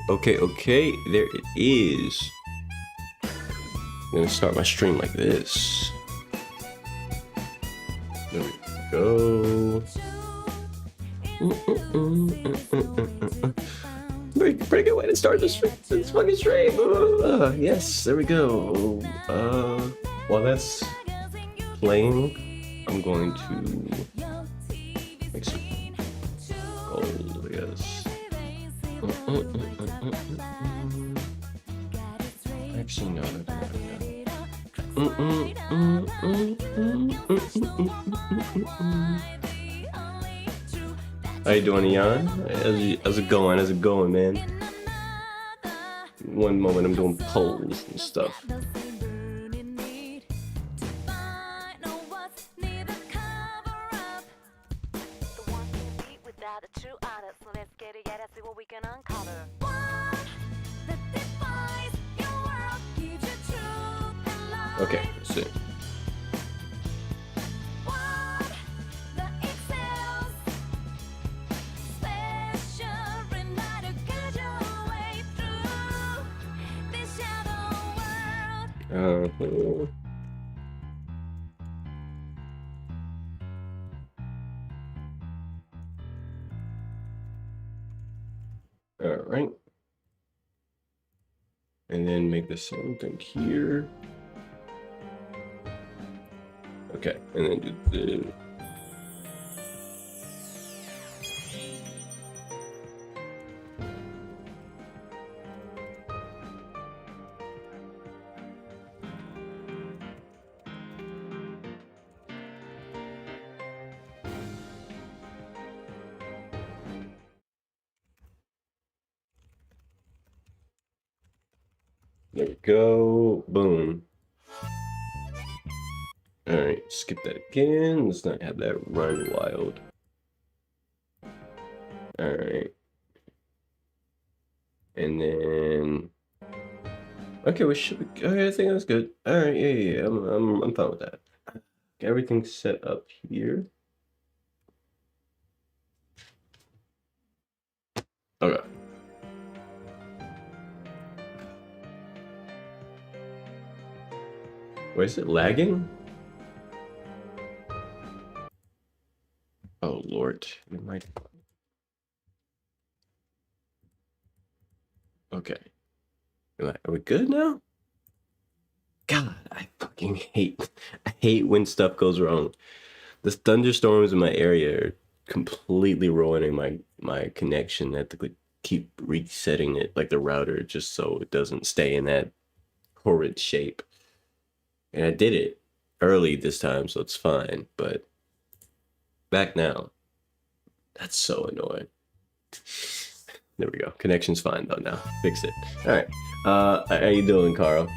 Okay, there it is. I'm gonna start my stream like this. There we go. Pretty good way to start this fucking stream. Yes, there we go. While that's playing, I'm going to make some goals, I guess. Actually, no. How you doing, Ian? How's it going? How's it going, man? One moment I'm doing polls and stuff. Okay, let's see. All right. And then make the same thing here. Okay, and then do the... There we go. Boom. All right, skip that again. Let's not have that run wild. All right. And then, okay, we should be, okay, I think that's good. All right, yeah. I'm fine with that. Everything's set up here. Okay. Wait, is it lagging? Oh Lord, it might. Okay. Are we good now? God, I hate when stuff goes wrong. The thunderstorms in my area are completely ruining my connection. I have to keep resetting it, like the router, just so it doesn't stay in that horrid shape. And I did it early this time, so it's fine, but back now. That's so annoying. There we go. Connection's fine though now. Fixed it. All right. How you doing, Carl?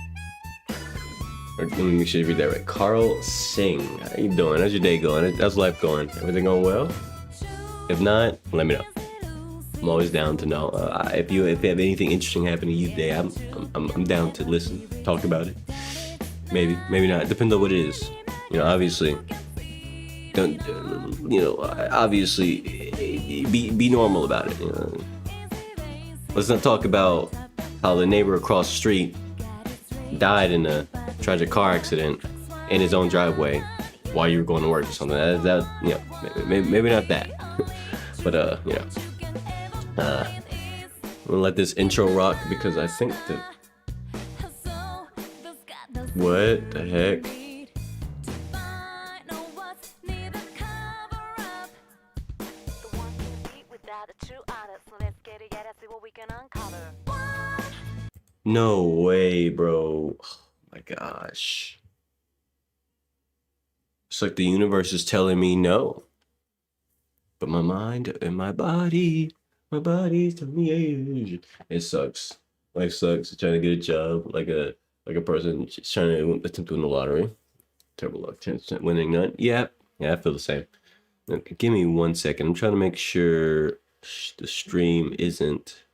Or let me make sure you read that right. Carl Singh. How you doing? How's your day going? How's life going? Everything going well? If not, let me know. I'm always down to know. If you have anything interesting happening to you today, I'm down to listen, talk about it. Maybe not. Depends on what it is. You know, obviously. Don't, you know, obviously be normal about it. You know? Let's not talk about how the neighbor across the street died in a tragic car accident in his own driveway while you were going to work or something. That you know, maybe not that. But you know, I'm gonna let this intro rock because I think that. What the heck? No way, bro. Oh my gosh. It's like the universe is telling me no. But my mind and my body's telling me it sucks. Life sucks. Trying to get a job like a person just trying to attempt to win the lottery. Terrible luck. 10% winning none. Yeah, I feel the same. Okay, give me 1 second. I'm trying to make sure the stream isn't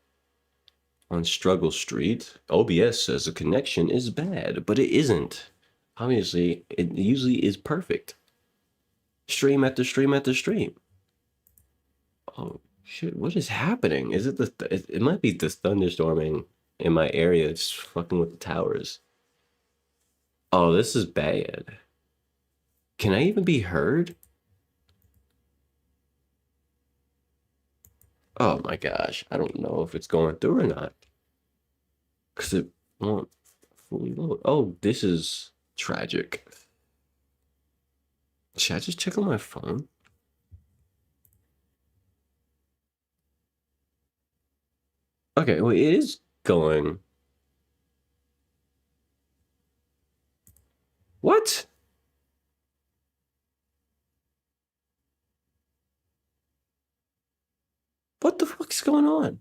on Struggle Street. OBS says the connection is bad, but it isn't. Obviously, it usually is perfect. Stream after stream after stream. Oh, Shit, what is happening? Is it it might be this thunderstorming in my area, just fucking with the towers. Oh, this is bad. Can I even be heard? Oh my gosh, I don't know if it's going through or not. Because it won't fully load. Oh, this is tragic. Should I just check on my phone? Okay, well, it is going. What? What the fuck's going on?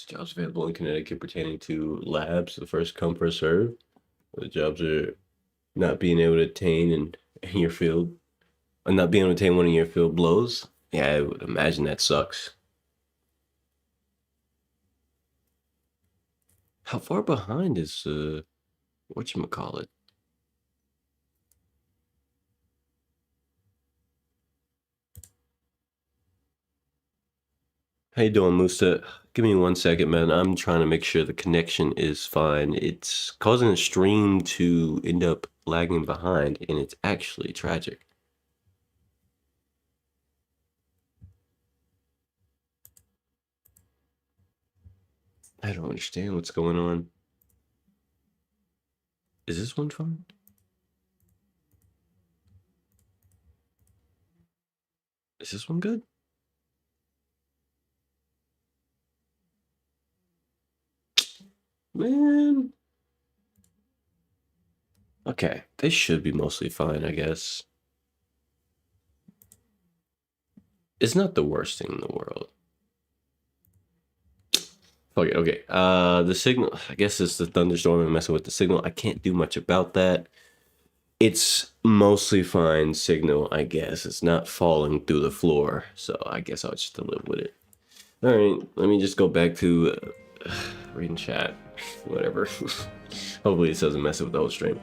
Jobs available in Connecticut pertaining to labs, the first come, first serve. The jobs are not being able to attain in your field, or not being able to attain one in your field blows. Yeah, I would imagine that sucks. How far behind is whatchamacallit? How you doing, Musa? Give me 1 second, man. I'm trying to make sure the connection is fine. It's causing the stream to end up lagging behind, and it's actually tragic. I don't understand what's going on. Is this one fine? Is this one good? Man. Okay, they should be mostly fine, I guess. It's not the worst thing in the world. Okay, okay. The signal, I guess it's the thunderstorm and messing with the signal. I can't do much about that. It's mostly fine signal, I guess. It's not falling through the floor, so I guess I'll just live with it. All right, let me just go back to reading chat, whatever. Hopefully this doesn't mess up the whole stream.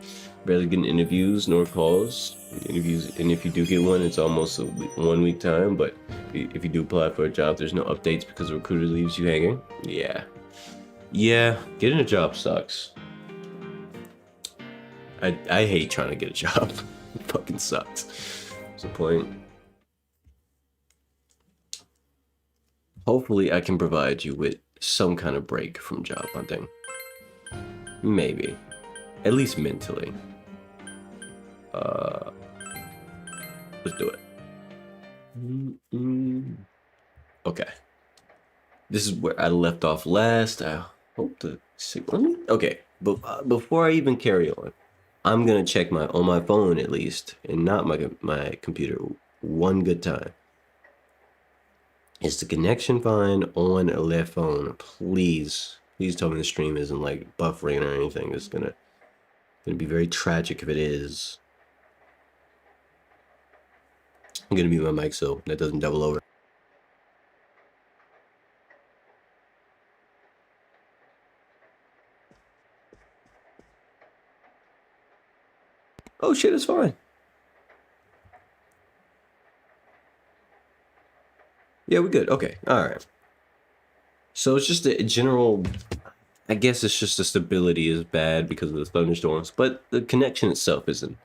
Barely getting interviews nor calls. Interviews, and if you do get one, it's almost a 1 week time. But if you do apply for a job, there's no updates because the recruiter leaves you hanging. Yeah, getting a job sucks. I hate trying to get a job. It fucking sucks. What's the point? Hopefully I can provide you with some kind of break from job hunting. Maybe. At least mentally. Let's do it. Okay. This is where I left off last. I hope the signal. Okay, but before I even carry on, I'm gonna check on my phone at least, and not my computer, one good time. Is the connection fine on a left phone? Please tell me the stream isn't like buffering or anything. It's gonna be very tragic if it is. I'm gonna mute my mic so that doesn't double over. Oh shit, it's fine. Yeah, we're good. Okay, all right. So it's just a general. I guess it's just the stability is bad because of the thunderstorms, but the connection itself isn't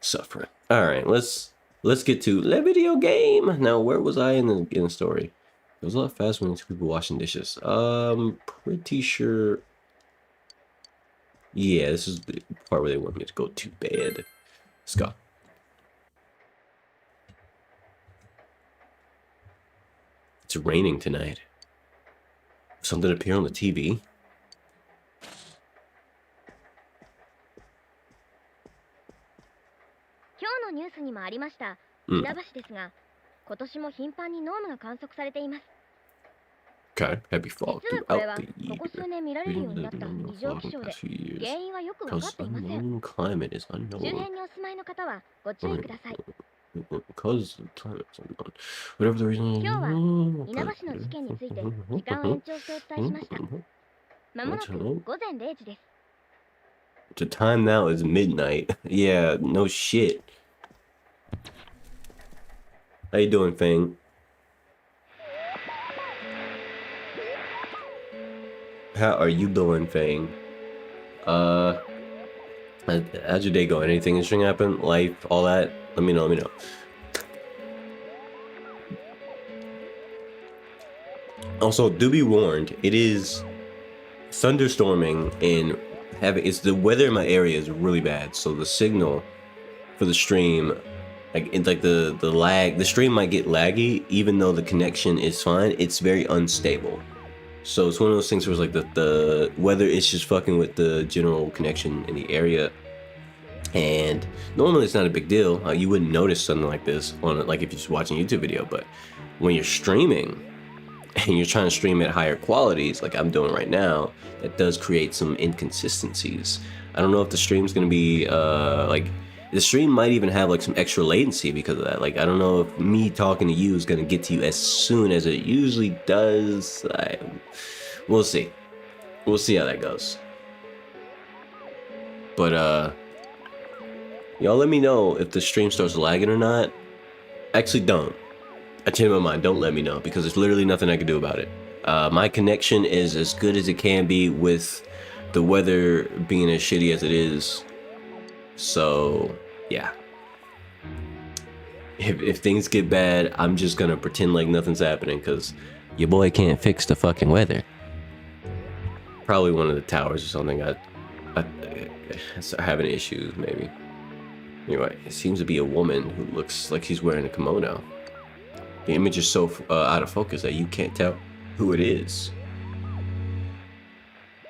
suffering. All right, let's get to the video game. Now, where was I in the story? It was a lot faster when two people washing dishes. Pretty sure. Yeah, this is the part where they want me to go to bed. Let's go. It's raining tonight. Something appear on the TV. 今日のニュースにもありました稲葉市ですが、今年も頻繁に濃霧が観測されています。Okay, heavy fog 実はこれは throughout the ここ数年見られるようになった異常気象で、原因はよく分かっていません。 climate is unknown. 周辺にお住まいの方はご注意ください。 Because the climate is unknown. Whatever the reason. 今日は稲葉市の事件について時間を延長してお伝えしました。まもなく午前0時です。 The time now is midnight. Yeah, no shit. How you doing, Fang? How are you doing, Fang? How's your day going? Anything interesting happen? Life, all that? Let me know, let me know. Also, do be warned, it is thunderstorming and the weather in my area is really bad, so the signal for the stream, the lag, the stream might get laggy even though the connection is fine. It's very unstable, so it's one of those things where it's like the weather is just fucking with the general connection in the area. And normally it's not a big deal. You wouldn't notice something like this on, like, if you're just watching a YouTube video, but when you're streaming and you're trying to stream at higher qualities like I'm doing right now, that does create some inconsistencies. I don't know if the stream's gonna be like, the stream might even have like some extra latency because of that. Like, I don't know if me talking to you is gonna get to you as soon as it usually does. We'll see. We'll see how that goes. But y'all let me know if the stream starts lagging or not. Actually, don't. I changed my mind. Don't let me know because there's literally nothing I can do about it. My connection is as good as it can be with the weather being as shitty as it is. So yeah, if things get bad, I'm just gonna pretend like nothing's happening because your boy can't fix the fucking weather. Probably one of the towers or something. I having issues maybe. Anyway, it seems to be a woman who looks like she's wearing a kimono. The image is so out of focus that you can't tell who it is.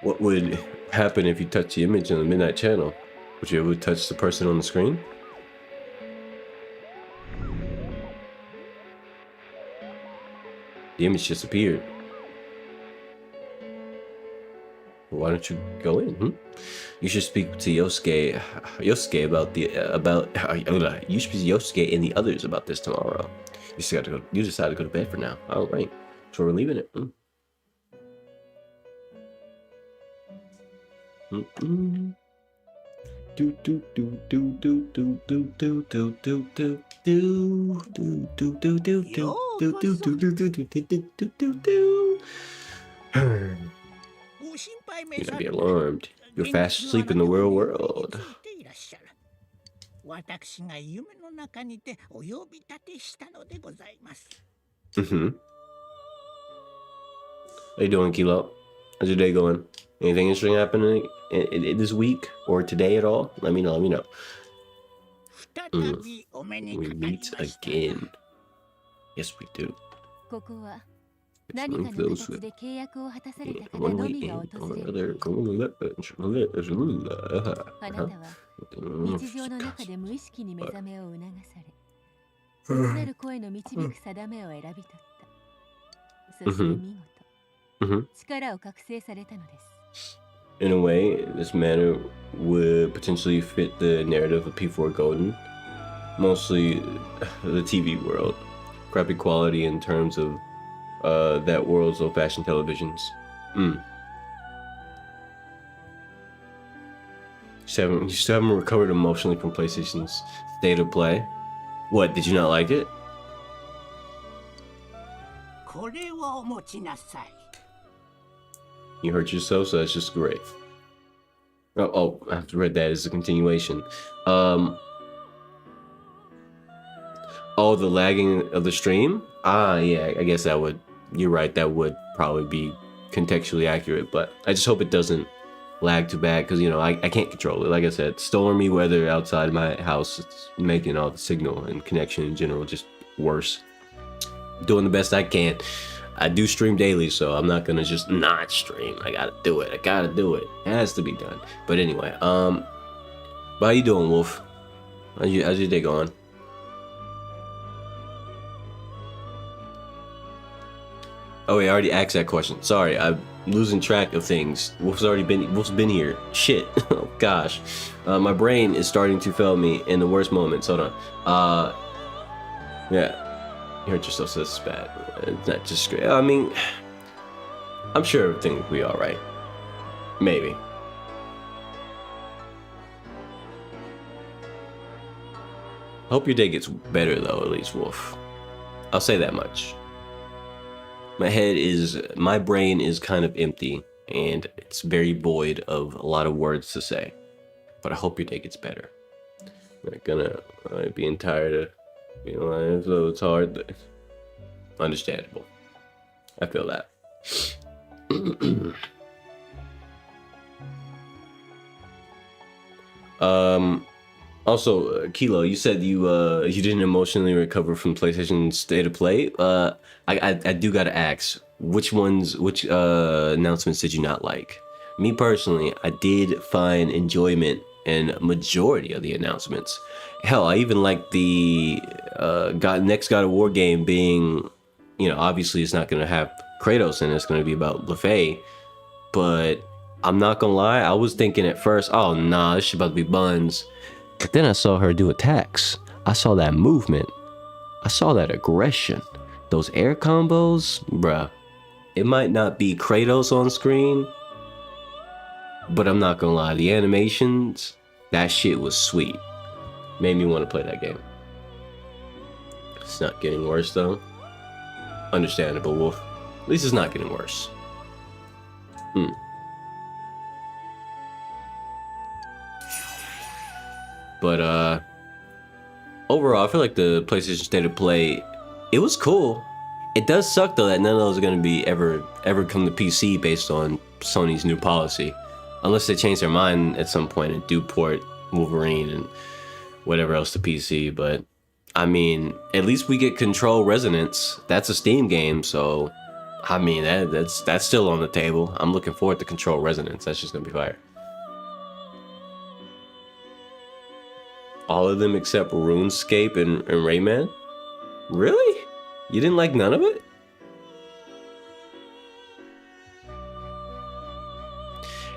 What would happen if you touch the image on the Midnight Channel? Would you ever touch the person on the screen? The image just appeared. Why don't you go in? You should speak to Yosuke about you should speak to Yosuke and the others about this tomorrow. You decided to go to bed for now. All right, so we're leaving it. You're not be alarmed. You're fast asleep in the real world. How you doing, Kilo? How's your day going? Anything interesting happening this week or today at all? Let me know. Let me know. We meet again. Yes, we do. It's one of those one way in or other. In a way, this manner would potentially fit the narrative of P4 Golden, mostly the TV world. Crappy quality in terms of that world's old-fashioned televisions. You still haven't recovered emotionally from PlayStation's state of play. What, did you not like it? You hurt yourself, so that's just great. Oh, I've read that as a continuation. Oh, the lagging of the stream? Yeah, I guess that would, you're right, that would probably be contextually accurate, but I just hope it doesn't lag too bad, because, you know, I can't control it. Like I said, stormy weather outside my house, it's making all the signal and connection in general just worse. Doing the best I can. I do stream daily, so I'm not gonna just not stream. I gotta do it. It has to be done. But anyway, how you doing, Wolf? How's your day going? Oh wait, I already asked that question. Sorry, I'm losing track of things. Wolf's been here. Shit. Oh gosh. My brain is starting to fail me in the worst moments. Hold on. Yeah. You hurt yourself, so this is bad. It's not just great. I mean, I'm sure everything will be alright. Maybe. Hope your day gets better though, at least, Wolf. I'll say that much. My brain is kind of empty and it's very void of a lot of words to say. But I hope your day gets better. I'm being tired of being alive, so it's hard. Understandable. I feel that. Also, Kilo, you said you didn't emotionally recover from PlayStation State of Play. I do gotta ask, which announcements did you not like? Me personally, I did find enjoyment in majority of the announcements. Hell, I even liked the next God of War game being, obviously it's not gonna have Kratos and it's gonna be about LaFay, but I'm not gonna lie, I was thinking at first, oh nah, this shit about to be buns. But then I saw her do attacks. I saw that movement. I saw that aggression. Those air combos, bruh. It might not be Kratos on screen, but I'm not gonna lie, the animations, that shit was sweet. Made me want to play that game. It's not getting worse though. Understandable, Wolf. At least it's not getting worse. But overall, I feel like the PlayStation State of Play, it was cool. It does suck though that none of those are gonna be ever come to PC based on Sony's new policy, unless they change their mind at some point and do port Wolverine and whatever else to PC. But I mean, at least we get Control Resonance. That's a Steam game, so I mean that's still on the table. I'm looking forward to Control Resonance. That's just gonna be fire. All of them except RuneScape and Rayman? Really? You didn't like none of it?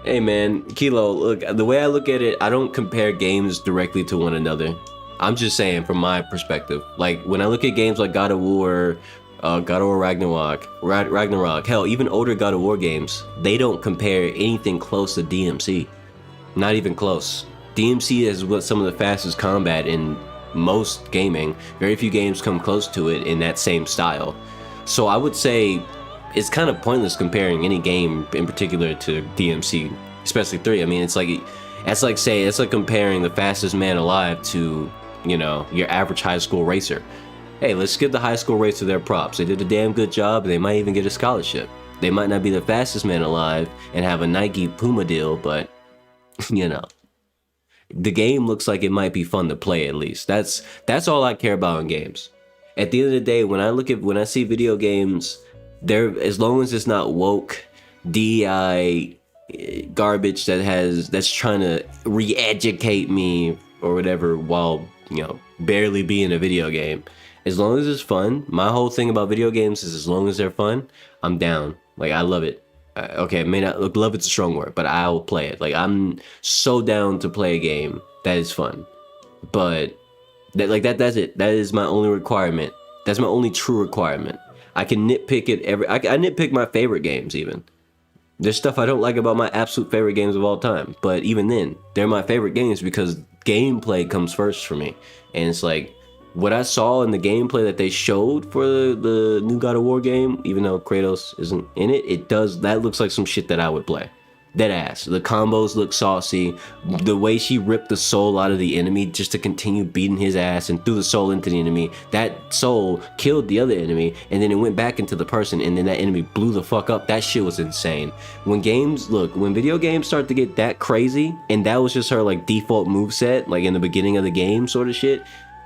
Hey man, Kilo, look, the way I look at it, I don't compare games directly to one another. I'm just saying from my perspective. Like when I look at games like God of War Ragnarok, hell, even older God of War games, they don't compare anything close to DMC. Not even close. DMC is what some of the fastest combat in most gaming. Very few games come close to it in that same style. So I would say it's kind of pointless comparing any game in particular to DMC, especially 3. I mean, it's like comparing the fastest man alive to, your average high school racer. Hey, let's give the high school racer their props. They did a damn good job. They might even get a scholarship. They might not be the fastest man alive and have a Nike Puma deal, but the game looks like it might be fun to play. At least that's all I care about in games. At the end of the day, when I see video games, as long as it's not woke DEI garbage that's trying to re-educate me or whatever while barely being a video game, as long as it's fun. My whole thing about video games is as long as they're fun, I'm down. Like, I love it. Okay, it may not look, love it's a strong word, but I'll play it. Like, I'm so down to play a game that is fun. But that's it. That is my only requirement. That's my only true requirement. I can nitpick it I nitpick my favorite games even. There's stuff I don't like about my absolute favorite games of all time, but even then, they're my favorite games because gameplay comes first for me. And it's like, what I saw in the gameplay that they showed for the new God of War game, even though Kratos isn't in it, that looks like some shit that I would play. Dead ass. The combos look saucy. The way she ripped the soul out of the enemy just to continue beating his ass and threw the soul into the enemy. That soul killed the other enemy and then it went back into the person and then that enemy blew the fuck up. That shit was insane. When video games start to get that crazy and that was just her like default moveset, like in the beginning of the game sort of shit,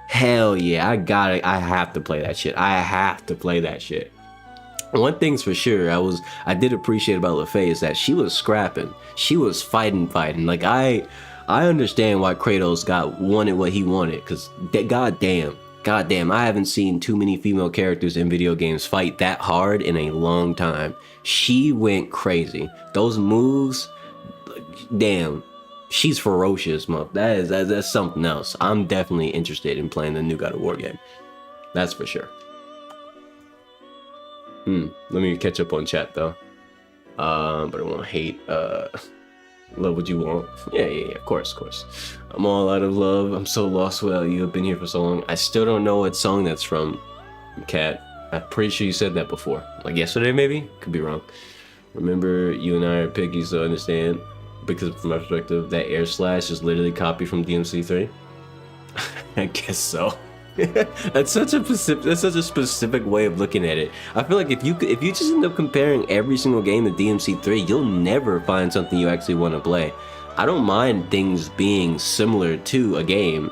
hell yeah, I have to play that shit. I have to play that shit. One thing's for sure, I did appreciate about LaFay is that she was scrapping. She was fighting. Like I understand why Kratos wanted what he wanted, because goddamn, I haven't seen too many female characters in video games fight that hard in a long time. She went crazy. Those moves, damn. She's ferocious, that's something else. I'm definitely interested in playing the new God of War game. That's for sure. Let me catch up on chat though. But I won't hate. Love what you want. Yeah, of course. I'm all out of love. I'm so lost without you. I've been here for so long. I still don't know what song that's from, Kat. I'm pretty sure you said that before. Like yesterday, maybe? Could be wrong. Remember, you and I are picky, so understand. Because from my perspective, that air slash is literally copied from DMC3. I guess so. That's such a specific way of looking at it. I feel like if you just end up comparing every single game to DMC3, you'll never find something you actually want to play. I don't mind things being similar to a game.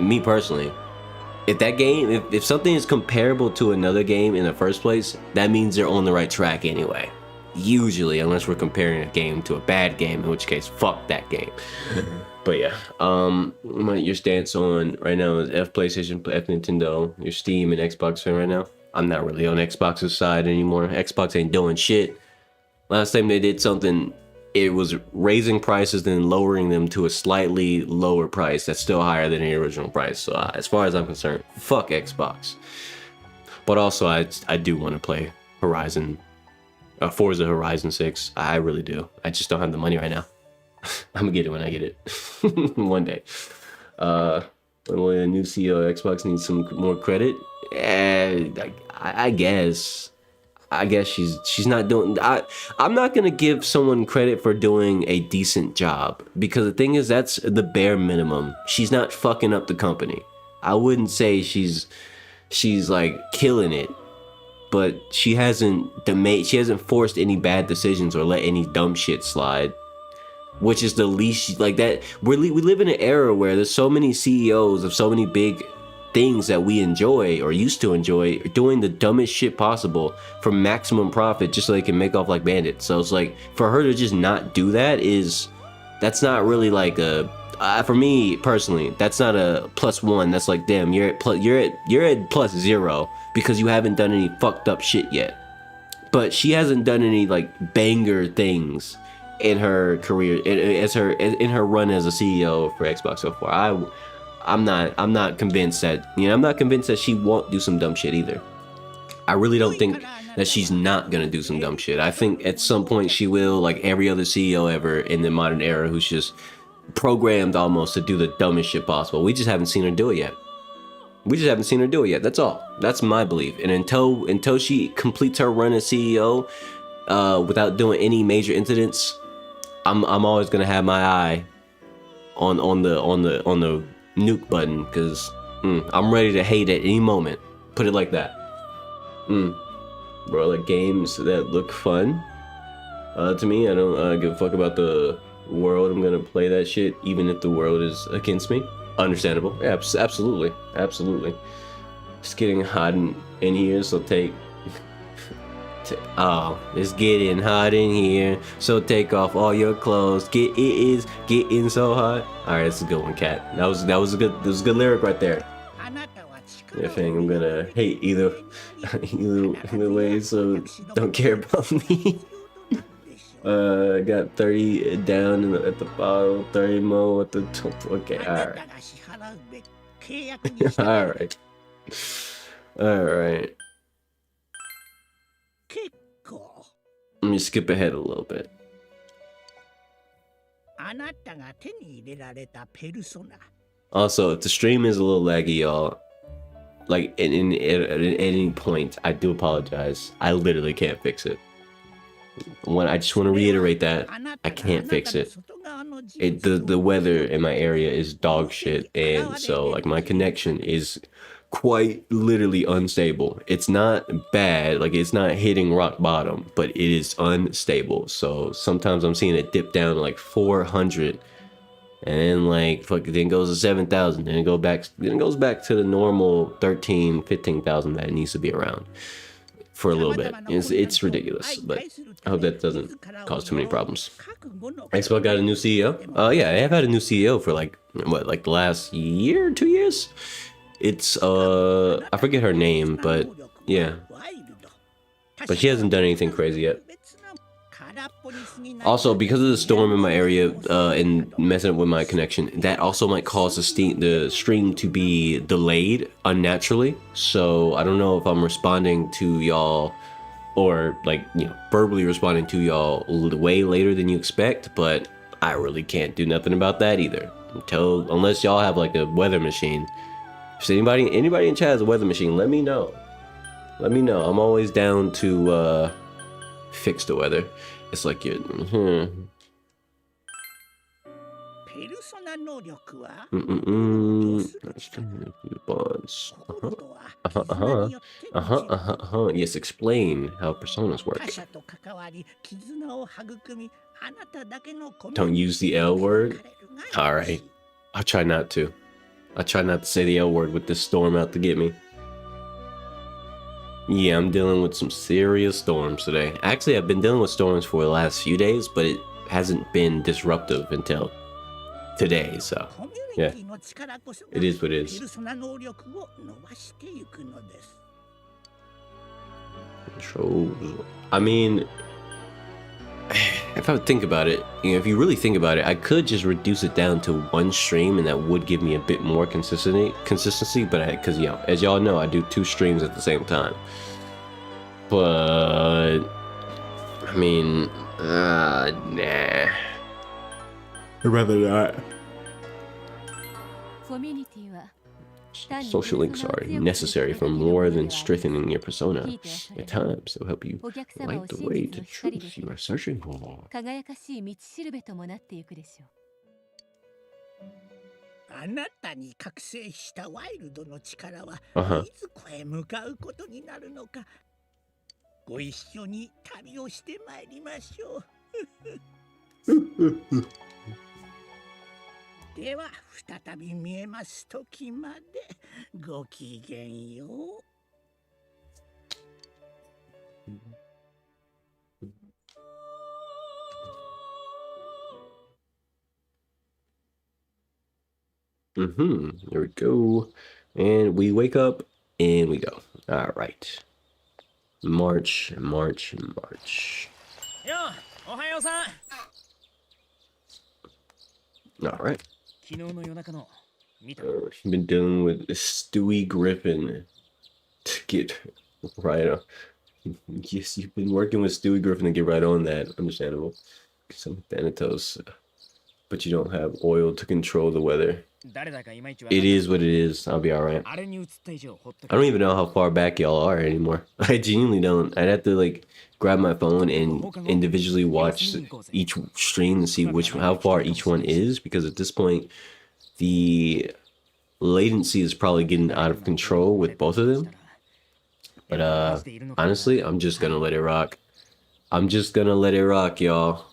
Me personally, if that game, if something is comparable to another game in the first place, that means they're on the right track anyway. Usually, unless we're comparing a game to a bad game, in which case, fuck that game. But yeah, your stance on right now is F PlayStation, F Nintendo, your Steam and Xbox fan right now. I'm not really on Xbox's side anymore. Xbox ain't doing shit. Last time they did something, it was raising prices then lowering them to a slightly lower price that's still higher than the original price. So as far as I'm concerned, fuck Xbox. But also, I do want to play Forza Horizon 6. I really do. I just don't have the money right now. I'm gonna get it when I get it. One day. When a new CEO of Xbox needs some more credit, I guess she's not doing. I'm not gonna give someone credit for doing a decent job, because the thing is, that's the bare minimum. She's not fucking up the company. I wouldn't say she's like killing it, but she hasn't forced any bad decisions or let any dumb shit slide. Which is the least, like that. We live in an era where there's so many CEOs of so many big things that we enjoy or used to enjoy doing the dumbest shit possible for maximum profit just so they can make off like bandits. So it's like, for her to just not do that that's not really like for me personally, that's not a +1. That's like, damn, you're at +0 because you haven't done any fucked up shit yet. But she hasn't done any like banger things in her career, in her run as a CEO for Xbox so far. I'm not convinced that, I'm not convinced that she won't do some dumb shit either. I really don't think that she's not gonna do some dumb shit. I think at some point she will, like every other CEO ever in the modern era, who's just programmed almost to do the dumbest shit possible. We just haven't seen her do it yet. That's all. That's my belief. And until she completes her run as CEO without doing any major incidents, I'm always gonna have my eye on the nuke button, because I'm ready to hate at any moment. Put it like that. Bro, like games that look fun to me. I don't give a fuck about the world. I'm gonna play that shit even if the world is against me. Understandable. Yeah, absolutely. It's getting hot in here, so it's getting hot in here, so take off all your clothes. It is getting so hot. All right, that's a good one, Kat. That was a good lyric right there. Yeah, Fang, I'm gonna hate either way, so don't care about me. I got 30 down at the bottom, 30 more at the top. Okay, all right. All right. Let me skip ahead a little bit. Also, if the stream is a little laggy, y'all, like at any point, I do apologize. I literally can't fix it. I just want to reiterate that I can't fix it. The weather in my area is dog shit, and so like my connection is quite literally unstable. It's not bad, like it's not hitting rock bottom, but it is unstable. So sometimes I'm seeing it dip down to like 400, and then like then goes to 7,000, and it goes back to the normal 13-15,000 that it needs to be around for a little bit. It's ridiculous, but I hope that doesn't cause too many problems. Xbox got a new CEO. Yeah, they have had a new CEO for like the last year, 2 years. It's I forget her name, but yeah, but she hasn't done anything crazy yet. Also, because of the storm in my area and messing up with my connection, that also might cause the stream to be delayed unnaturally. So I don't know if I'm responding to y'all or like verbally responding to y'all way later than you expect, but I really can't do nothing about that either. Unless y'all have like a weather machine. If anybody in chat has a weather machine, let me know. Let me know. I'm always down to fix the weather. It's like you're. Bonds. Yes, explain how personas work. Don't use the L word. All right, I'll try not to. I try not to say the L word with this storm out to get me. Yeah, I'm dealing with some serious storms today. Actually, I've been dealing with storms for the last few days, but it hasn't been disruptive until today, so yeah, it is what it is. Controls. I mean, if I would think about it, you know, if you really think about it, I could just reduce it down to one stream, and that would give me a bit more consistency. But because you know, as y'all know, I do 2 streams at the same time. But I mean, nah. I'd rather not. Social links are necessary for more than strengthening your persona. At times, they'll help you light the way to truth you are searching for. There we go. And we wake up and we go. All right. March. All right. Been dealing with Stewie Griffin to get right on. Yes, you've been working with Stewie Griffin to get right on that. Understandable. Some Thanatos, but you don't have oil to control the weather. It is what it is. I'll be all right. I don't even know how far back y'all are anymore. I genuinely don't. I'd have to like grab my phone and individually watch each stream and see how far each one is, because at this point the latency is probably getting out of control with both of them. But honestly, I'm just gonna let it rock. I'm just gonna let it rock, y'all.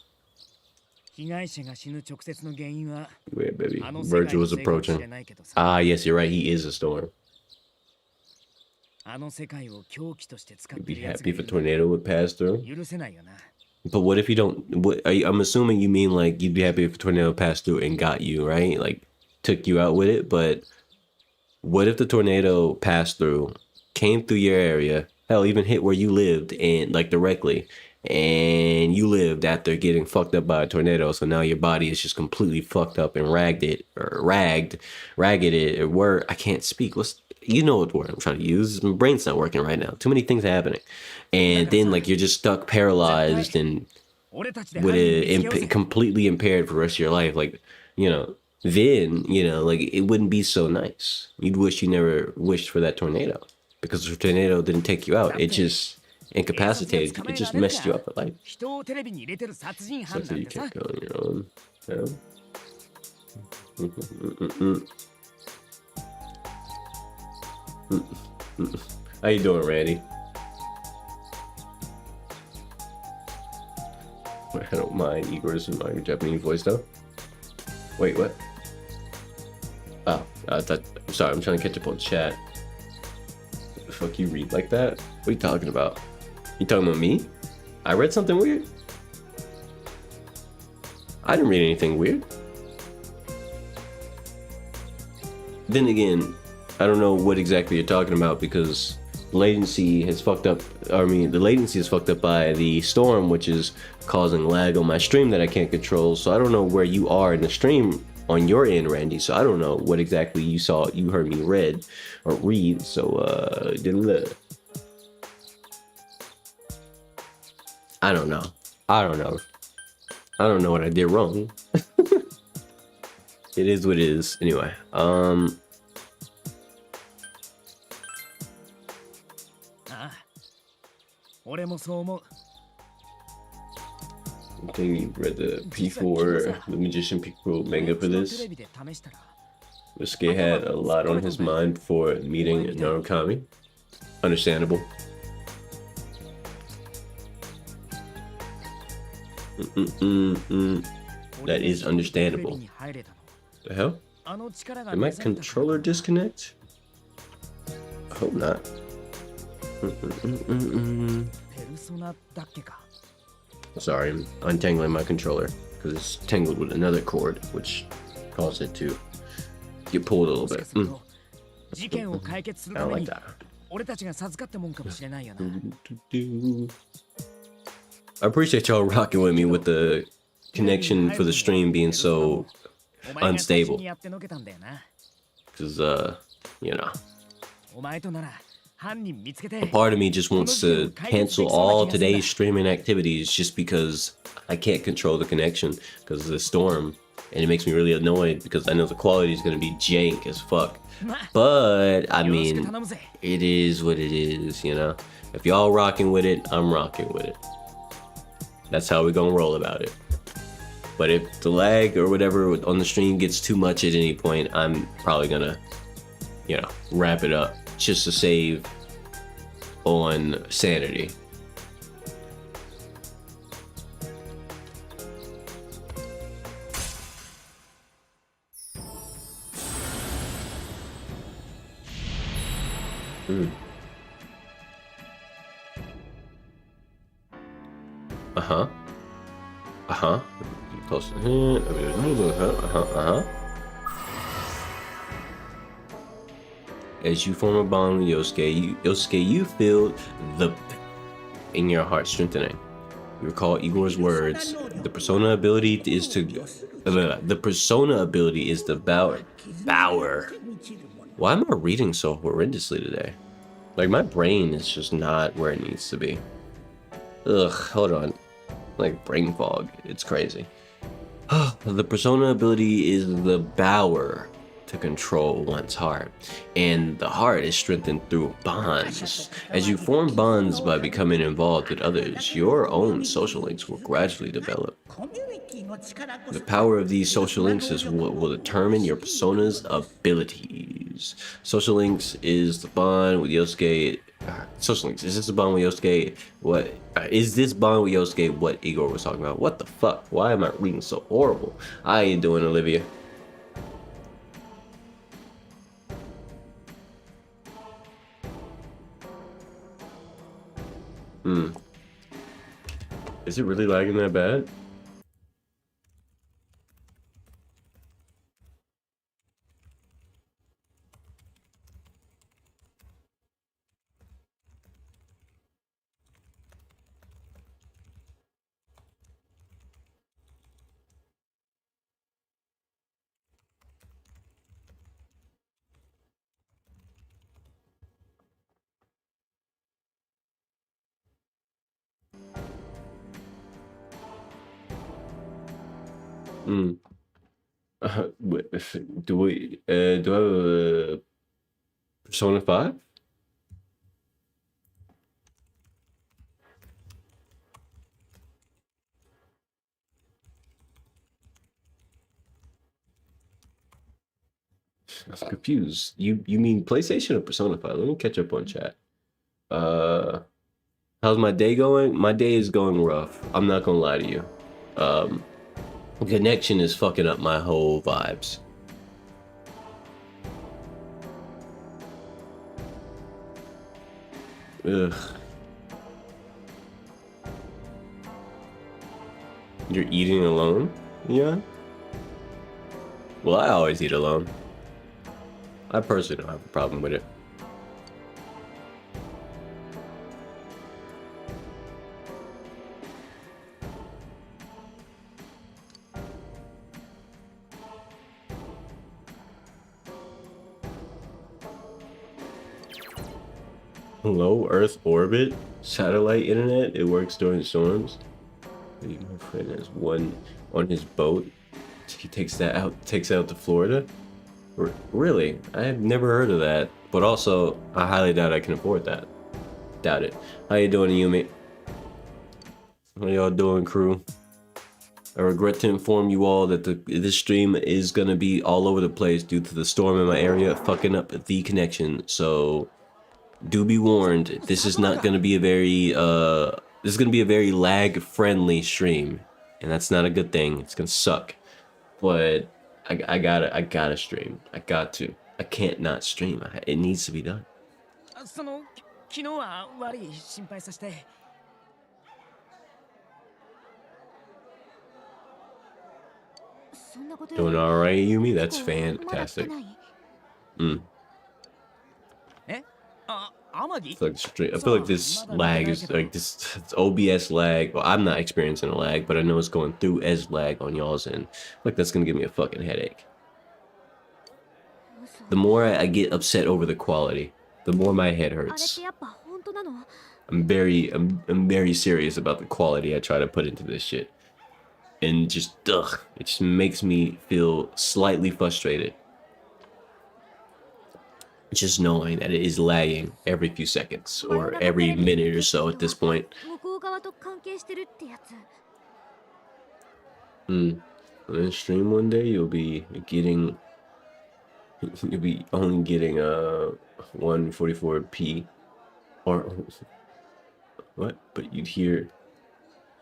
Wait, baby. Virgil is approaching. Ah, yes, you're right. He is a storm. You'd be happy if a tornado would pass through. But what if you don't? I'm assuming you mean like you'd be happy if a tornado passed through and got you, right? Like took you out with it. But what if the tornado passed through, came through your area, hell, even hit where you lived and like directly, and you lived after getting fucked up by a tornado, so now your body is just completely fucked up and ragged. I can't speak. You know what word I'm trying to use? My brain's not working right now. Too many things happening, and then like you're just stuck, paralyzed, and with completely impaired for the rest of your life. Like, you know, then you know, like it wouldn't be so nice. You'd wish you never wished for that tornado, because the tornado didn't take you out. It just incapacitated. It just messed you up at life. Something you can't go on your own. How you doing, Randy? I don't mind Igor's in my Japanese voice though. Wait, what? Oh, I'm sorry. I'm trying to catch up on chat. What the fuck you read like that? What are you talking about? You talking about me? I read something weird? I didn't read anything weird. Then again, I don't know what exactly you're talking about, because latency has fucked up. I mean, the latency is fucked up by the storm, which is causing lag on my stream that I can't control. So I don't know where you are in the stream on your end, Randy. So I don't know what exactly you heard me read. So I don't know. I don't know what I did wrong. It is what it is. Anyway, Ah, I think you read the P4, the Magician P4 manga for this. Yosuke had a lot on his mind before meeting Narukami. Understandable. That is understandable. The hell? Did my controller disconnect? I hope not. Sorry, I'm untangling my controller because it's tangled with another cord, which caused it to get pulled a little bit. I don't like that. I appreciate y'all rocking with me with the connection for the stream being so unstable. Because, you know, part of me just wants to cancel all today's streaming activities just because I can't control the connection because of the storm. And it makes me really annoyed because I know the quality is going to be jank as fuck. But, I mean, it is what it is, you know? If y'all rocking with it, I'm rocking with it. That's how we're going to roll about it. But if the lag or whatever on the stream gets too much at any point, I'm probably going to, you know, wrap it up just to save on sanity. Uh-huh. Uh-huh. Close. Uh-huh. As you form a bond with Yosuke, you feel the in your heart strengthening. You recall Igor's words. The persona ability is to bower. Why am I reading so horrendously today? Like my brain is just not where it needs to be. Ugh, hold on. Like brain fog. It's crazy. The persona ability is the bower to control one's heart, and the heart is strengthened through bonds. As you form bonds by becoming involved with others, your own social links will gradually develop. The power of these social links is what will determine your persona's abilities. Social links is the bond with Yosuke. Social links, is this a bond with Yosuke? What is this bond with Yosuke? What Igor was talking about? What the fuck? Why am I reading so horrible? How you doing, Olivia? Is it really lagging that bad? Do I have a Persona 5? I'm confused. You mean PlayStation or Persona 5? Let me catch up on chat. How's my day going? My day is going rough. I'm not gonna lie to you. Connection is fucking up my whole vibes. Ugh. You're eating alone? Yeah. Well, I always eat alone. I personally don't have a problem with it. Low Earth orbit, satellite internet, it works during storms. My friend has one on his boat. He takes out to Florida. Really? I've never heard of that. But also, I highly doubt I can afford that. Doubt it. How you doing, Yumi? How y'all doing, crew? I regret to inform you all that this stream is gonna be all over the place due to the storm in my area fucking up the connection. So do be warned. This is not gonna be a very this is gonna be a very lag friendly stream, and that's not a good thing. It's gonna suck. But I gotta stream. I got to. I can't not stream. It needs to be done. 昨日は悪い心配させて。Doing all right, Yumi? That's fantastic. I feel like this lag is like this OBS lag. Well, I'm not experiencing a lag, but I know it's going through as lag on y'all's end. Like that's gonna give me a fucking headache. The more I get upset over the quality, the more my head hurts. I'm very serious about the quality I try to put into this shit. And just it just makes me feel slightly frustrated. Just knowing that it is lagging every few seconds or every minute or so at this point. On the stream one day you'll be only getting 144p or what? But you'd hear.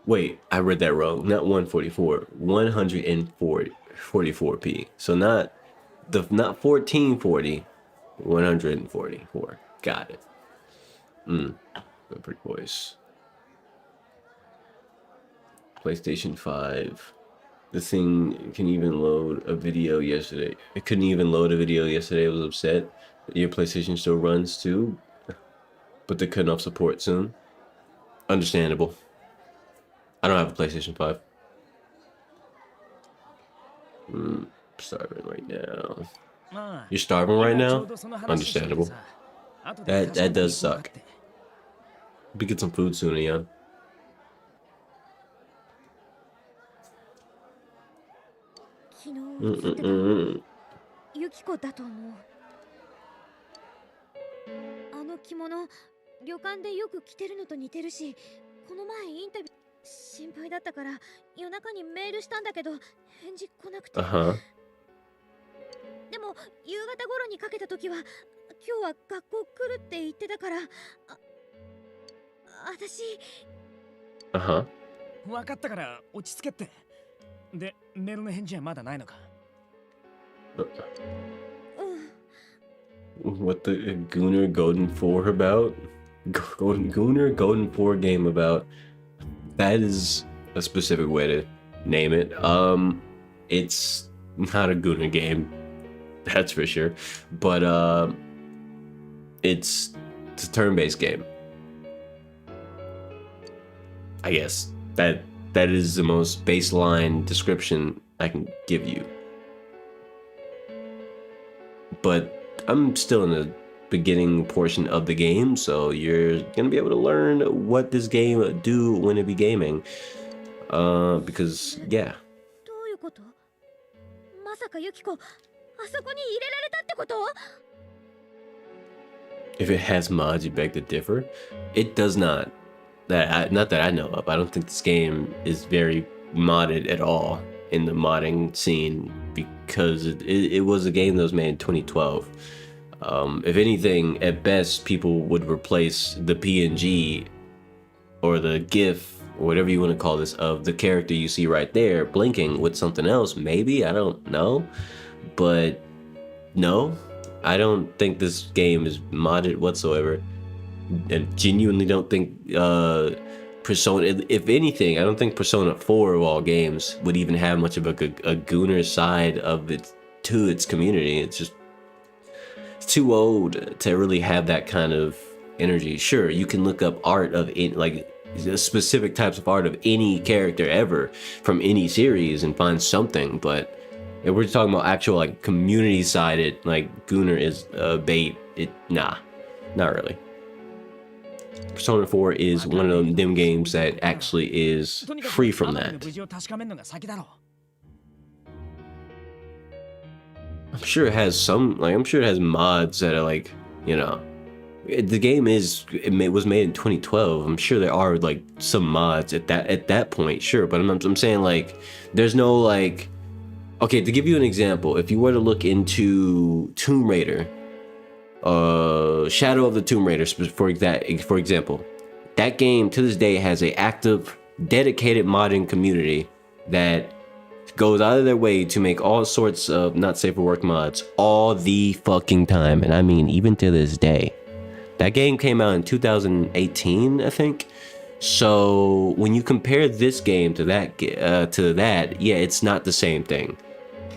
Wait, I read that wrong. Not 144, 144p. So not 1440, 144. Got it. Perfect voice. PlayStation 5. The thing can even load a video yesterday. It couldn't even load a video yesterday. I was upset. Your PlayStation still runs too, but they're cutting off support soon. Understandable. I don't have a PlayStation 5. Starving right now. You're starving right now? Understandable. That does suck. We get some food soon, yeah. ユキコだと思う。あの着物、旅館でよく着てるのと似てるし、この前インタビュー心配だったから夜中にメールしたんだけど返事来なくて。でも夕方頃にかけた時は今日は学校来るって言ってたから、私。分かったから落ち着けって。で、メールの返事はまだないのか。What the Gooner Golden 4 about? Gooner Golden 4 game about? That is a specific way to name it. It's not a Gooner game, that's for sure. But it's a turn-based game. I guess that is the most baseline description I can give you. But I'm still in the beginning portion of the game, so you're gonna be able to learn what this game do when it be gaming. Because yeah. If it has mods, you beg to differ. It does not. Not that I know of. I don't think this game is very modded at all in the modding scene, because it was a game that was made in 2012. If anything, at best, people would replace the PNG or the GIF or whatever you want to call this of the character you see right there blinking with something else. Maybe, I don't know, but no, I don't think this game is modded whatsoever. I genuinely don't think Persona, if anything, I don't think Persona 4 of all games would even have much of a gooner side of it to its community. It's just too old to really have that kind of energy. Sure, you can look up art of it, like specific types of art of any character ever from any series and find something, but if we're talking about actual like community sided, like gooner is bait, nah, not really. Persona 4 is one of them games that actually is とにかく free from 天城の that. 無事を確かめるのが先だろ I'm sure it has some, like, I'm sure it has mods that are like, you know, the game was made in 2012. I'm sure there are like some mods at that point, sure. But I'm saying like, there's no like, okay, to give you an example, if you were to look into Tomb Raider, Shadow of the Tomb Raider, for example, that game to this day has a active, dedicated modding community that goes out of their way to make all sorts of not safe for work mods all the fucking time, and I mean even to this day. That game came out in 2018, I think. So when you compare this game to that, yeah, it's not the same thing.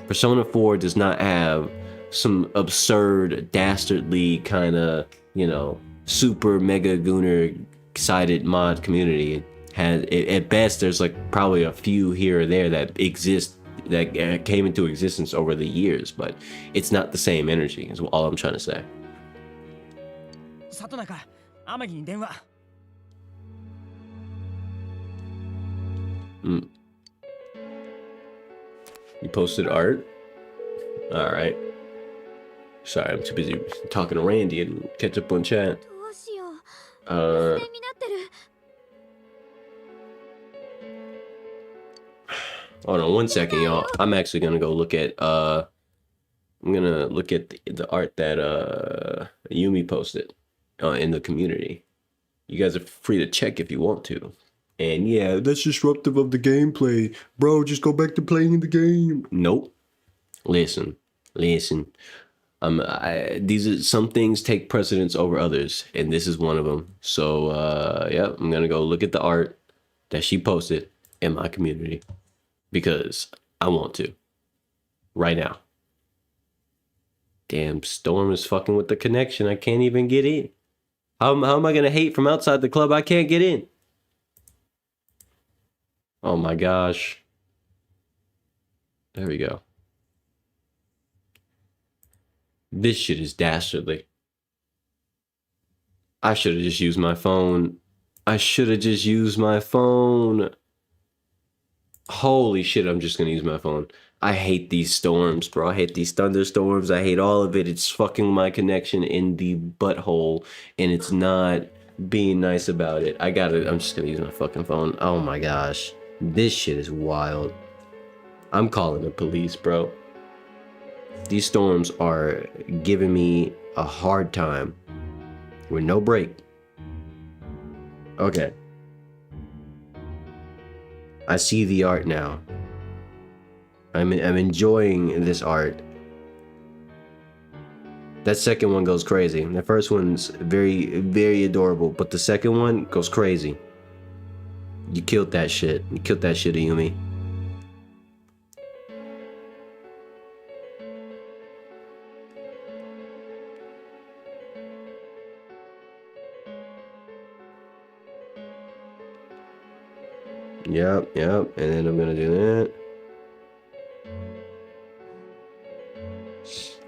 Persona 4 does not have some absurd, dastardly kind of, you know, super mega gooner sided mod community. It has, at best, there's like probably a few here or there that exist, that came into existence over the years, but it's not the same energy, is all I'm trying to say. 里中天城に電話 You posted art? Alright. Sorry, I'm too busy talking to Randy and catch up on chat. どうしよう不正になってる Hold on one second, y'all. I'm actually gonna go look at I'm gonna look at the art that Yumi posted in the community. You guys are free to check if you want to. And yeah, that's disruptive of the gameplay. Bro, just go back to playing the game. Nope. Listen. These are, some things take precedence over others, and this is one of them. So yeah, I'm gonna go look at the art that she posted in my community because I want to right now. Damn, Storm is fucking with the connection. I can't even get in. How am I gonna hate from outside the club? I can't get in. Oh my gosh. There we go. This shit is dastardly. I should have just used my phone. Holy shit, I'm just gonna use my phone. I hate these storms, bro. I hate these thunderstorms. I hate all of it. It's fucking my connection in the butthole, and it's not being nice about it. I'm just gonna use my fucking phone. Oh my gosh. This shit is wild. I'm calling the police, bro. These storms are giving me a hard time with no break. Okay. I see the art now. I'm enjoying this art. That second one goes crazy. The first one's very, very adorable, but the second one goes crazy. You killed that shit. You killed that shit, Ayumi. Yep, and then I'm gonna do that.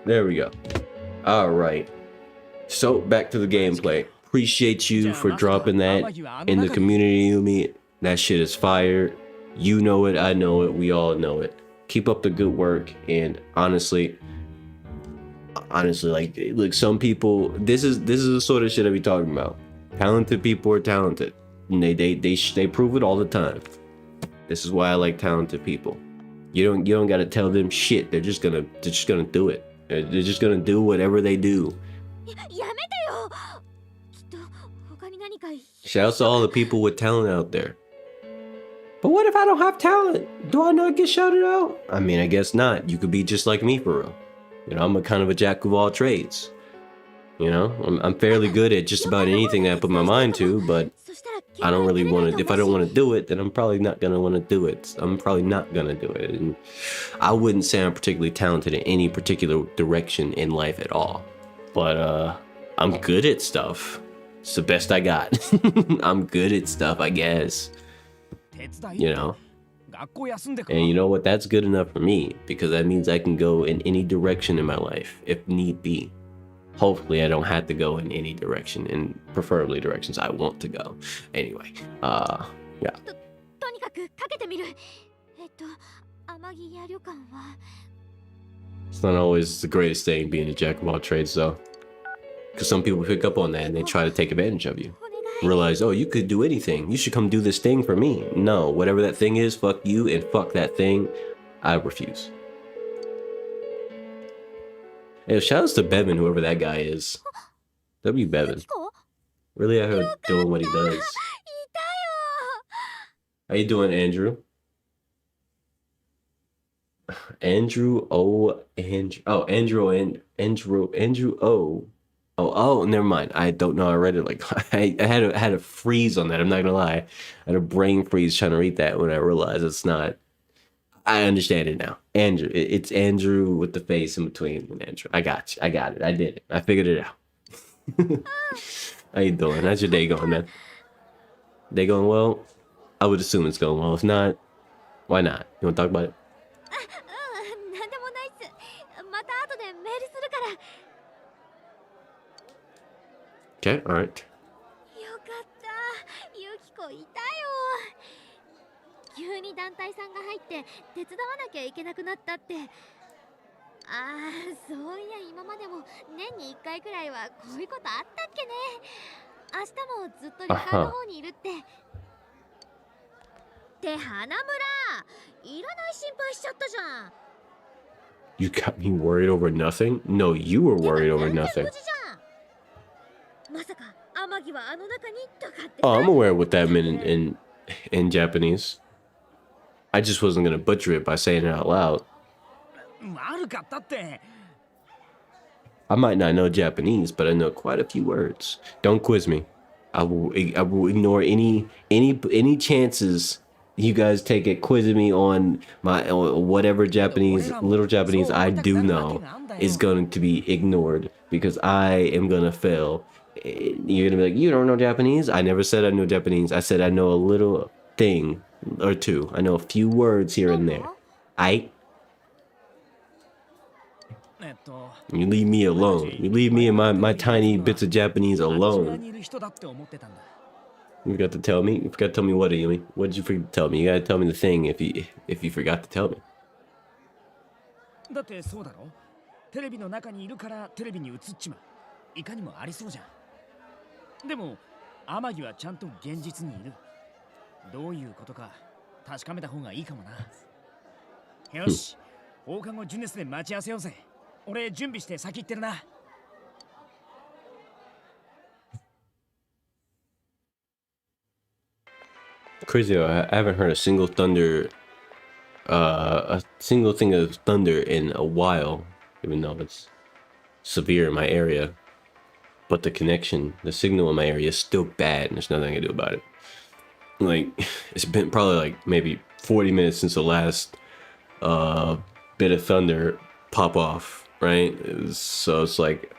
There we go. All right. So back to the gameplay. Appreciate you for dropping that in the community, Yumi. That shit is fire. You know it, I know it, we all know it. Keep up the good work, and honestly, like, look, some people, this is the sort of shit I be talking about. Talented people are talented, and they prove it all the time. This is why I like talented people. You don't gotta tell them shit. They're just gonna do it. They're just gonna do whatever they do. やめてよきっと他に何か Shouts to all the people with talent out there. But what if I don't have talent? Do I not get shouted out? I mean, I guess not. You could be just like me for real. You know, I'm a kind of a jack of all trades. You know, I'm fairly good at just about anything that I put my mind to, but I don't really want to. If I don't want to do it, then I'm probably not gonna want to do it. I'm probably not gonna do it. And I wouldn't say I'm particularly talented in any particular direction in life at all. But I'm good at stuff. It's the best I got. I'm good at stuff, I guess. You know. And you know what? That's good enough for me, because that means I can go in any direction in my life if need be. hopefully I don't have to go in any direction, and preferably directions I want to go. Anyway, yeah. とにかくかけてみる。天城屋旅館は It's not always the greatest thing being a jack of all trades, though. Because some people pick up on that and they try to take advantage of you. お願い。 Realize, oh, you could do anything. You should come do this thing for me. No, whatever that thing is, fuck you and fuck that thing. I refuse. Hey, shout outs to Bevan, whoever that guy is. W. Bevan. キコ Really out here doing what he does. いたよ。 How you doing, Andrew? Andrew O. Andrew. Oh, Andrew O. Oh, never mind. I don't know. I read it like I had a freeze on that. I'm not gonna lie. I had a brain freeze trying to read that when I realized it's not. I understand it now. Andrew. It's Andrew with the face in between and Andrew. I got you. I got it. I did it. I figured it out. How you doing? How's your day going, man? Day going well? I would assume it's going well. If not, why not? You want to talk about it? うん、なんでもないっす。また後でメールするから。 Okay, all right. よかった。ユキコいたよ。急に団体さんが入って手伝わなきゃいけなくなったって。ああ、そういや今までも年に1回くらいはこういうことあったっけね。明日もずっと旅館の方にいるって。って花村、いらない心配しちゃったじゃん。 You got me worried over nothing? No, you were worried over 全然 nothing. 無事じゃん。まさか天城はあの中にとかって。 Oh, I'm aware of what that meant in Japanese. I just wasn't gonna butcher it by saying it out loud. 悪かったって。 I might not know Japanese, but I know quite a few words. Don't quiz me. I will ignore any chances you guys take at quizzing me on my whatever Japanese, little Japanese I do know is going to be ignored because I am gonna fail. You're gonna be like, you don't know Japanese? I never said I know Japanese. I said I know a little thing or two. I know a few words here and there. You leave me alone. You leave me and my tiny bits of Japanese alone. You forgot to tell me? You forgot to tell me what, Yumi? What did you forget to tell me? You gotta tell me the thing if you forgot to tell me. だってそうだろ。テレビの中にいるからテレビに映っちまう。いかにもありそうじゃん。でも天城はちゃんと現実にいる。どういうことか確かめた方がいいかもな。よし、放課後ジュネスで待ち合わせようぜ。俺準備して先行ってるな。Crazy, I haven't heard a single thing of thunder in a while, even though it's severe in my area. But the signal in my area is still bad, and there's nothing I can do about it. Like, it's been probably like maybe 40 minutes since the last bit of thunder pop off, right? So it's like,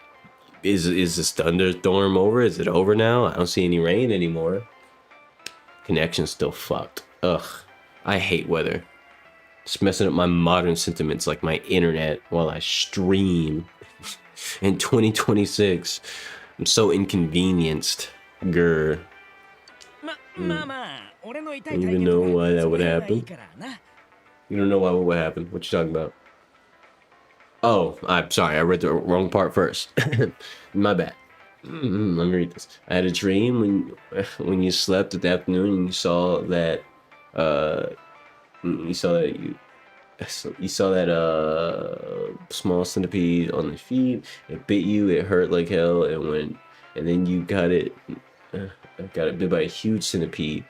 is this thunderstorm over? Is it over now? I don't see any rain anymore. Connection's still fucked. Ugh, I hate weather. It's messing up my modern sentiments like my internet while I stream. In 2026, I'm so inconvenienced. Grr. You don't even know why that would happen? You don't know why what would happen? What you talking about? Oh, I'm sorry. I read the wrong part first. My bad. Let me read this. I had a dream when you slept at the afternoon and you saw that small centipede on the feet. It bit you. It hurt like hell. And then you got it bit by a huge centipede.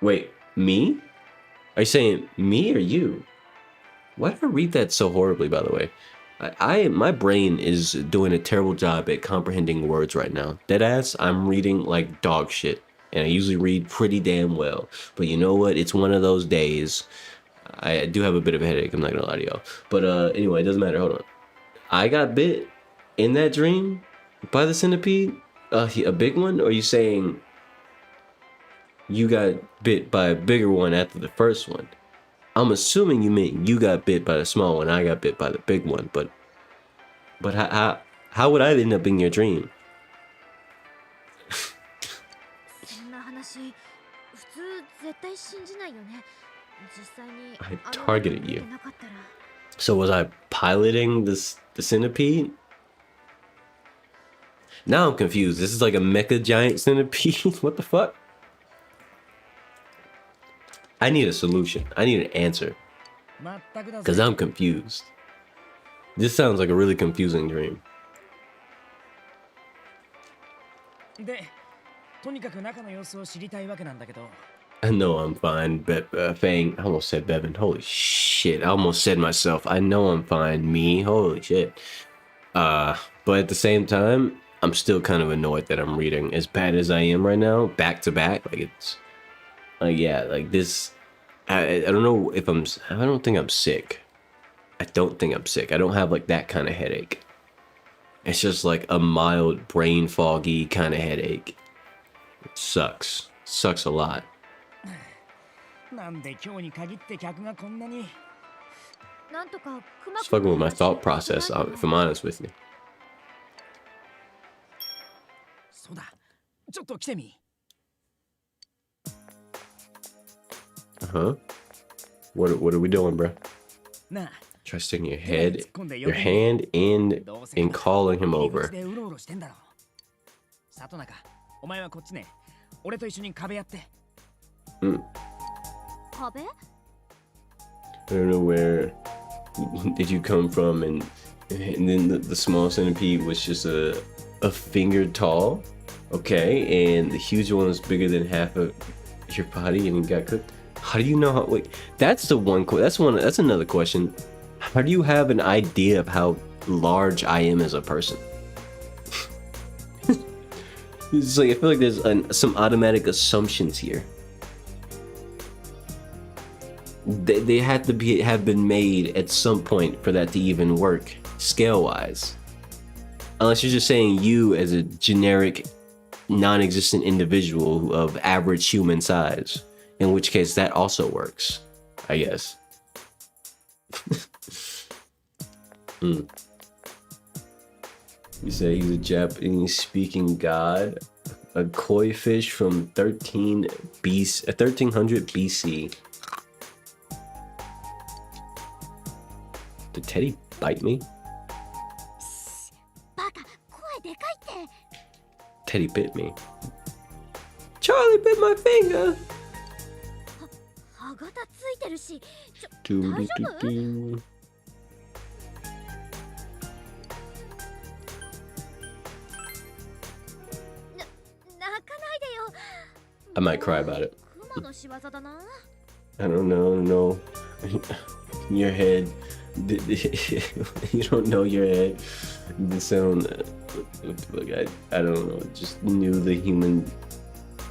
Wait, me? Are you saying me or you? Why did I read that so horribly, by the way? My brain is doing a terrible job at comprehending words right now. Deadass, I'm reading like dog shit. And I usually read pretty damn well. But you know what? It's one of those days. I do have a bit of a headache, I'm not gonna lie to y'all. But anyway, it doesn't matter. Hold on. I got bit in that dream by the centipede? A big one? Or are you saying you got bit by a bigger one after the first one? I'm assuming you mean you got bit by the small one, I got bit by the big one, but But how would I end up in your dream? そんな話普通絶対信じないよね。実際に I あの中 targeted に出 you. てなかったら。 So was I piloting the centipede? Now I'm confused. This is like a mecha giant centipede. What the fuck? I need a solution. I need an answer. まったくだ Because ぜ。 I'm confused. This sounds like a really confusing dream. で、とにかく中の様子を知りたいわけなんだけど。 I know I'm fine, Fang. I almost said Bevan. Holy shit. I almost said myself. I know I'm fine. Me. Holy shit. But at the same time, I'm still kind of annoyed that I'm reading as bad as I am right now, back to back. Like it's, yeah, like this. I don't know if I don't think I'm sick. I don't think I'm sick. I don't have like that kind of headache. It's just like a mild brain foggy kind of headache. It sucks. Sucks a lot. なんで今日に限って客がこんなに。なんとか熊 It's fucking with my thought process, if I'm honest with you. そうだ。ちょっと来てみ。 Uh-huh. What are we doing, bruh? なあ。 Try sticking your hand in calling him over. でうろうろしてんだろ。里中、お前はこっちね。俺と一緒に壁やって。 壁 I don't know where did you come from, and then the small centipede was just a finger tall, okay, and the huge one was bigger than half of your body, and you got cooked. How do you know how? Wait, that's the one. That's another question. How do you have an idea of how large I am as a person? It's like I feel like there's some automatic assumptions here. They had to have been made at some point for that to even work scale-wise. Unless you're just saying you as a generic, non-existent individual of average human size, in which case that also works, I guess. You say he's a Japanese-speaking god, a koi fish from 1300 BC. Did Teddy bite me? バカ、声でかいって。 Teddy bit me. Charlie bit my finger. 歯型ついてるし、Doo 大 doo 丈夫？ doo doo. 泣かないでよ。 I might cry about it. 熊の仕業だな。 I don't know. Your head. You don't know your head. The sound. Like I don't know. Just knew the human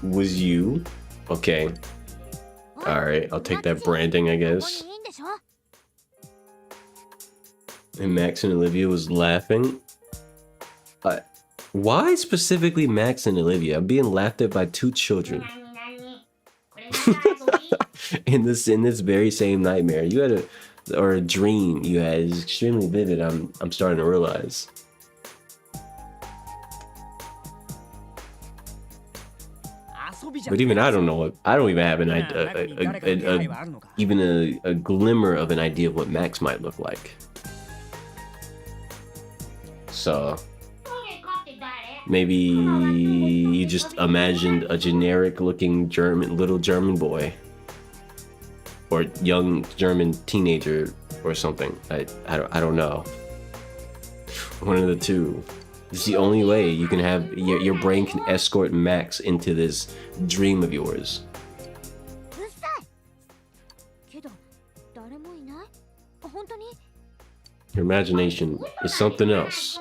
was you. Okay. All right. I'll take that branding, I ここ guess. にいいんでしょ？ And Max and Olivia was laughing. Why specifically Max and Olivia? I'm being laughed at by two children. in this very same nightmare. You had a dream you had is extremely vivid. I'm starting to realize. But even I don't know what I don't even have an idea, even a glimmer of an idea of what Max might look like. So maybe you just imagined a generic looking little German boy or young German teenager or something. I don't know. One of the two. It's the only way you can have your brain can escort Max into this dream of yours. うっさい。けど誰もいない？本当に？ Your imagination is something else.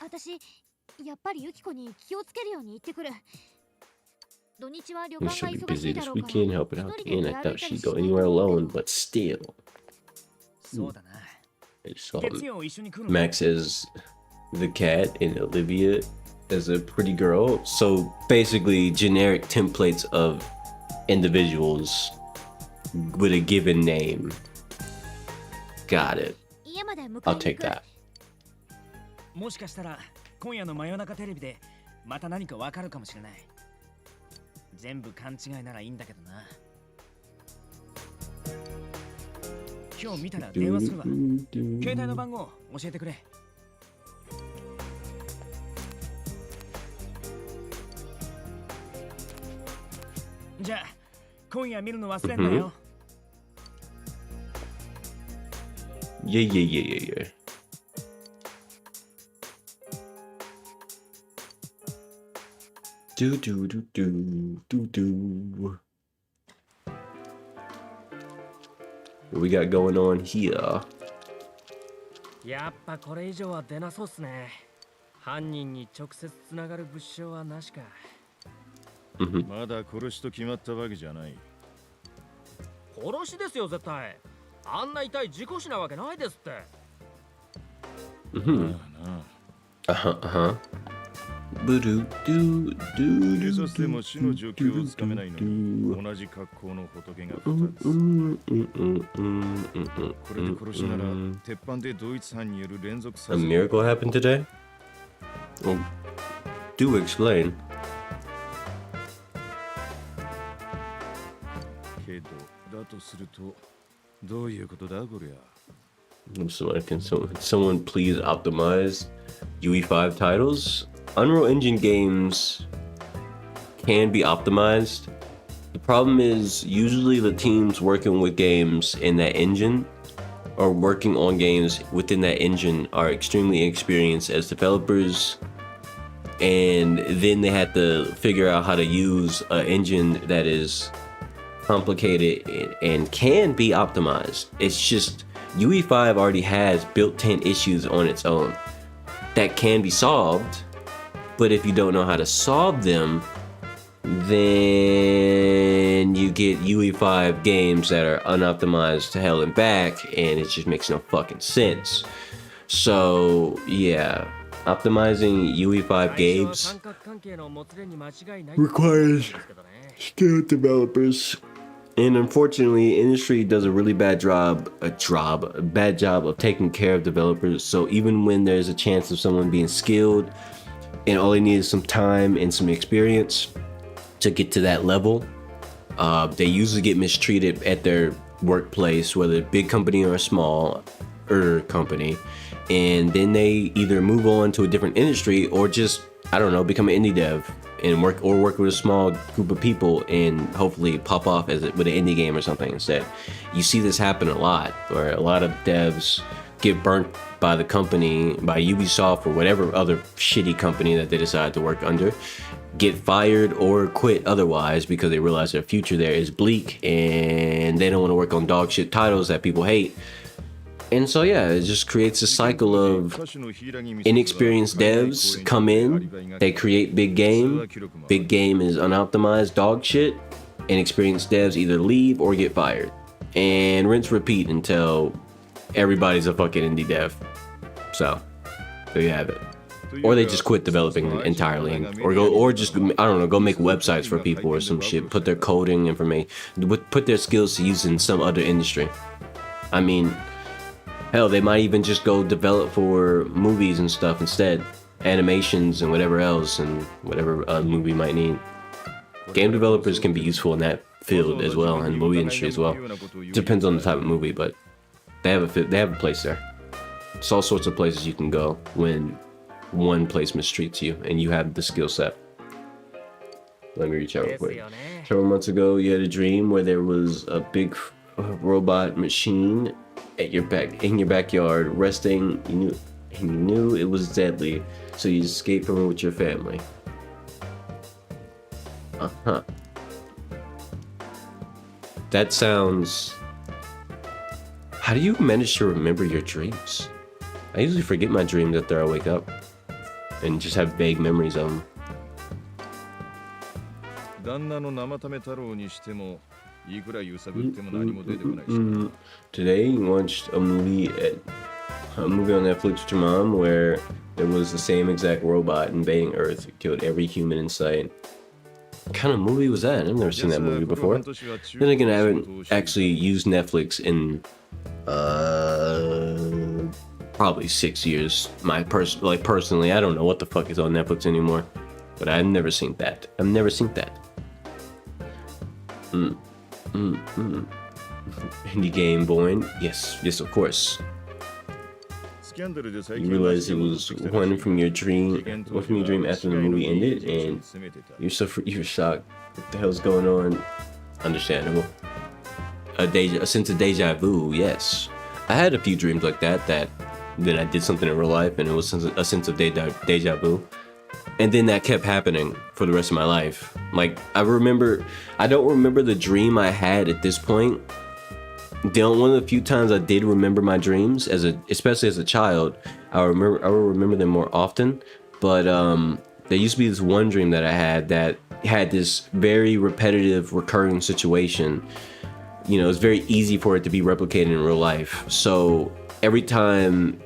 私やっぱりユキコに気をつけるように言ってくる。土日は旅 We 館が should be 忙し busy いだ this ろうから。 weekend helping out 一 the 人 inn. で I 出歩 thought いたり she'd し go ないと anywhere 思う alone, けど。 but still. そうだな。 So 月曜一緒に来るの？ Max is the cat and Olivia is a pretty girl. So basically generic templates of individuals with a given name. Got it. 家まで迎 I'll えに take 行く that. もしかしたら今夜の真夜中テレビでまた何かわかるかもしれない。全部勘違いならいいんだけどな。今日見たら電話するわ。携帯の番号教えてくれ。じゃあ今夜見るの忘れんなよ。Yeah. Do. What we got going on here? やっぱこれ以上は出なそうっすね。犯人に直接つながる物証はなしか。まだ殺しと決まったわけじゃない。殺しですよ絶対。あんな痛い事故死なわけないですって。警察でも死の状況をつかめないのに同じ格好の仏が2つ。これで殺しなら鉄板で同一犯による連続 A miracle happened today? Well, do explain. けどだとするとどういうことだこりゃ。Someone please optimize UE5 titles? Unreal Engine games can be optimized. The problem is usually the teams working with games in that engine or working on games within that engine are extremely inexperienced as developers, and then they have to figure out how to use an engine that is complicated and can be optimized. It's just UE5 already has built-in issues on its own that can be solved, but if you don't know how to solve them, then you get UE5 games that are unoptimized to hell and back, and it just makes no fucking sense. So yeah, optimizing UE5 games requires skilled developers. And unfortunately, industry does a really bad job of taking care of developers. So even when there's a chance of someone being skilled and all they need is some time and some experience to get to that level, they usually get mistreated at their workplace, whether a big company or a small company. And then they either move on to a different industry or just, I don't know, become an indie dev and work with a small group of people and hopefully pop off with an indie game or something instead. You see this happen a lot, where a lot of devs get burnt by the company, by Ubisoft or whatever other shitty company that they decide to work under, get fired or quit otherwise because they realize their future there is bleak and they don't want to work on dog shit titles that people hate. And so yeah, it just creates a cycle of inexperienced devs come in, they create big game is unoptimized dog shit, inexperienced devs either leave or get fired. And rinse repeat until everybody's a fucking indie dev. So, there you have it. Or they just quit developing entirely, or just, I don't know, go make websites for people or some shit, put their coding information, put their skills to use in some other industry. I mean, hell, they might even just go develop for movies and stuff instead, animations and whatever else, and whatever a movie might need. Game developers can be useful in that field as well, and movie industry as well. Depends on the type of movie, but they have a place there. It's all sorts of places you can go when one place mistreats you and you have the skill set. Let me reach out real quick. Several months ago, you had a dream where there was a big robot machine in your backyard resting. You knew it was deadly, so you escaped from it with your family. That sounds... How do you manage to remember your dreams? I usually forget my dreams after I wake up and just have vague memories of them. Today you watched a movie on Netflix with your mom where there was the same exact robot invading Earth. It killed every human in sight. kind of movie was that? I've never seen that movie before. Then again, I haven't actually used Netflix in probably 6 years. Personally, I don't know what the fuck is on Netflix anymore, but I've never seen that. Indie game boy. Yes, of course. You realize it was one from your dream after the movie ended, and you're shocked. What the hell's going on? Understandable. A sense of deja vu. Yes, I had a few dreams like that. Then I did something in real life, and it was a sense of deja vu. And then that kept happening for the rest of my life. Like, I don't remember the dream I had at this point. One of the few times I did remember my dreams, especially as a child, I will remember them more often. But there used to be this one dream that I had that had this very repetitive, recurring situation. You know, it's very easy for it to be replicated in real life. So every time,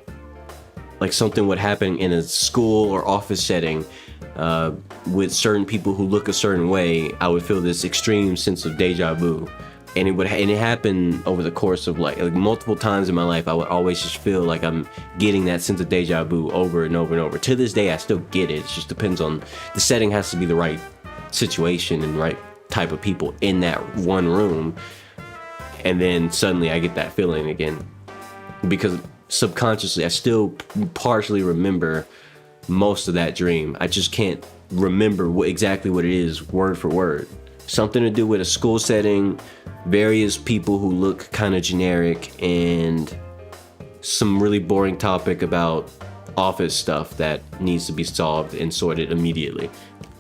like, something would happen in a school or office setting with certain people who look a certain way, I would feel this extreme sense of deja vu. And it happened over the course of like multiple times in my life. I would always just feel like I'm getting that sense of deja vu over and over and over. To this day, I still get it. It just depends on the setting. Has to be the right situation and right type of people in that one room. And then suddenly I get that feeling again, because subconsciously I still partially remember most of that dream. I just can't remember exactly what it is word for word. Something to do with a school setting, various people who look kind of generic, and some really boring topic about office stuff that needs to be solved and sorted immediately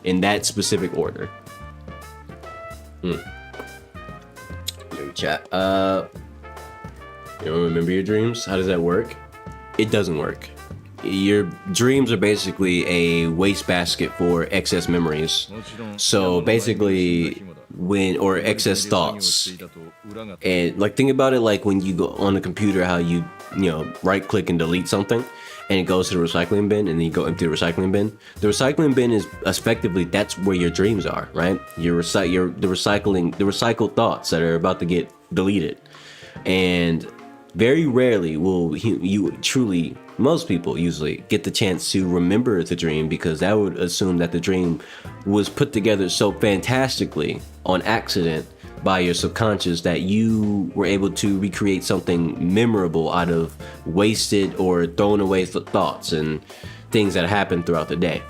in that specific order. Let me chat. You don't remember your dreams? How does that work? It doesn't work. Your dreams are basically a wastebasket for excess memories. So basically, or excess thoughts. And like, think about it like when you go on the computer, how you right click and delete something, and it goes to the recycling bin, and then you go empty the recycling bin. The recycling bin is effectively, that's where your dreams are, right? The recycled thoughts that are about to get deleted. And very rarely will most people usually get the chance to remember the dream, because that would assume that the dream was put together so fantastically on accident by your subconscious that you were able to recreate something memorable out of wasted or thrown away thoughts and things that happen throughout the day,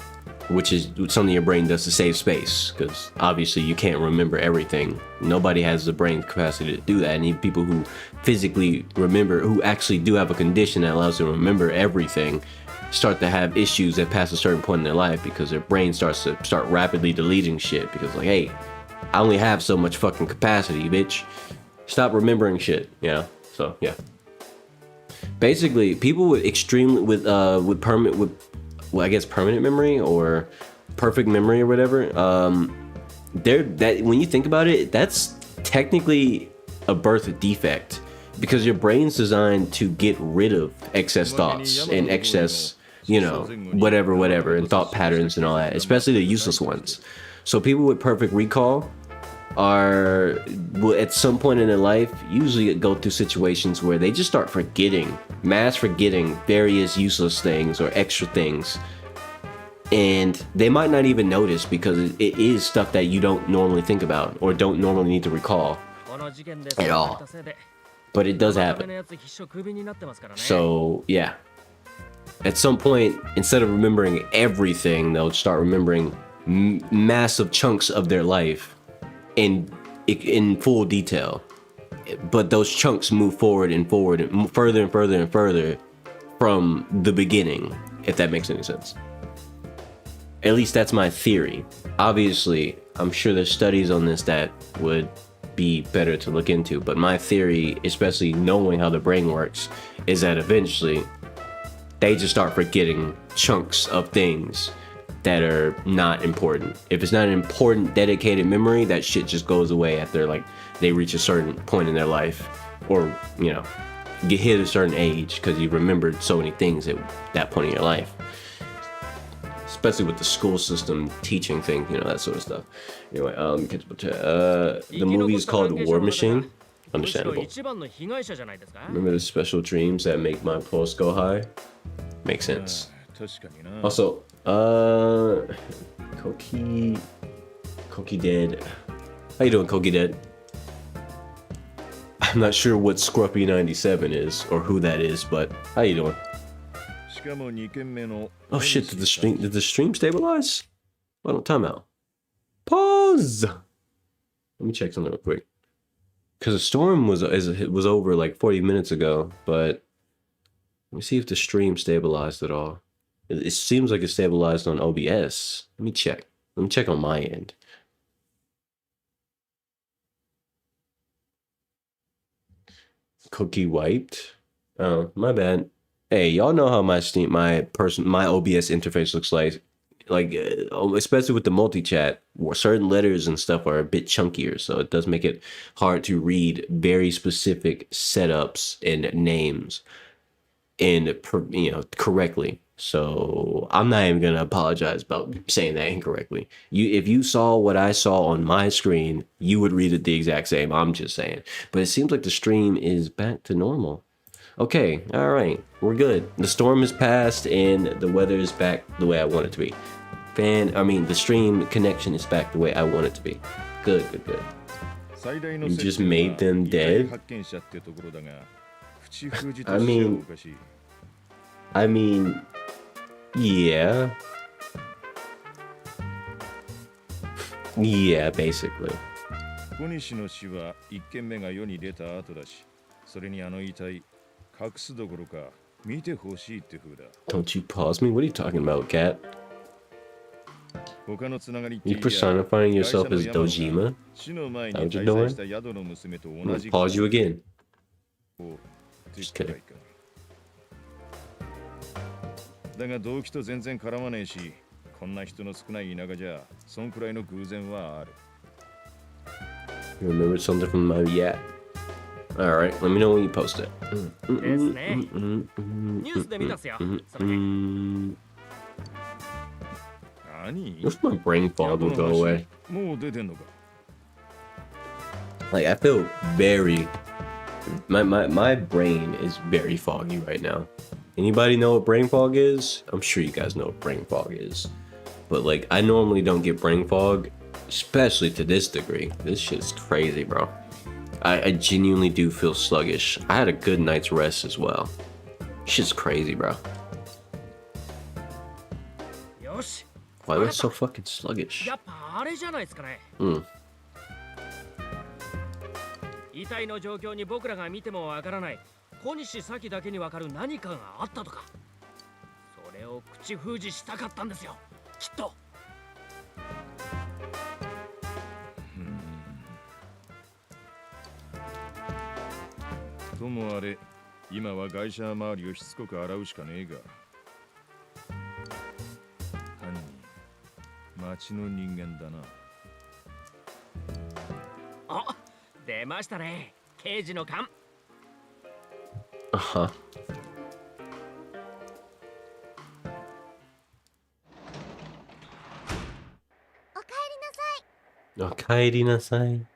which is something your brain does to save space, because obviously you can't remember everything. Nobody has the brain capacity to do that. And people who physically remember, who actually do have a condition that allows them to remember everything, start to have issues that pass a certain point in their life, because their brain starts to rapidly deleting shit, because like, hey, I only have so much fucking capacity, bitch. Stop remembering shit, So yeah. Basically, people with permanent memory or perfect memory or whatever, when you think about it, that's technically a birth defect, because your brain's designed to get rid of excess thoughts and excess, whatever, and thought patterns and all that, especially the useless ones. So people with perfect recall will at some point in their life usually go through situations where they just start mass forgetting various useless things or extra things. And they might not even notice, because it is stuff that you don't normally think about or don't normally need to recall at all. But it does happen. So yeah, at some point, instead of remembering everything, they'll start remembering massive chunks of their life in full detail. But those chunks move forward and further and further and further from the beginning, if that makes any sense. At least that's my theory. Obviously, I'm sure there's studies on this that would be better to look into, but my theory, especially knowing how the brain works, is that eventually they just start forgetting chunks of things that are not important. If it's not an important dedicated memory, that shit just goes away after they reach a certain point in their life, or get hit a certain age, because you remembered so many things at that point in your life. especially with the school system teaching thing, you know, that sort of stuff. Anyway, catch up with chat. The movie is called War Machine. むしろ Understandable. 一番の被害者じゃないですか。 Remember the special dreams that make my pulse go high? Makes sense. 確かにな。 Also, Koki Dead. How you doing, Koki Dead? I'm not sure what Scruffy97 is or who that is, but how you doing? しかも2件目の Oh shit, did the stream stabilize? Well, time out. Pause. Let me check something real quick. Cause the storm was over like 40 minutes ago, but let me see if the stream stabilized at all. It seems like it stabilized on OBS. Let me check. Let me check on my end. Cookie wiped. Oh, my bad. Hey, y'all know how my OBS interface looks like. Like, especially with the multi-chat, where certain letters and stuff are a bit chunkier, so it does make it hard to read very specific setups and names correctly. So I'm not even gonna apologize about saying that incorrectly. If you saw what I saw on my screen, you would read it the exact same. I'm just saying. But it seems like the stream is back to normal. Okay, all right, we're good. The storm is past and the weather is back the way I want it to be. The stream connection is back the way I want it to be. Good. You just made them dead? I mean, yeah. Yeah, basically. 小西の死は1件目が世に出た後だし、それにあの遺体隠すどころか見てほしいって風だ。 Don't you pause me? What are you talking about, cat? 他のつながりって You personifying yourself as Dojima? 死の前に How'd you 滞 doing? 在した宿の娘と I'm 同 gonna じ pause you again. を Just kidding. だが動機と全然絡まねえし、こんな人の少ない田舎じゃそんくらいの偶然はある。 You remembered something from my Alright, let me know when you post it. ですね。ニュースで見たっすよ。その辺。何？ If my brain fog will go away. もう出てんのか？ Like I feel very my brain is very foggy right now. Anybody know what brain fog is? I'm sure you guys know what brain fog is. But like I normally don't get brain fog, especially to this degree. This shit's crazy, bro. I genuinely do feel sluggish. I had a good night's rest as well. Shit's crazy, bro. よし。 Why am I so fucking sluggish? やっぱあれじゃないですかね。遺体の状況に僕らが見てもわからない小西咲だけにわかる何かがあったとか。それを口封じしたかったんですよ。きっと。ともあれ、今は外車周りをしつこく洗うしかねえが。犯人、町の人間だな。あ、出ましたね。刑事の勘。Uh-huh. おかえりなさい。おかえりなさい。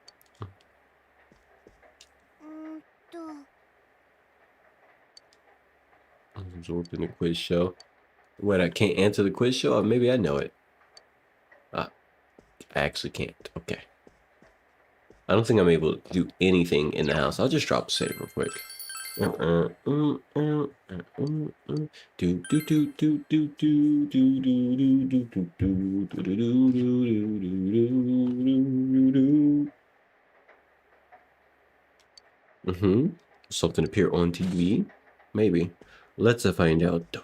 Absorbed in a quiz show. What, I can't answer the quiz show? Or maybe I know it. I actually can't. Okay. I don't think I'm able to do anything in the house. I'll just drop a save real quick. Something appear on TV? Maybe. Let's find out.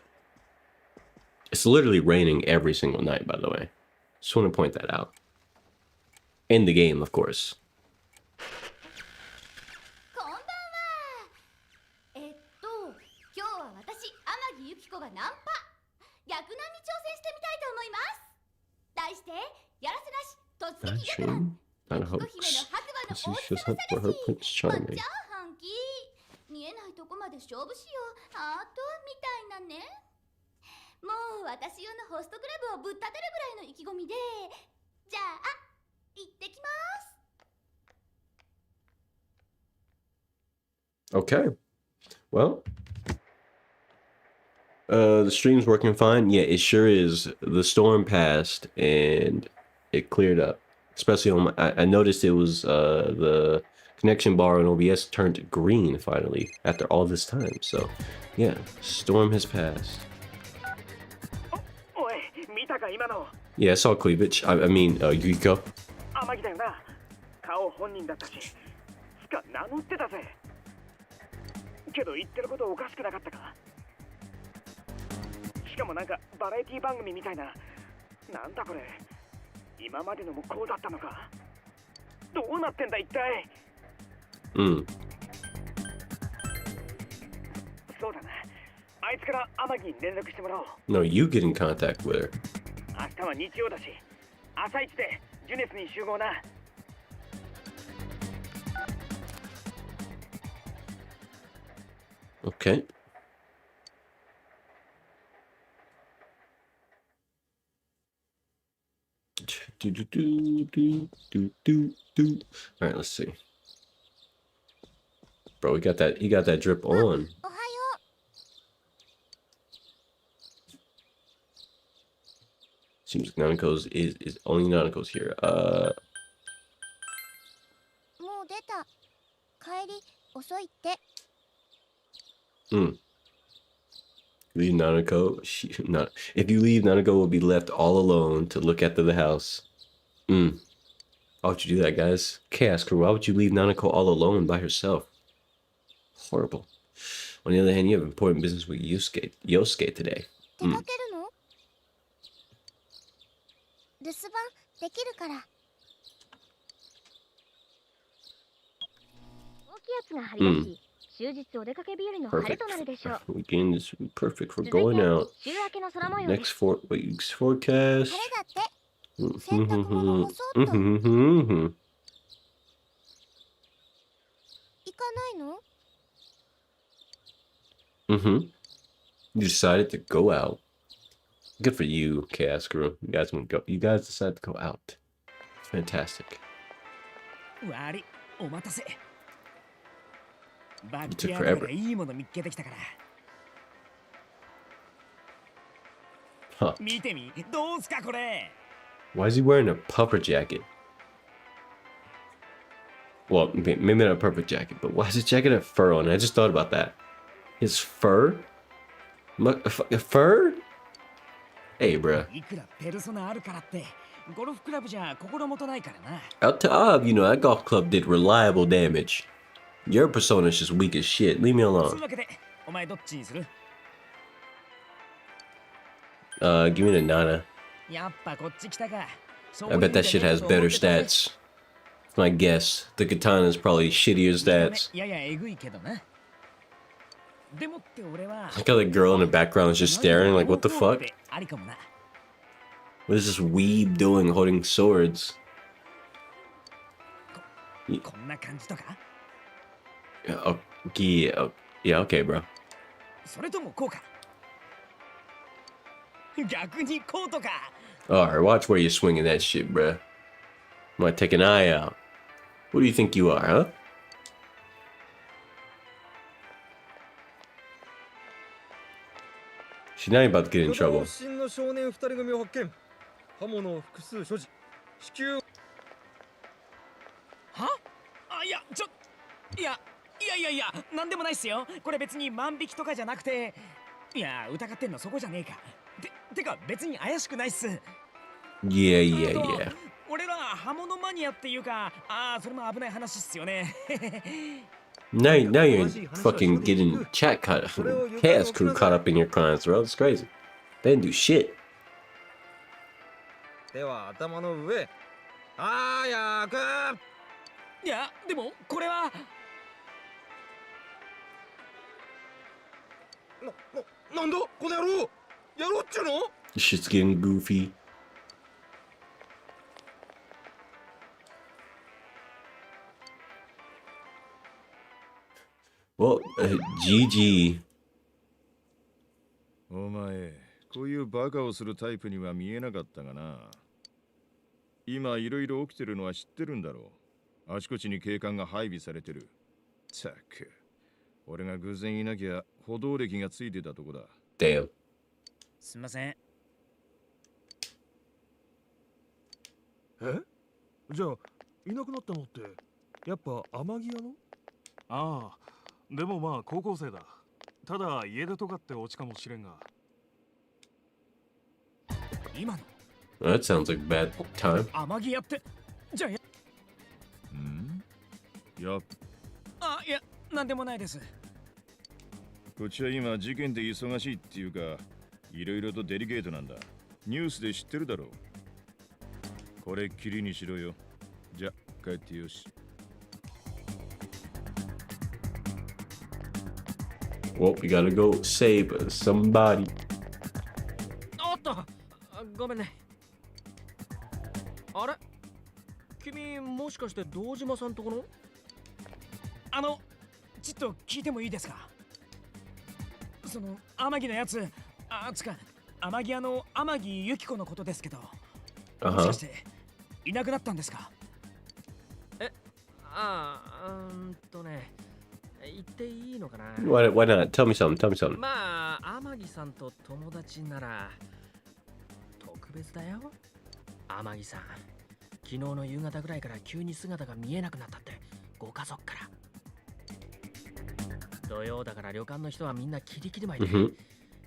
It's literally raining every single night, by the way. Just want to point that out. In the game, of course. こんばんは。今日は私天城由紀子がナンパ逆難に挑戦してみたいと思います。題してやらせなし突撃逆難。 Not a 彦姫 hoax. の白馬の This 王 is 子 just 様 up for her 探 Prince し。まっ Charming. ちゃ半期見えないとこまで勝負しよう。ハートみたいなね。もう私用のホストクラブをぶっ立てるぐらいの意気込みで、じゃあ行ってきます。 Okay. Well, the stream's working fine. Yeah, it sure is. The storm passed and it cleared up. Especially on my, I noticed it was the connection bar on OBS turned green finally after all this time. So, yeah, storm has passed. おい、見たか今の。 Yeah, I saw cleavage. I mean, Yuriko. 天城だよな。顔本人だったし、つか名乗ってたぜ。けど言ってることおかしくなかったか。しかもなんかバラエティ番組みたいな。なんだこれ。今までのもこうだったのか。どうなってんだ一体。Mm. そうだな。あいつから天城に連絡してもらおう。 No, you get in contact with her. 明日は日曜だし、朝一でジュネスに集合な。 Okay. All right, let's see. Bro, he got that drip on. おはよ Seems like Nanako's is only Nanako's here. う。もう出た。帰り遅いって。 Leave Nanako. If you leave, Nanako will be left all alone to look after the house. Why would you do that, guys? Chaos Crew, why would you leave Nanako all alone by herself? Horrible. On the other hand, you have important business with Yosuke today. 出かけるの？留守番できるから。高気圧が張り出し、終日お出かけ日和の晴れとなるでしょう。 Weekend is perfect for going out. 週明けの空模様です。 Next week's forecast. 晴れだって。洗濯物干そうと。行かないの？ You decided to go out. Good for you, Chaos Crew. You guys want to go? You guys decided to go out. Fantastic. 悪い、お待たせ。バッ It ク took ヤード forever. でいいもの見っけてきたから。 Huh. 見てみ、どうすかこれ。 Why is he wearing a puffer jacket? Well, maybe not a puffer jacket, but why does his jacket have fur on it? I just thought about that. His fur? Fur? Hey, bruh. いくらペルソナあるからって、ゴルフクラブじゃ心もとないからな。 Out to Ob, you know, that golf club did reliable damage. Your persona's just weak as shit. Leave me そういう alone. わけで、お前どっちにする？ Give me the Nana. やっぱこっち来たか。 I bet that shit has better stats. My guess. The katana's probably shittier stats. ややえぐいけどな。でもって俺は。 Look how the girl in the background is just staring like, what the fuck? ありかもな。 What is this weeb doing holding swords? こんな感じとか？ Yeah, yeah, okay, bro. それともこうか？逆にこうとか？ Alright, watch where you're swinging that shit, bruh. Might take an eye out. Who do you think you are, huh? She's not about to get in trouble. 新の少年2人組を発見。刃物を複数所持。至急。は？あ、いや、いや、なんでもないっすよ。これ別に万引きとかじゃなくて、いや、疑ってんのそこじゃねえか。てか別に怪しくないっす。 Yeah. 俺ら刃物マニアっていうか、それも危ない話っすよね。 Now you're fucking getting Chaos Crew caught up in your crimes, bro. It's crazy. They didn't do shit. では頭の上。早く。いや、でもこれは。なんだこの野郎。やろうっちゅうの？ This shit's getting goofy. Well, GG. お前、こういうバカをするタイプには見えなかったがな。今いろいろ起きてるのは知ってるんだろう。あちこちに警官が配備されてる。ったく、俺が偶然いなきゃ歩道歴がついてたとこだ。Damn. すみません。え、じゃあいなくなったのってやっぱ天城屋の？ああ、でもまあ高校生だ。ただ家出とかってオチかもしれんが。今の That sounds like a bad time. 天城やって。じゃあや、やっあ、いや、なんでもないです。こっちは今事件で忙しいっていうか、いろいろとデリケートなんだ。ニュースで知ってるだろう。これっきりにしろよ。じゃ、帰ってよし。Well, we gotta go save somebody. おっと、ごめんね。あれ、君もしかして堂島さんとこの？ちょっと聞いてもいいですか？その天城のやつ、つか天城屋の天城由紀子のことですけど、もしかしていなくなったんですか？言っていいのかな？ Why not? Tell me something. Tell me something. まあ、天城さんと友達なら特別だよ。天城さん、昨日の夕方ぐらいから急に姿が見えなくなったって、ご家族から。土曜だから旅館の人はみんなキリキリ巻いて、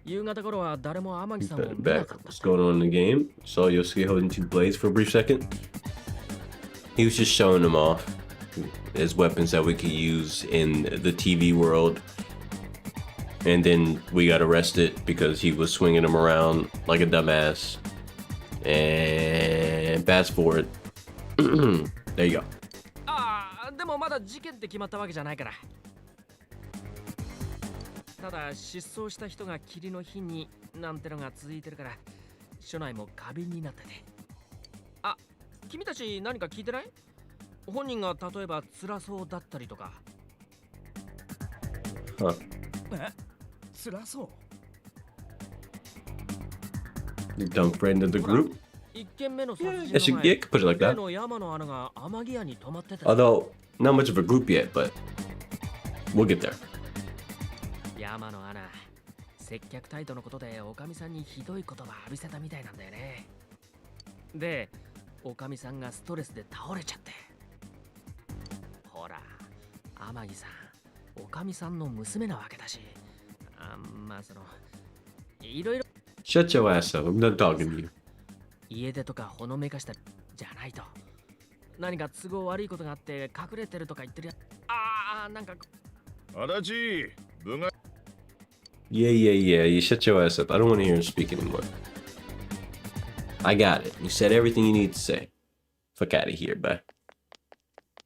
夕方頃は誰も天城さんを見な Back. かった。 What's going on in the game? Saw Yosuke holding two blades for a brief second. He was just showing them off as weapons that we could use in the TV world. And then we got arrested because he was swinging them around like a dumbass. And fast forward. There you go. でもまだ事件って決まったわけじゃないから。ただ失踪した人が霧の日になんてのが続いてるから、署内も過敏になってて。あ、君たち何か聞いてない？本人が例えば辛そうだったりとか。Huh. 辛そう。The dumb friend of the group. 一件目の殺 Yeah, 人の yeah, could put it like 例 that. の山の穴が天城屋に泊まってた。 Although, not much of a group yet, but we'll get there. 山の穴、接客態度のことでおかみさんにひどい言葉浴びせたみたいなんだよね。で、おかみさんがストレスで倒れちゃって。ほら、天城さん、おかみさんの娘なわけだし、まあその、いろいろ Shut your ass up. I'm not talking to you. 家出とかほのめかしたじゃないと。何か都合悪いことがあって隠れてるとか言ってるや。なんか。足立、部外 Yeah. You shut your ass up. I don't want to hear him speak anymore. I got it. You said everything you need to say. Fuck out of here, bye.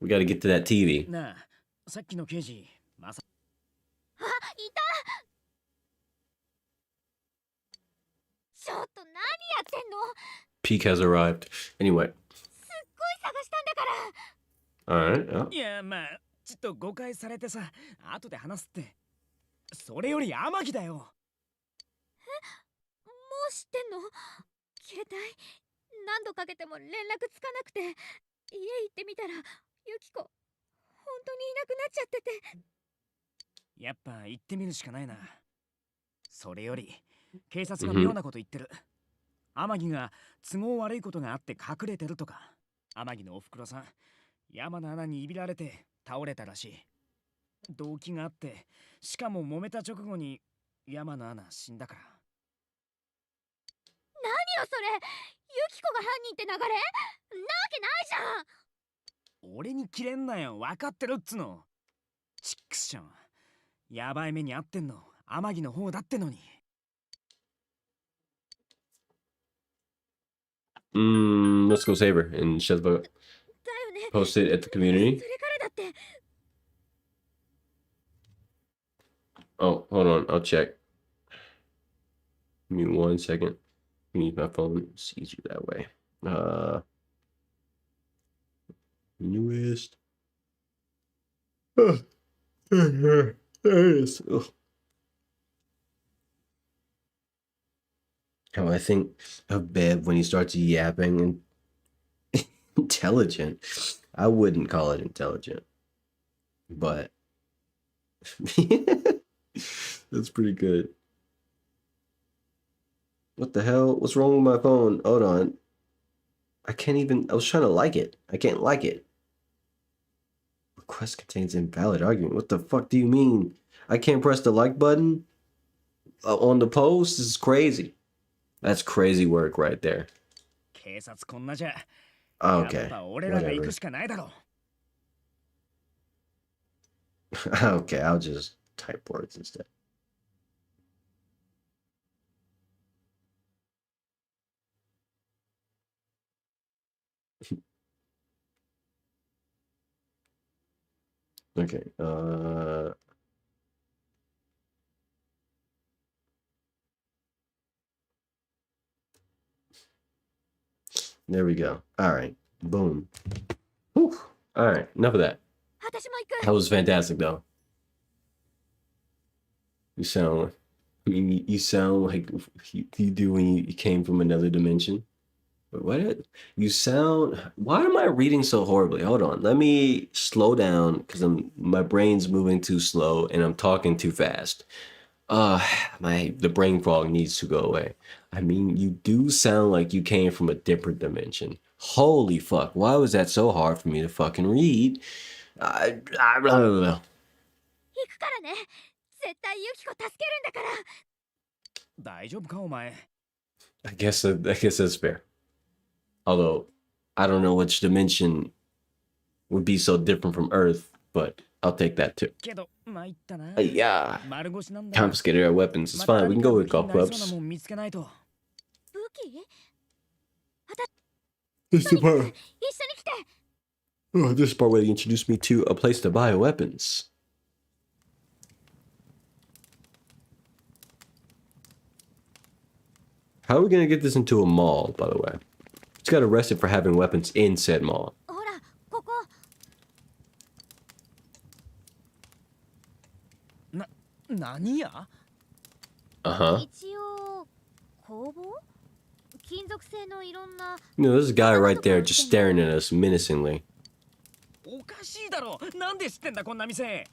We gotta get to that TV. なあ、さっきの刑事、まさ。あ、いた。ちょっと何やってんの？ Peak has arrived. Anyway. すっごい探したんだから。 Alright. いや、まあ、ちょっと誤解されてさ、後で話すって。それより天城だよ。もう知ってんの？携帯何度かけても連絡つかなくて、家行ってみたらユキコ本当にいなくなっちゃってて。やっぱ行ってみるしかないな。それより警察が妙なこと言ってる。天城が都合悪いことがあって隠れてるとか。天城のおふくろさん、山の穴にいびられて倒れたらしい。動機があって、しかも揉めた直後に山の穴死んだから。何よそれ、ユキコが犯人って流れ？なわけないじゃん。俺にキレんなよ、分かってるっつの。チックスション、やばい目に遭ってんの天城の方だってのに。Let's go save her and shut the だよね。 post it at the community. それからだって。 Oh, hold on. I'll check. Give me 1 second. Use my phone. It's easier that way. Newest. There it is. Oh, I think of Bev when he starts yapping and intelligent. I wouldn't call it intelligent, but that's pretty good. What the hell? What's wrong with my phone? Hold on. I can't even. I was trying to like it. I can't like it. Request contains invalid argument. What the fuck do you mean? I can't press the like button on the post? This is crazy. That's crazy work right there. 警察こんなじゃ、やっ Okay. ぱ俺らが行 Whatever. くしかないだろ。Okay, I'll just type words instead. Okay. There we go. All right. Boom. Whew. All right. Enough of that. 私も行く。 That was fantastic, though. You sound, I mean, you sound like you do when you came from another dimension. But what? You sound. Why am I reading so horribly? Hold on. Let me slow down because my brain's moving too slow and I'm talking too fast. The brain fog needs to go away. I mean, you do sound like you came from a different dimension. Holy fuck! Why was that so hard for me to fucking read? I 行くからね。絶対ユキコ助けるんだから。大丈夫かお前。guess that's fair. Although I don't know which dimension would be so different from Earth, but I'll take that too. けど、参ったな。 Yeah, 丸腰なんだ。 confiscated our weapons. It's また fine. We can 何か go 武 with 器に golf なりそうな clubs. もん見つけないと。武器 This is the 一緒 part. に来て。 Oh, this is the part where they introduced me to a place to buy weapons. How are we gonna get this into a mall, by the way? Just got arrested for having weapons in said mall. ほら、ここ。何や？ Uh-huh. 一応工房？金属製のいろんな。 You know, there's a guy right there just staring at us menacingly. おかしいだろ。なんで知ってんだこんな店。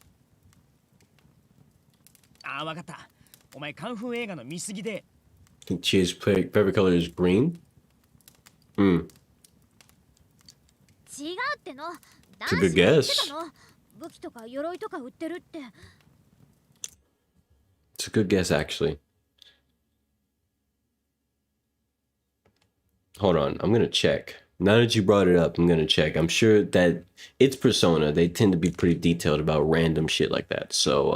あ、わかった。お前カンフー映画の見すぎで。 I think Chie's favorite color is green. 違うっての。 It's a good guess. 武器とか鎧とか売ってるって。 It's a good guess, actually. Hold on, I'm gonna check. Now that you brought it up, I'm gonna check. I'm sure that it's Persona. They tend to be pretty detailed about random shit like that. So,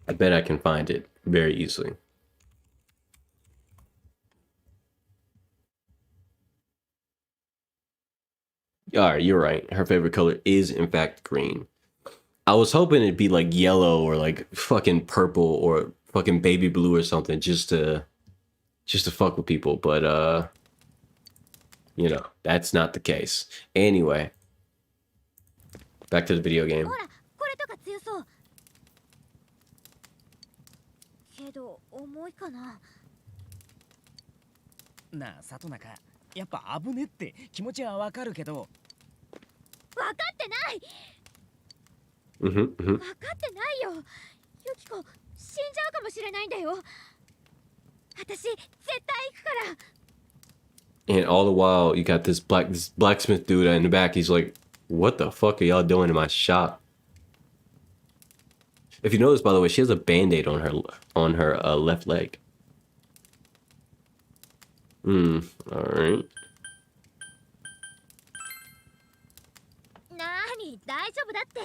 I bet I can find it very easily. Alright, you're right. Her favorite color is, in fact, green. I was hoping it'd be like yellow or like fucking purple or fucking baby blue or something just to fuck with people, but you know, that's not the case. Anyway, back to the video game. ほら、これとか強そう。けど重いかな。なあ、里中。やっぱ危ねって気持ちはわかるけど。分かってない。 Mm-hmm, mm-hmm. 分かってないよ。ユキコ死んじゃうかもしれないんだよ。私絶対行くから。 And all the while, you got this blacksmith dude in the back. He's like, "What the fuck are y'all doing in my shop?" If you notice, by the way, she has a band-aid on her left leg. All right. なーに、大丈夫だって。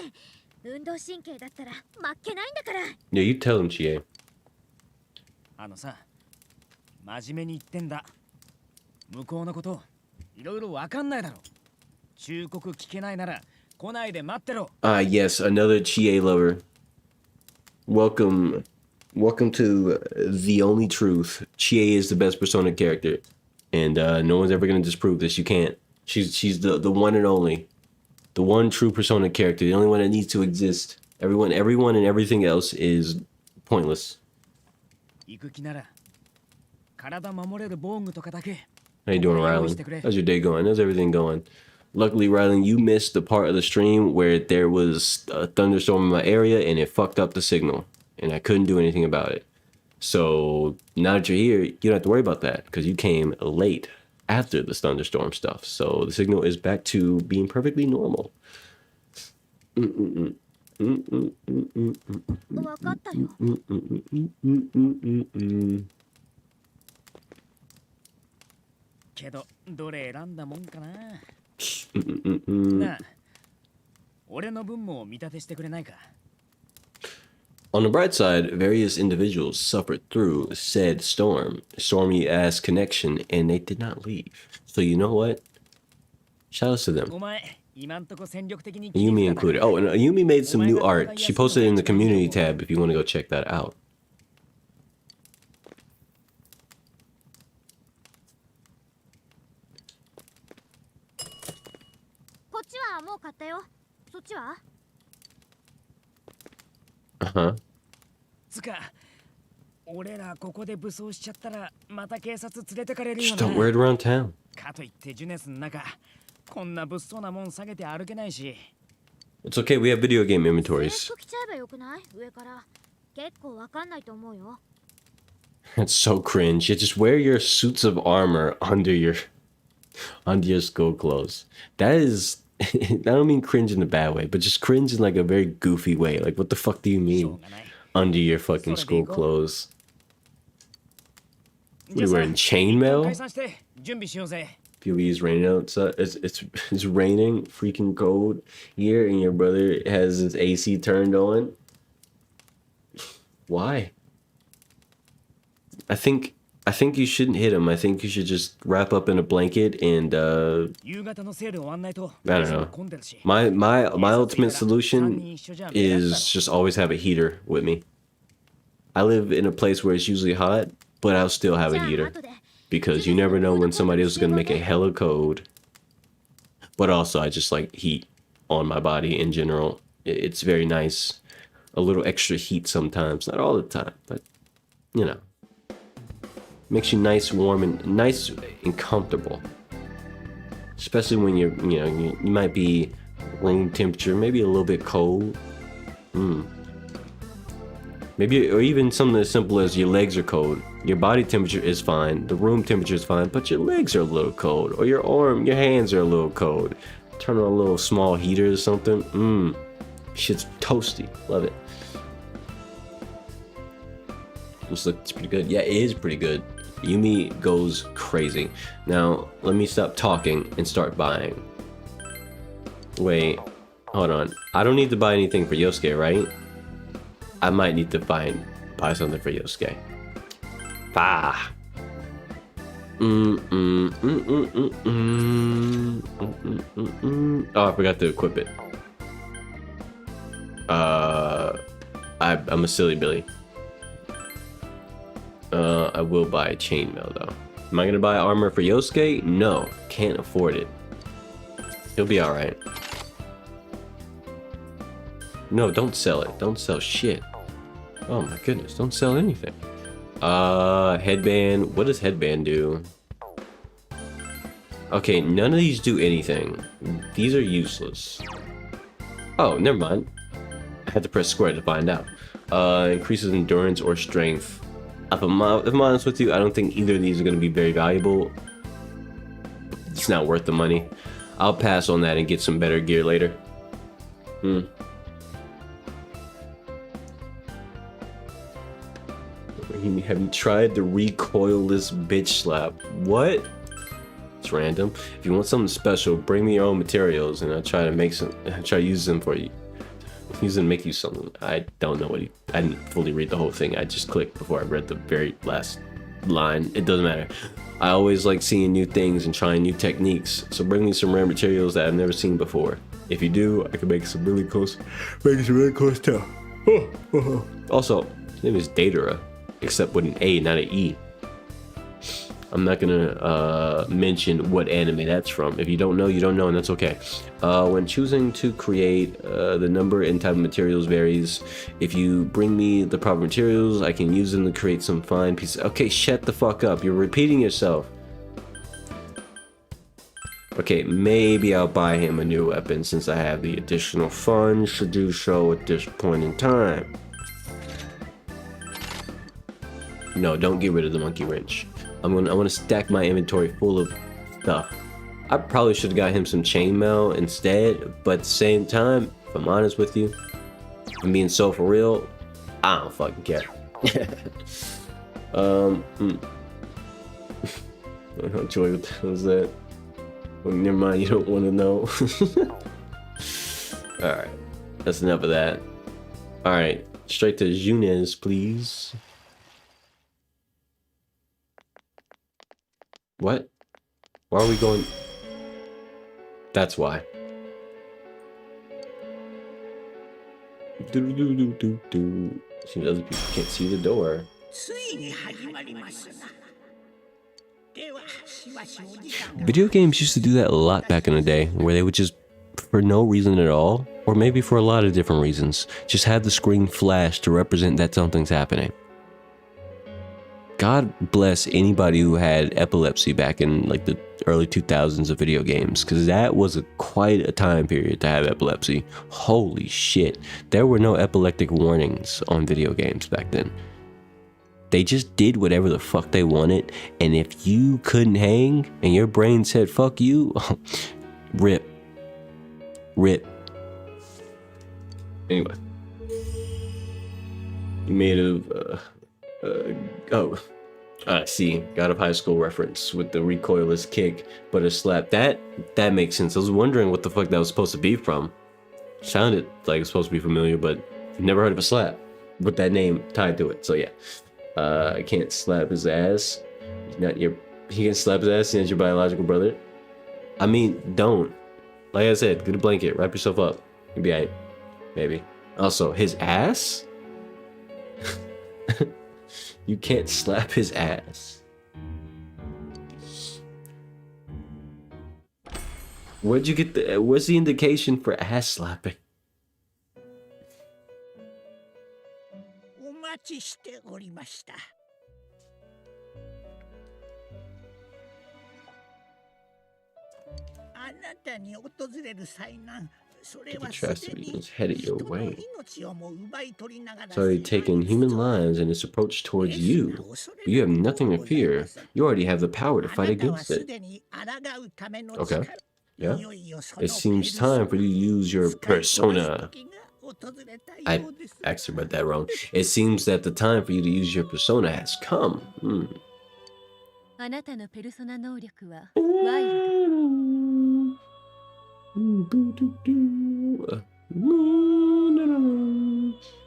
運動神経だったら負けないんだから。 Yeah, you tell him, Chie. あのさ、真面目に言ってんだ。向こうのこといろいろわかんないだろ。忠告聞けないなら来ないで待ってろ。 Ah, yes, another Chie lover. Welcome to the only truth. Chie is the best Persona character, and no one's ever gonna disprove this. You can't. She's the one and only, the one true Persona character, the only one that needs to exist. Everyone and everything else is pointless. 行く気なら体守れる防具とかだけ How you doing, Rylan? How's your day going? How's everything going? Luckily, Rylan, you missed the part of the stream where there was a thunderstorm in my area and it fucked up the signal, and I couldn't do anything about it. So now that you're here, you don't have to worry about that because you came late after the thunderstorm stuff. So the signal is back to being perfectly normal. わかったよ。けどどれ選んだもんかな。Mm-mm-mm-mm. なあ、俺の分も見立てしてくれないか。On the bright side, various individuals suffered through said storm, stormy ass connection, and they did not leave. So you know what? Shout outs to them. お前、今んとこ戦力的に Yumi included. Oh, and Yumi made some new art. She posted it in the community tab if you want to go check that out. こっちはもう買ったよ。そっちは？ Uh-huh. つか、俺らここで武装しちゃったらまた警察連れてかれるよ Just な。 don't wear it around town. かといってジュネスの中、こんな物騒なもん下げて歩けないし。 It's okay, we have video game スウェ inventories. ット着ちゃえばよくない？上から。結構わかんないと思うよ。 That's so cringe. You just wear your suits of armor under your school clothes. That is I don't mean cringe in a bad way, but just cringe in like a very goofy way. Like what the fuck do you mean? Under your fucking school clothes. What are you wearing? 解 Chainmail? 散して準備しようぜ。 POE is raining outside. It's raining, freaking cold here, and your brother has his AC turned on. Why? I think you shouldn't hit him. I think you should just wrap up in a blanket and I 夕方のセール終わんないと I don't know. 混んでるし。 My ultimate solution is just always have a heater with me. I live in a place where it's usually hot, but I'll still have じ a ゃあ heater 後で。 because you never know when somebody else is gonna make a hella cold. But also, I just like heat on my body in general. It's very nice. A little extra heat sometimes, not all the time, but you know, makes you nice, warm, and comfortable. Especially when you might be room temperature, maybe a little bit cold. Maybe, or even something as simple as your legs are cold. Your body temperature is fine, the room temperature is fine, but your legs are a little cold, or your hands are a little cold. Turn on a little small heater or something. Shit's toasty. Love it. This looks pretty good. Yeah, it is pretty good. Yumi goes crazy. Now, let me stop talking and start buying. Wait, hold on. I don't need to buy anything for Yosuke, right? I might need to buy something for Yosuke. Ah. Oh, I forgot to equip it. I'm a silly Billy. I will buy chainmail though. Am I gonna buy armor for Yosuke? No, can't afford it. He'll be alright. No, don't sell it. Don't sell shit. Oh my goodness, don't sell anything. Headband. What does headband do? Okay, none of these do anything. These are useless. Oh, never mind. I had to press square to find out. Increases endurance or strength. If I'm honest with you, I don't think either of these are going to be very valuable. It's not worth the money. I'll pass on that and get some better gear later. Have you tried the recoilless bitch slap? What? It's random. If you want something special, bring me your own materials and I'll try to try to use them for you. Use them to make you something. I don't know I didn't fully read the whole thing. I just clicked before I read the very last line. It doesn't matter. I always like seeing new things and trying new techniques. So bring me some rare materials that I've never seen before. If you do, I can make some really cool stuff. Also, his name is Datara, except with an A, not an E. I'm not gonna mention what anime that's from. If you don't know, you don't know, and that's okay. When choosing to create, the number and type of materials varies. If you bring me the proper materials, I can use them to create some fine pieces. Okay, shut the fuck up. You're repeating yourself. Okay, maybe I'll buy him a new weapon since I have the additional funds to do so at this point in time. No, don't get rid of the monkey wrench. I want to stack my inventory full of stuff. I probably should have got him some chainmail instead, but at the same time, if I'm honest with you, I'm being so for real, I don't fucking care. Joy, what the hell is that? Well, never mind, you don't want to know. Alright, that's enough of that. Alright, straight to Junez, please. What? Why are we going? That's why. Seems other people can't see the door. Video games used to do that a lot back in the day, where they would just, for no reason at all, or maybe for a lot of different reasons, just have the screen flash to represent that something's happening. God bless anybody who had epilepsy back in like the early 2000s of video games, because that was quite a time period to have epilepsy. Holy shit. There were no epileptic warnings on video games back then. They just did whatever the fuck they wanted, and if you couldn't hang and your brain said fuck you, rip. Anyway. You made of see, God of High School reference with the recoilless kick, but a slap. That makes sense. I was wondering what the fuck that was supposed to be from. Sounded like it's supposed to be familiar, but never heard of a slap with that name tied to it. So yeah, I can't slap his ass. He can slap his ass. He's not your biological brother. I mean, don't. Like I said, get a blanket, wrap yourself up. You'll be alright, maybe. Also, his ass. You can't slap his ass. Where'd you get what's the indication for ass slapping? The tragedy is headed your way. So you're taking human lives in its approach towards you. You have nothing to fear. You already have the power to fight against it. Okay. Yeah. It seems time for you to use your persona. I actually read that wrong. It seems that the time for you to use your persona has come.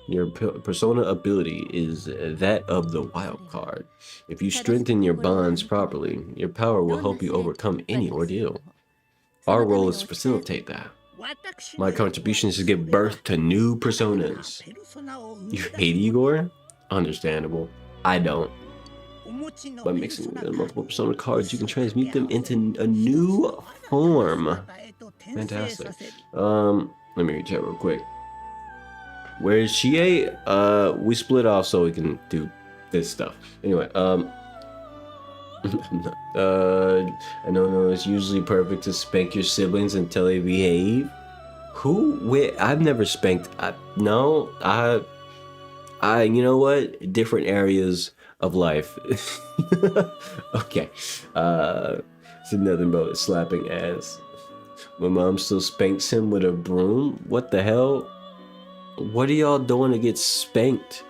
Your persona ability is that of the wild card. If you strengthen your bonds properly, your power will help you overcome any ordeal. Our role is to facilitate that. My contribution is to give birth to new personas. You hate Igor? Understandable. I don't. By mixing the multiple persona cards, you can transmute them into a new form. Fantastic. Let me read chat real quick. Where is Chie? We split off so we can do this stuff. Anyway, I know it's usually perfect to spank your siblings until they behave. I've never spanked. You know what? Different areas of life. Okay. It's nothing but slapping ass. My mom still spanks him with a broom. What the hell? What are y'all doing to get spanked?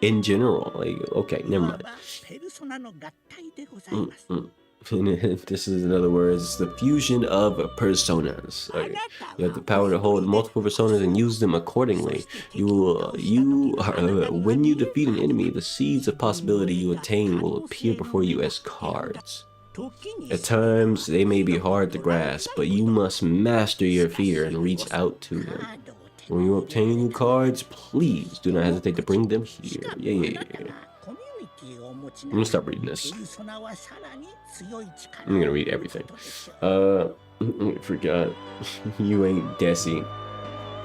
In general, like, okay, never mind. This is, in other words, the fusion of personas. Okay. You have the power to hold multiple personas and use them accordingly. When you defeat an enemy, the seeds of possibility you attain will appear before you as cards. At times, they may be hard to grasp, but you must master your fear and reach out to them. When you obtain new cards, please do not hesitate to bring them here. Yeah. I'm gonna stop reading this. I'm gonna read everything. I forgot. You ain't Desi.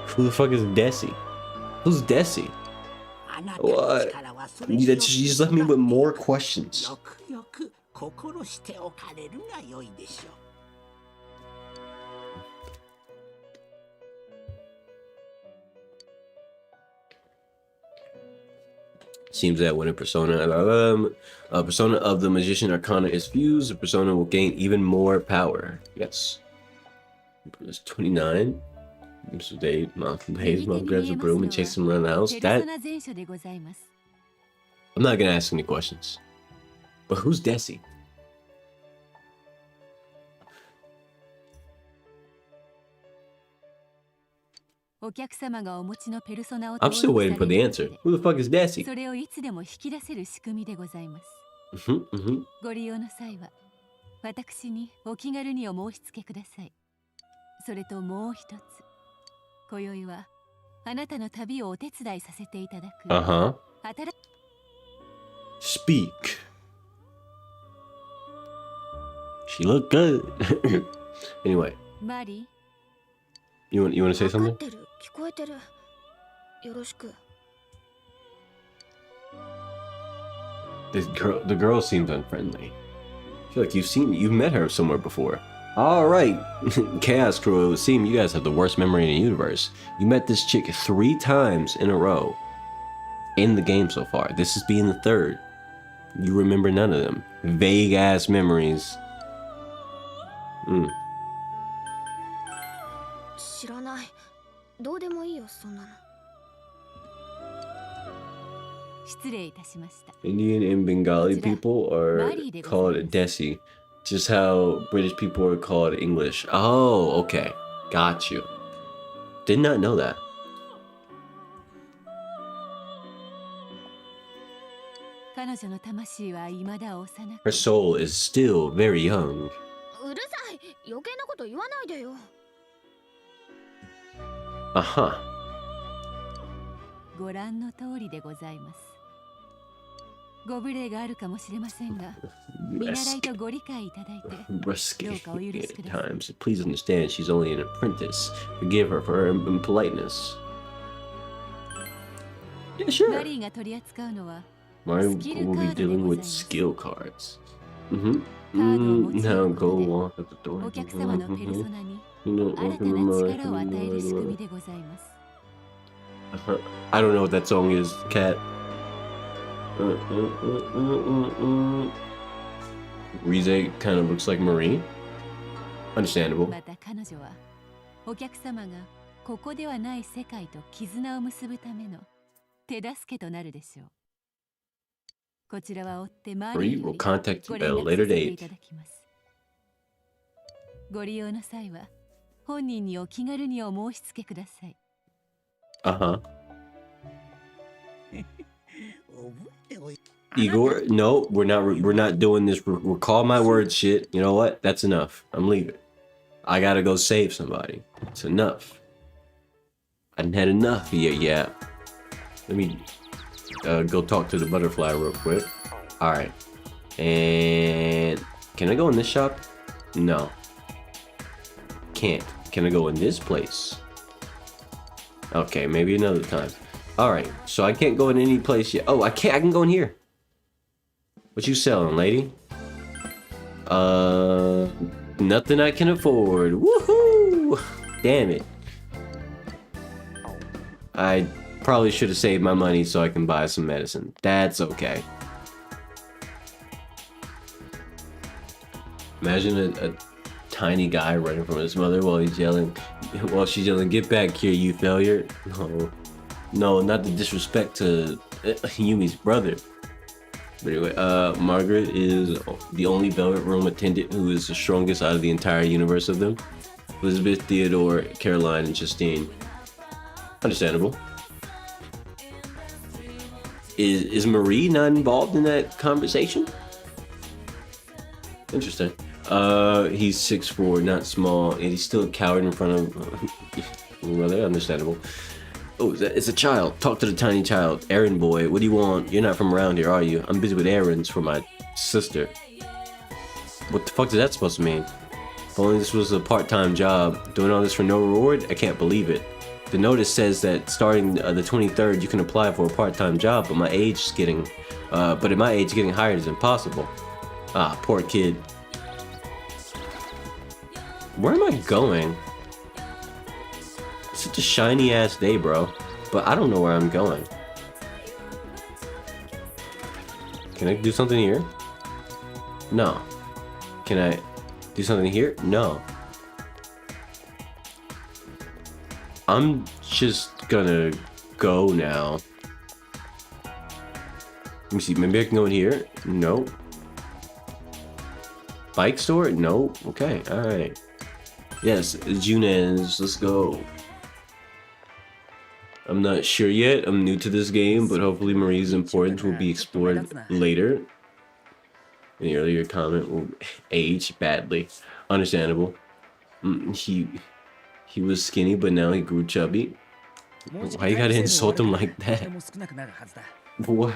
Who the fuck is Desi? Who's Desi? What? You just left me with more questions. Seems that when a persona of the magician arcana is fused, the persona will gain even more power. Yes. It's 29. So Dave, mom grabs a broom and chases him around the house. That I'm not gonna ask any questions. But who's Desi? I'm still waiting for the answer. Who the fuck is Desi? それをいつでも引き出せる仕組みでございます。ご利用の際は私にお気軽にお申し付けください。それともう一つ、今宵はあなたの旅をお手伝いさせていただく。Speak. She looked good. Anyway. マリー。You want to say something? 聞こえてる。よろしく。The girl seems unfriendly. I feel like you've met her somewhere before. All right, Chaos Crew. It would seem you guys have the worst memory in the universe. You met this chick 3 times in a row in the game so far. This is being the 3rd. You remember none of them. Vague ass memories. 知らない。どうでもいいよ、そんなの。失礼いたしました。 Indian and Bengali people are called Desi, just how British people are called English. Oh, okay. Got you. Did not know that. Her soul is still very young. うるさい。余計なこと言わないでよ。Uh-huh. ご覧の通りでございます。ご無礼があるかもしれませんが、見習いとご理解いただいて、どうかお許しください。Times. Please understand she's only an apprentice. Forgive her for her impoliteness. Yeah, sure. マリーが取り扱うのは Mario will be dealing with skill cards. Now go walk up the door. お客様のペルソナに新たな力を与える仕組みでございます。I don't know what that song is, Cat. Rize kind of looks like Marie. Understandable. また彼女はお客様がここではない世界と絆を結ぶための手助けとなるでしょう。こちらは追ってマリーよりご連絡させていただきます。ご利用の際は本人にお気軽にお申し付けください。Igor, no, we're not doing this. Recall my words, shit. You know what? That's enough. I'm leaving. I gotta go save somebody. It's enough. I didn't had enough here yet. Let me go talk to the butterfly real quick. All right. And can I go in this shop? No. Can't. Can I go in this place? Okay, maybe another time. All right. So I can't go in any place yet. Oh, I can go in here. What you selling, lady? Nothing I can afford. Woohoo! Damn it. I probably should have saved my money so I can buy some medicine. That's okay. Imagine a tiny guy running from his mother while she's yelling, "Get back here, you failure!" No, not the disrespect to Yumi's brother. But anyway, Margaret is the only Velvet Room attendant who is the strongest out of the entire universe of them. Elizabeth, Theodore, Caroline, and Justine. Understandable. Is Marie not involved in that conversation? Interesting. He's 6'4", not small, and he's still a coward in front of brother. Understandable. Oh, it's a child. Talk to the tiny child. Errand boy, what do you want? You're not from around here, are you? I'm busy with errands for my sister. What the fuck is that supposed to mean? If only this was a part-time job. Doing all this for no reward? I can't believe it. The notice says that starting the 23rd, you can apply for a part-time job, but at my age, getting hired is impossible. Ah, poor kid. Where am I going? It's such a shiny ass day, bro. But I don't know where I'm going. Can I do something here? No. Can I do something here? No. I'm just gonna go now. Let me see, maybe I can go in here? Nope. Bike store? Nope. Okay, alright. Yes, Junez, let's go. I'm not sure yet, I'm new to this game, but hopefully Marie's importance will be explored later. An earlier comment will age badly. Understandable. He was skinny, but now he grew chubby. Why you gotta insult him like that? What?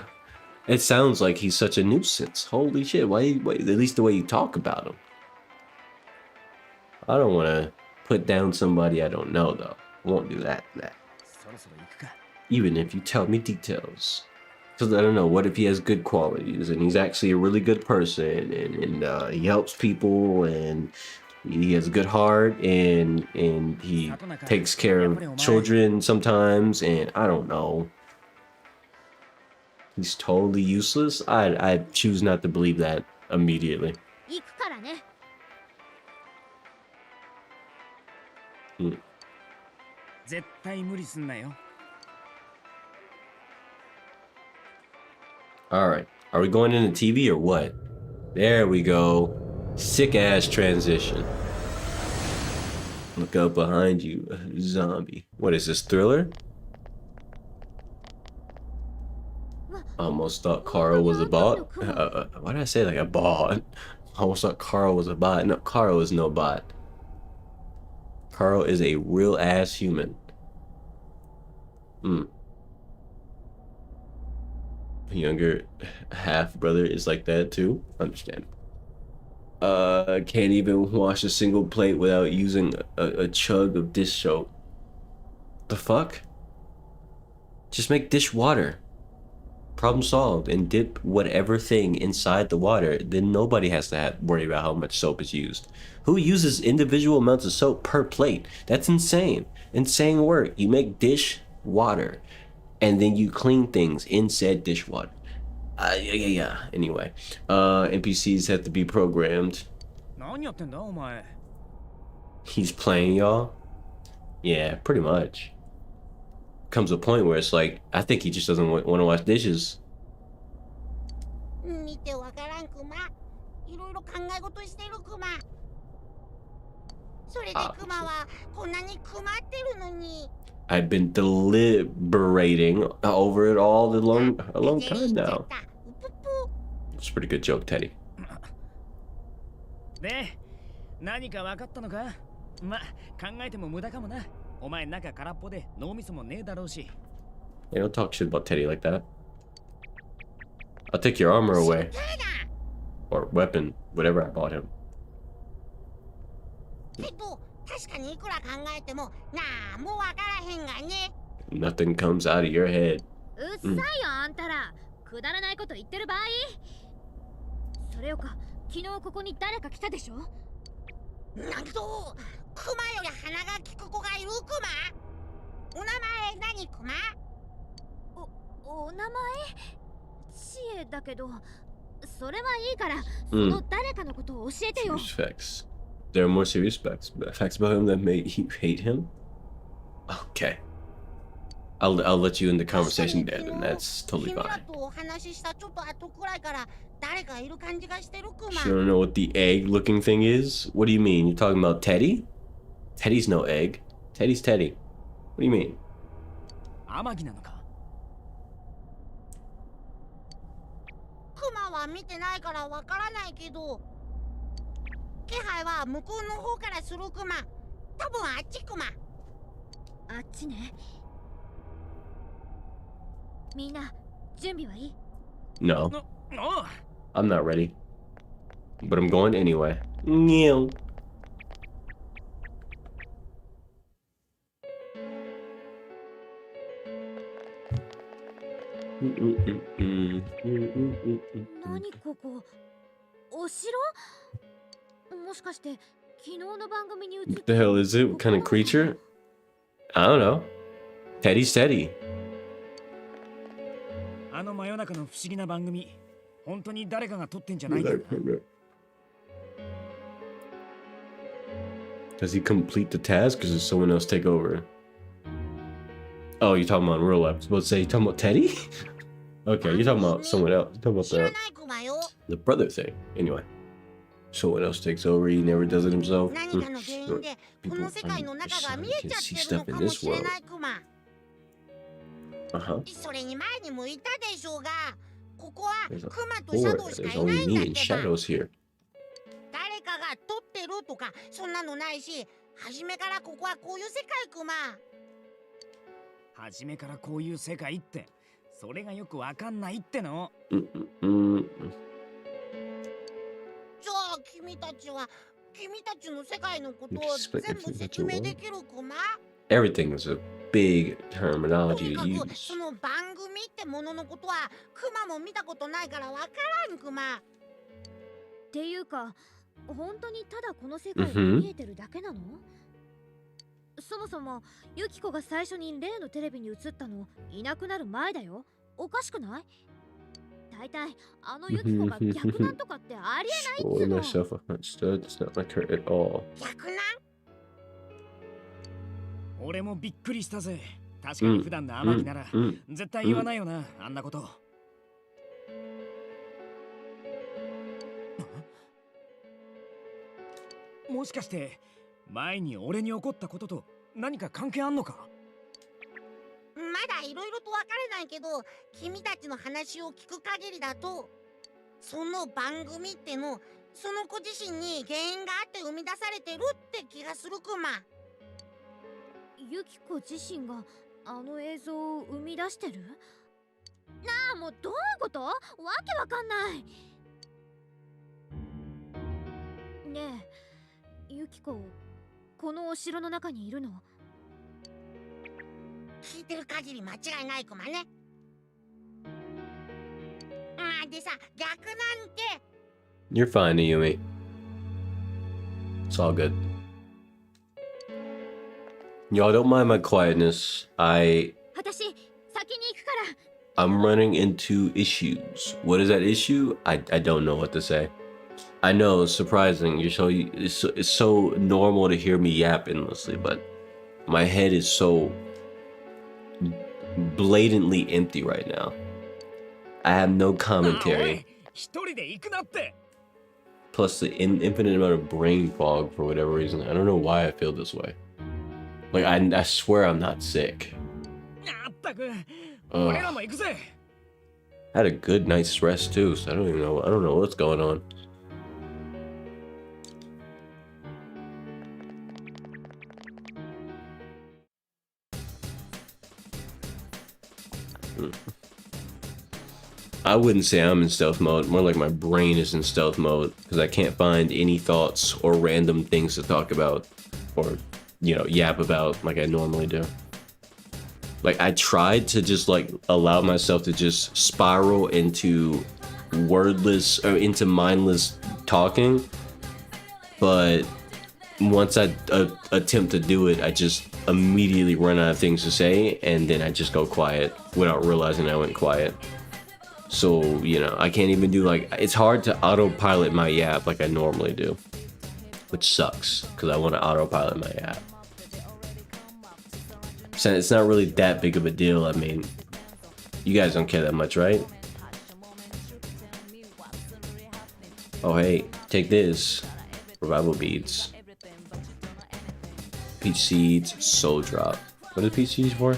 It sounds like he's such a nuisance. Holy shit, why at least the way you talk about him. I don't want to put down somebody I don't know, though. I won't do that. Even if you tell me details. Because I don't know, what if he has good qualities and he's actually a really good person and he helps people and he has a good heart and he takes care of children sometimes and I don't know. He's totally useless? I choose not to believe that immediately. Alright, are we going into TV or what? There we go. Sick ass transition. Look out behind you, zombie. What is this, Thriller? Almost thought Carl was a bot. Why did I say like a bot? Almost thought Carl was a bot. No, Carl is no bot. Carl is a real ass human. Younger half brother is like that too. Understand. Can't even wash a single plate without using a chug of dish soap. The fuck? Just make dish water. Problem solved, and dip whatever thing inside the water, then nobody has to worry about how much soap is used. Who uses individual amounts of soap per plate? That's insane. Insane work. You make dish water, and then you clean things in said dishwater. Yeah. Anyway, NPCs have to be programmed. He's playing y'all? Yeah, pretty much. Comes a point where it's like, I think he just doesn't want to wash dishes. I've been deliberating over it all a long time now. It's a pretty good joke, Teddy. Hey, don't talk shit about Teddy like that. I'll take your armor away. Or weapon, whatever I bought him. Nothing comes out of your head. Serious facts. There are more serious facts about him that make you hate him? Okay. I'll let you in the conversation there, and that's totally fine. You don't know what the egg-looking thing is? What do you mean? You're talking about Teddy? Teddy's no egg. Teddy's Teddy. What do you mean? みんな準備はいい？ No, おう I'm not ready. But I'm going anyway. Meow. Mm-mm-mm-mm. Mm-mm-mm-mm. 何ここ？お城？もしかして昨日の番組に映って What the hell is it? What kind of creature? I don't know. Teddy's Teddy. あの真夜中の不思議な番組、本当に誰かが撮ってんじゃないんだな。 Does he complete the task or does someone else take over? Oh, you're talking about in real life. I was supposed to say, you talking about Teddy? Okay, you're talking about someone else. You're talking 知ら about ないクマよ。 the brother thing. Anyway, someone else takes over. He never does it himself. 何かの原因でこ People の世界の on 中 the が side 見え can ちゃっ see てるの stuff か in も this しれ world. ないクマ。 Uh-huh. それに前にも言ったでしょうが、ここは There's a クマとシャ board. ドウしか There's いな only いん me だっ and てば。 Shadows here. 誰かが撮ってるとかそんなのないし、初めからここはこういう世界クマ。初めからこういう世界って、それがよくわかんないっての。 Mm-mm-mm. じゃあ君たちの世界のことを全部説明できるクマ？ Everything is a big と terminology に to かく use. その番組ってもののことはクマも見たことないからわからんクマ。っていうか、本当にただこの世界が見えてるだけなの？そもそもユキコが最初に例のテレビに映ったのいなくなる前だよ。おかしくない？大体あのユキコが逆なんとかってありえないっ Showing つうの。 myself understood. It's not like her at all. 逆なん？俺もびっくりしたぜ。確かに普段の天城なら、 Mm. 絶対言わないよな、あんなこと。もしかして前に俺に起こったことと何か関係あんのか？まだいろいろとわからないけど、君たちの話を聞く限りだと、その番組っての、その子自身に原因があって生み出されてるって気がするクマ。ユキコ自身があの映像を生み出してる？なあ、もうどういうこと？わけわかんない。ねえ、ユキコ、このお城の中にいるの？聞いてる限り間違いないクマね。でさ、逆なんて。 You're fine, Ayumi. It's all good. Y'all don't mind my quietness. 私、先に行くから。 I'm running into issues. What is that issue? I don't know what to say. I know it's surprising. It's so normal to hear me yap endlessly, but my head is so blatantly empty right now. I have no commentary. 一人で行くなって。 Plus the infinite amount of brain fog for whatever reason. I don't know why I feel this way. Like I swear I'm not sick. あったく、 Ugh. 俺らも行くぜ。 I had a good night's rest too, so I don't know what's going on. I wouldn't say I'm in stealth mode, more like my brain is in stealth mode because I can't find any thoughts or random things to talk about or, yap about like I normally do. Like I tried to just like allow myself to just spiral into wordless or into mindless talking, but once I attempt to do it, I just immediately run out of things to say and then I just go quiet without realizing I went quiet. So, I can't even do it's hard to autopilot my yap like I normally do, which sucks because I want to autopilot my yap. So it's not really that big of a deal. I mean, you guys don't care that much, right? Oh, hey, take this. Revival beads. Peach seeds, soul drop. What are peach seeds for?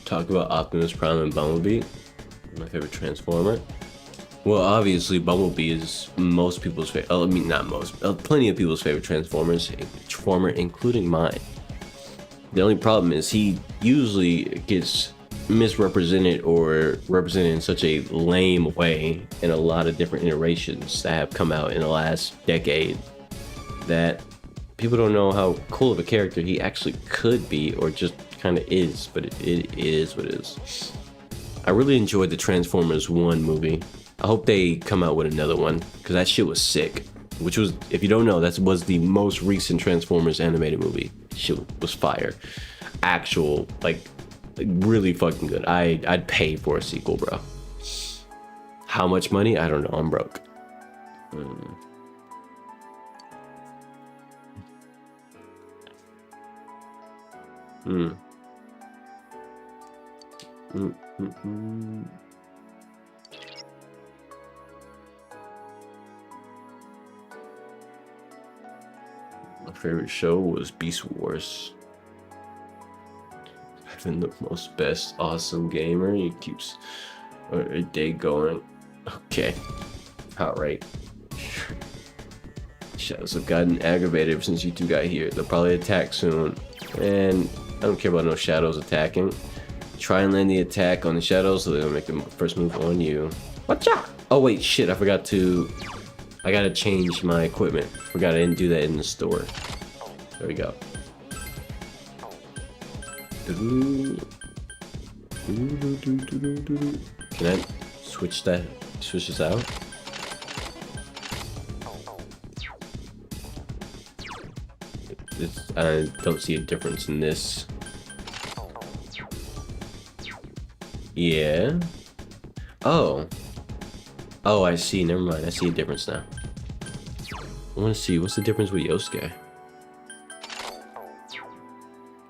Talk about Optimus Prime and Bumblebee. My favorite Transformer. Well, obviously, Bumblebee is most people's favorite. Not most. Plenty of people's favorite Transformer, including mine. The only problem is he usually gets misrepresented or represented in such a lame way in a lot of different iterations that have come out in the last decade that people don't know how cool of a character he actually could be or just kind of is, but it is what it is. I really enjoyed the Transformers 1 movie. I hope they come out with another one because that shit was sick. Which was, if you don't know, that was the most recent Transformers animated movie. Shit was fire. Actual, like really fucking good. I'd pay for a sequel, bro. How much money? I don't know. I'm broke. My favorite show was Beast Wars. I've been the most best awesome gamer. He keeps a day going. Okay. Alright. Shadows have gotten aggravated ever since you two got here. They'll probably attack soon. And I don't care about no shadows attacking. Try and land the attack on the shadows so they'll make the first move on you. Watcha! Oh wait, shit, I forgot to... I gotta change my equipment. Forgot I didn't do that in the store. There we go. Can I switch that? Switch this out? I don't see a difference in this. Yeah. Oh. Oh, I see. Never mind. I see a difference now. I want to see what's the difference with Yosuke.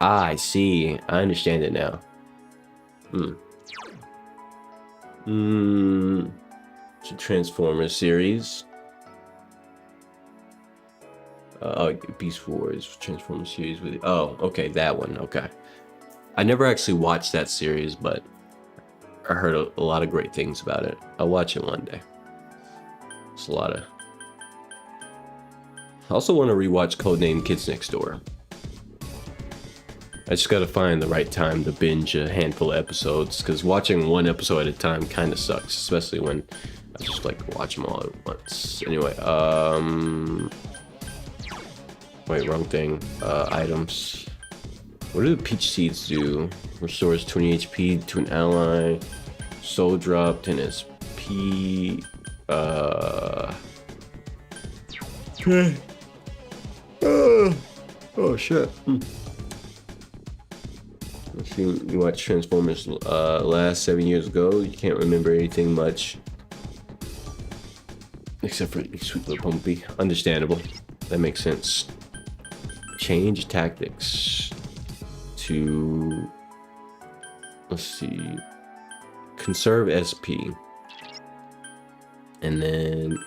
Ah, I see. I understand it now. It's a Transformers series. Oh, Beast Wars Transformers series with. Oh, okay, that one. Okay. I never actually watched that series, but I heard a lot of great things about it. I'll watch it one day. It's a lot of. I also want to rewatch Codename Kids Next Door. I just gotta find the right time to binge a handful of episodes, because watching one episode at a time kind of sucks, especially when I just like to watch them all at once. Anyway, wait, wrong thing. Items. What do the peach seeds do? Restores 20 HP to an ally. Soul drop 10 SP. Oh shit. Let's see, you watched Transformers last 7 years ago. You can't remember anything much. Except for Sweet Little Pumpy. Understandable. That makes sense. Change tactics to, let's see, conserve SP. And then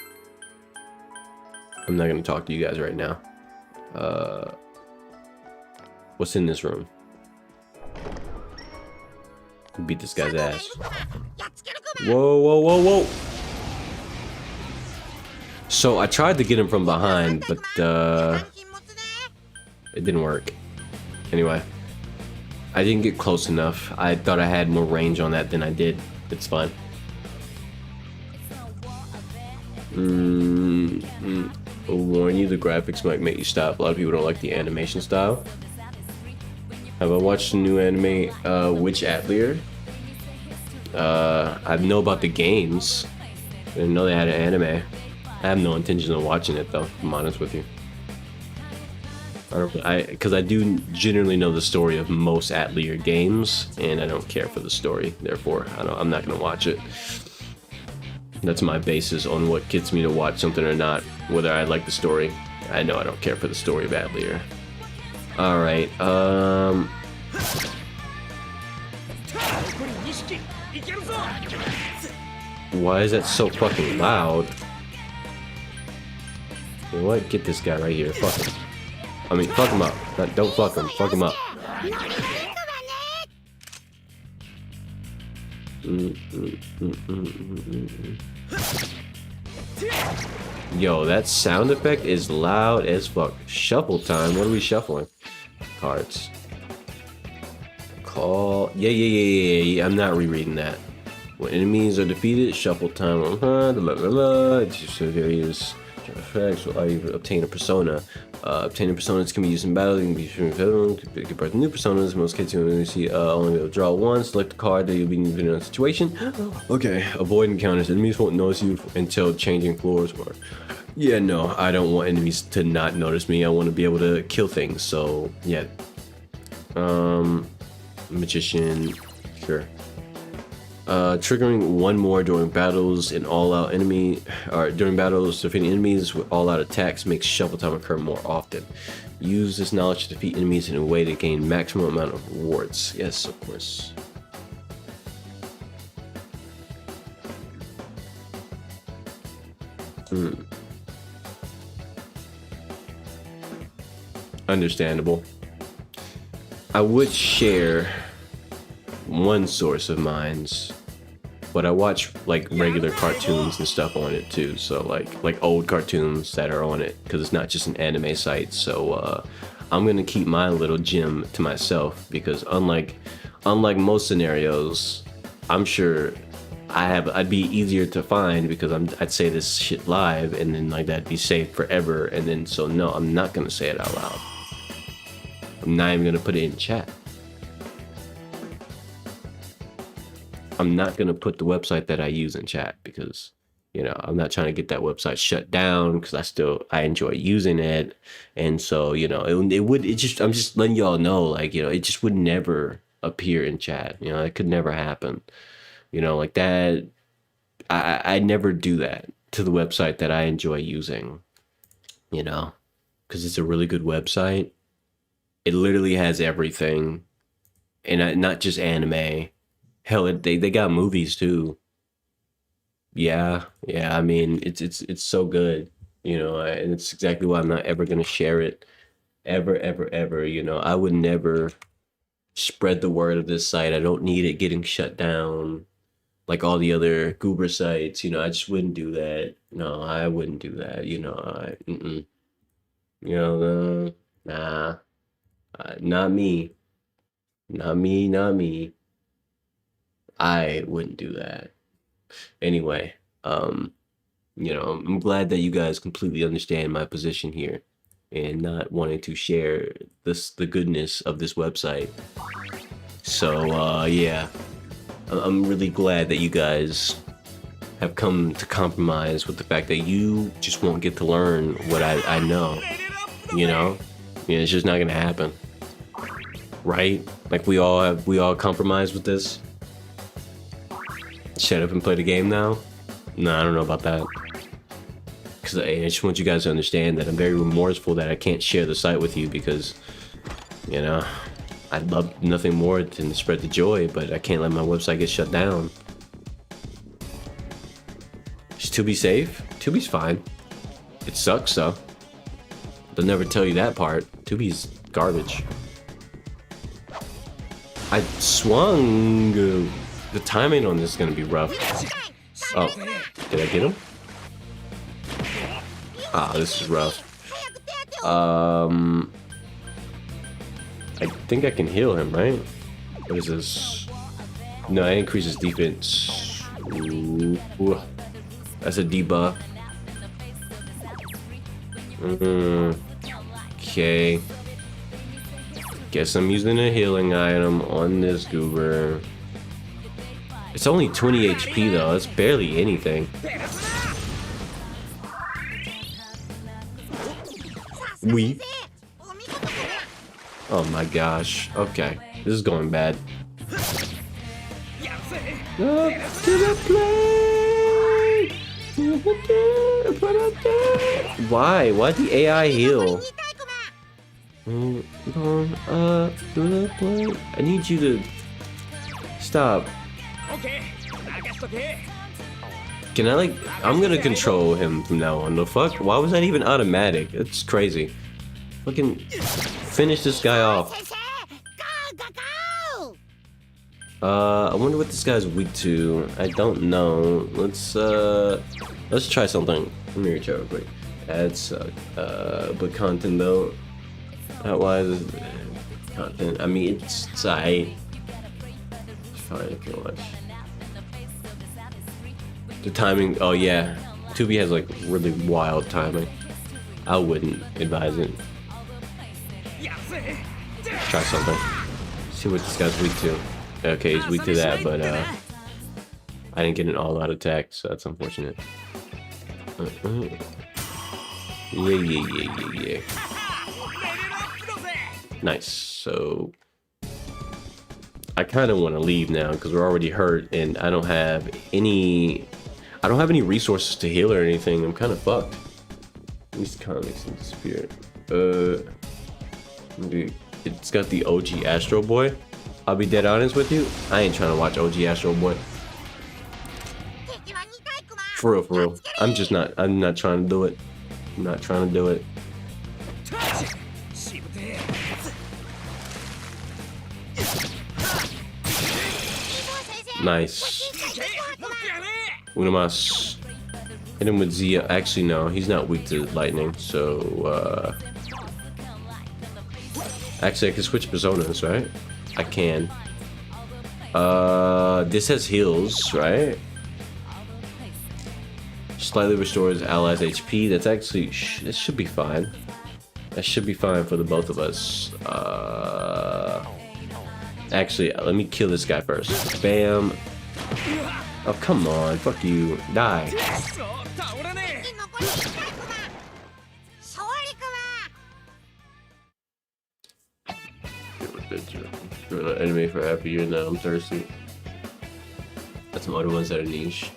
I'm not gonna talk to you guys right now. What's in this room? Beat this guy's ass. Whoa, whoa, whoa, whoa. So I tried to get him from behind, but it didn't work. Anyway, I didn't get close enough. I thought I had more range on that than I did. It's fine. I'll warn you, the graphics might make you stop. A lot of people don't like the animation style. Have I watched the new anime, Witch Atelier? I know about the games. I didn't know they had an anime. I have no intention of watching it though, if I'm honest with you. Because I do generally know the story of most Atelier games, and I don't care for the story. Therefore, I'm not gonna watch it. That's my basis on what gets me to watch something or not, whether I like the story. I know I don't care for the story of Atelier. Alright, why is that so fucking loud? You know what? Get this guy right here. Fuck him. I mean, fuck him up. Don't fuck him. Fuck him up. Yo, that sound effect is loud as fuck. Shuffle time. What are we shuffling? Cards. call. Yeah. I'm not rereading that. When enemies are defeated, shuffle time. It's just various effects will allow you to obtain a persona. Obtaining personas can be used in battle. You can be give birth to new personas. In most cases, you see only be able to draw one. Select a card that you'll be in a situation. Okay. Avoid encounters. Enemies won't notice you until changing floors. Or yeah, no, I don't want enemies to not notice me. I want to be able to kill things. So yeah. Magician, sure. Triggering one more during battles in all-out enemy, or during battles defeating enemies with all-out attacks makes shuffle time occur more often. Use this knowledge to defeat enemies in a way to gain maximum amount of rewards. Yes, of course. Understandable. I would share one source of mine's, but I watch like regular cartoons and stuff on it too. So like old cartoons that are on it, because it's not just an anime site. So I'm gonna keep my little gem to myself, because unlike most scenarios, I'm sure I'd be easier to find, because I'd say this shit live and then like that'd be saved forever. And then so no, I'm not gonna say it out loud. I'm not even gonna put it in chat. I'm not gonna put the website that I use in chat, because you know I'm not trying to get that website shut down, because I enjoy using it. And so you know I'm just letting y'all know, like, you know, it just would never appear in chat. You know, it could never happen. You know, like that. I never do that to the website that I enjoy using. You know, because it's a really good website. It literally has everything, and not just anime. Hell, they got movies too. Yeah. I mean, it's so good, you know, and it's exactly why I'm not ever gonna share it, ever. You know, I would never spread the word of this site. I don't need it getting shut down like all the other goober sites. You know, I just wouldn't do that. No, I wouldn't do that. You know, you know, nah, not me. I wouldn't do that. Anyway, you know, I'm glad that you guys completely understand my position here and not wanting to share the goodness of this website. So, yeah, I'm really glad that you guys have come to compromise with the fact that you just won't get to learn what I know, you know? Yeah, it's just not gonna happen. Right? Like we all compromise with this. Shut up and play the game now? No, I don't know about that. Because I just want you guys to understand that I'm very remorseful that I can't share the site with you, because, you know, I'd love nothing more than to spread the joy, but I can't let my website get shut down. Is Tubi safe? Tubi's fine. It sucks though. They'll never tell you that part. Tubi's garbage. I swung. The timing on this is gonna be rough. Oh, did I get him? Ah, this is rough. I think I can heal him, right? What is this? No, it increases defense. Ooh, that's a debuff. Okay. Guess I'm using a healing item on this goober. It's only 20 HP though, it's barely anything. Weep. Oh my gosh, okay. This is going bad. Up to the plate! Why? Why'd the AI heal? I need you to stop. Can I I'm gonna control him from now on. The fuck? Why was that even automatic? It's crazy. Fucking finish this guy off. I wonder what this guy's weak to. I don't know. Let's try something. Let me reach out real quick. Ads, but content though. Why is content? I mean, it's fine. I can watch. The timing. Oh yeah, Tubi has like really wild timing. I wouldn't advise it. Try something. See what this guy's weak to. Okay, he's weak to that, but I didn't get an all-out attack, so that's unfortunate. Yeah. Nice. So I kind of want to leave now because we're already hurt, and I don't have any resources to heal or anything. I'm kind of fucked. These comics in the spirit. Dude, it's got the OG Astro Boy. I'll be dead honest with you. I ain't trying to watch OG Astro Boy. For real. I'm not trying to do it. I'm not trying to do it. Nice. Unamas. Hit him with Zia. Actually, no, he's not weak to lightning. So, actually, I can switch personas, right? I can. This has heals, right? Slightly restores allies' HP. That's actually, that should be fine. That should be fine for the both of us. Actually, let me kill this guy first. Bam. Oh, come on. Fuck you. Die. Anime for half a year now. I'm thirsty. That's some other ones that are niche.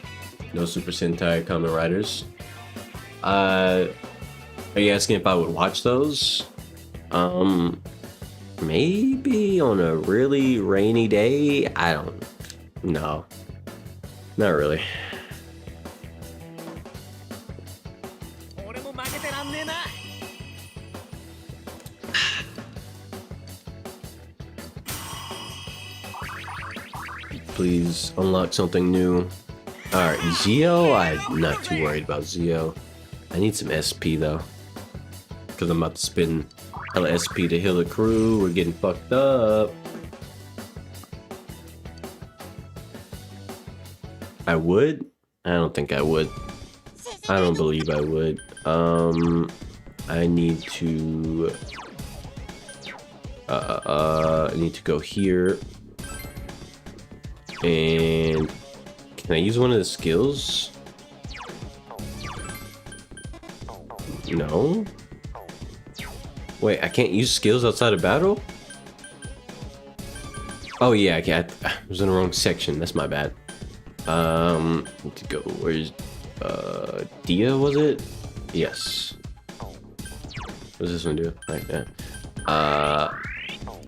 No Super Sentai Kamen Riders. Are you asking if I would watch those? Maybe on a really rainy day. I don't know. Not really. Please unlock something new. Alright, Zio, I'm not too worried about Zio. I need some SP though. Because I'm about to spend hella SP to heal the crew. We're getting fucked up. I would? I don't think I would. I don't believe I would. I need to... I need to go here. And... Can I use one of the skills? No? Wait, I can't use skills outside of battle? Oh yeah, I was in the wrong section. That's my bad. Need to go. Where's Dia? Was it? Yes. What does this one do? Right there.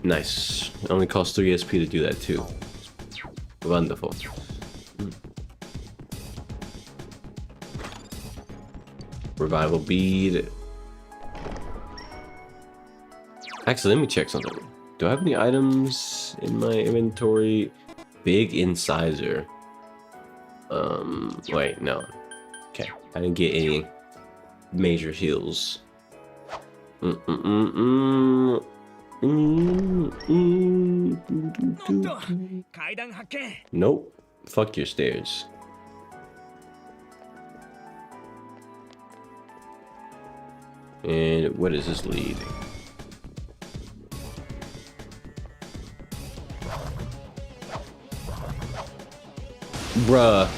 Nice. It only costs 3 SP to do that too. Wonderful. Revival bead. Actually, let me check something. Do I have any items in my inventory? Big incisor. Wait, no. Okay, I didn't get any major heals. Nope. Fuck your stairs. And what does this lead? Bruh,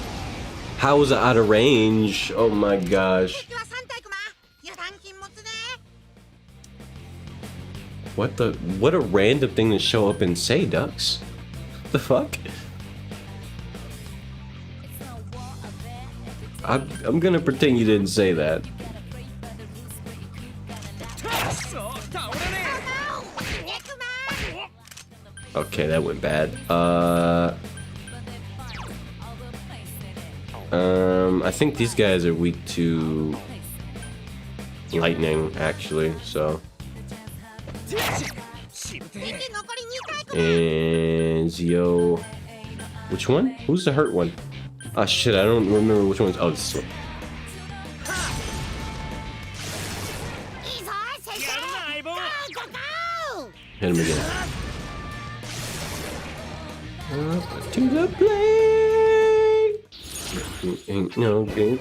how was it out of range? Oh my gosh. What a random thing to show up and say, Ducks. What the fuck? I'm gonna pretend you didn't say that. Okay, that went bad. I think these guys are weak to lightning, actually, so. And Zio. Which one? Who's the hurt one? Oh shit, I don't remember which one's. Oh, this one. Hit him again. To the plate. Ain't no good.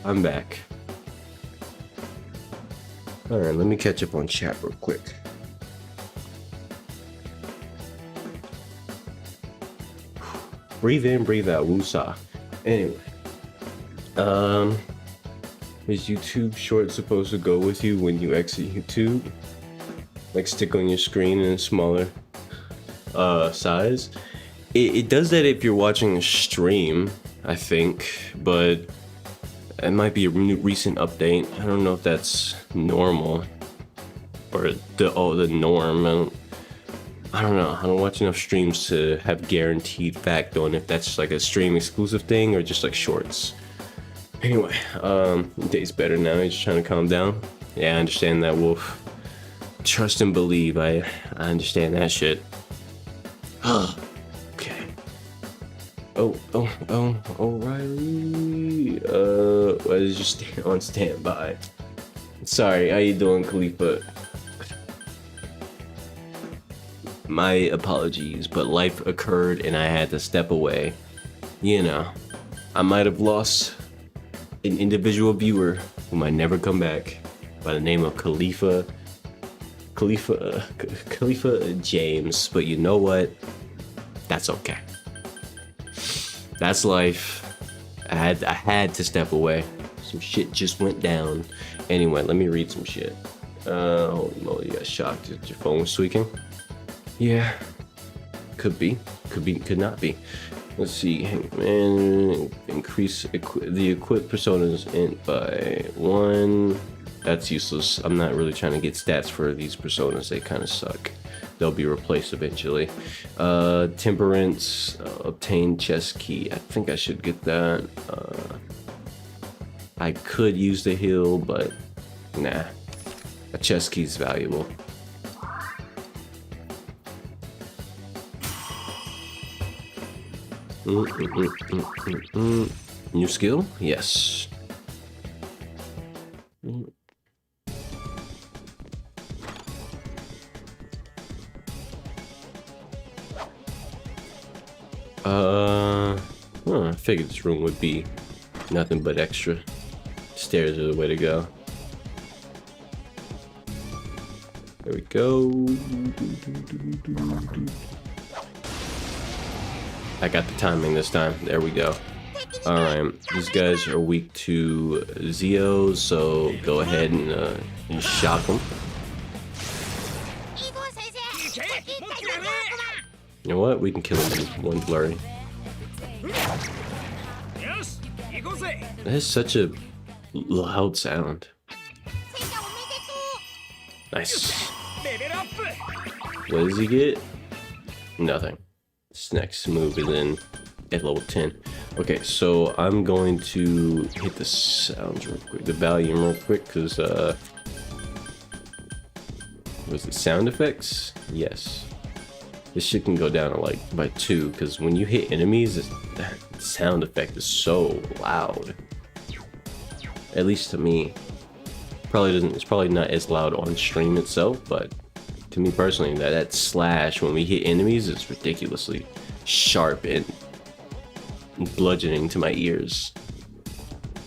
I'm back. Alright, let me catch up on chat real quick. Breathe in, breathe out, woosah. Anyway. Is YouTube Shorts supposed to go with you when you exit YouTube? Like stick on your screen in a smaller size? It does that if you're watching a stream, I think, but it might be a recent update. I don't know if that's normal or the norm. I don't know. I don't watch enough streams to have guaranteed fact on if that's like a stream exclusive thing or just like shorts. Anyway, day's better now. He's trying to calm down. Yeah, I understand that, Wolf. Trust and believe. I understand that shit. Okay. Oh, O'Reilly. Why did you stay on standby? Sorry, how you doing, Khalifa? My apologies, but life occurred and I had to step away. You know, I might have lost an individual viewer who might never come back by the name of Khalifa James, but you know what? That's okay. That's life. I had to step away. Some shit just went down. Anyway, let me read some shit. Holy moly, you got shocked that your phone was squeaking? Yeah. Could be, could not be. Let's see, man, increase the equipped personas by 1. That's useless. I'm not really trying to get stats for these personas. They kind of suck. They'll be replaced eventually. Temperance, obtain chest key. I think I should get that. I could use the heal, but nah. A chest key is valuable. New skill? Yes. I figured this room would be nothing but extra. Stairs are the way to go. There we go. I got the timing this time. There we go. Alright, these guys are weak to Zeos, so go ahead and shock them. You know what? We can kill him with one flurry. That is such a loud sound. Nice. What does he get? Nothing. This next move is in at level 10. Okay, so I'm going to hit the sounds real quick, the volume real quick, because was it sound effects? Yes. This shit can go down to like by 2, because when you hit enemies, that sound effect is so loud. At least to me. It's probably not as loud on stream itself, but to me personally, that slash when we hit enemies is ridiculously sharp and bludgeoning to my ears.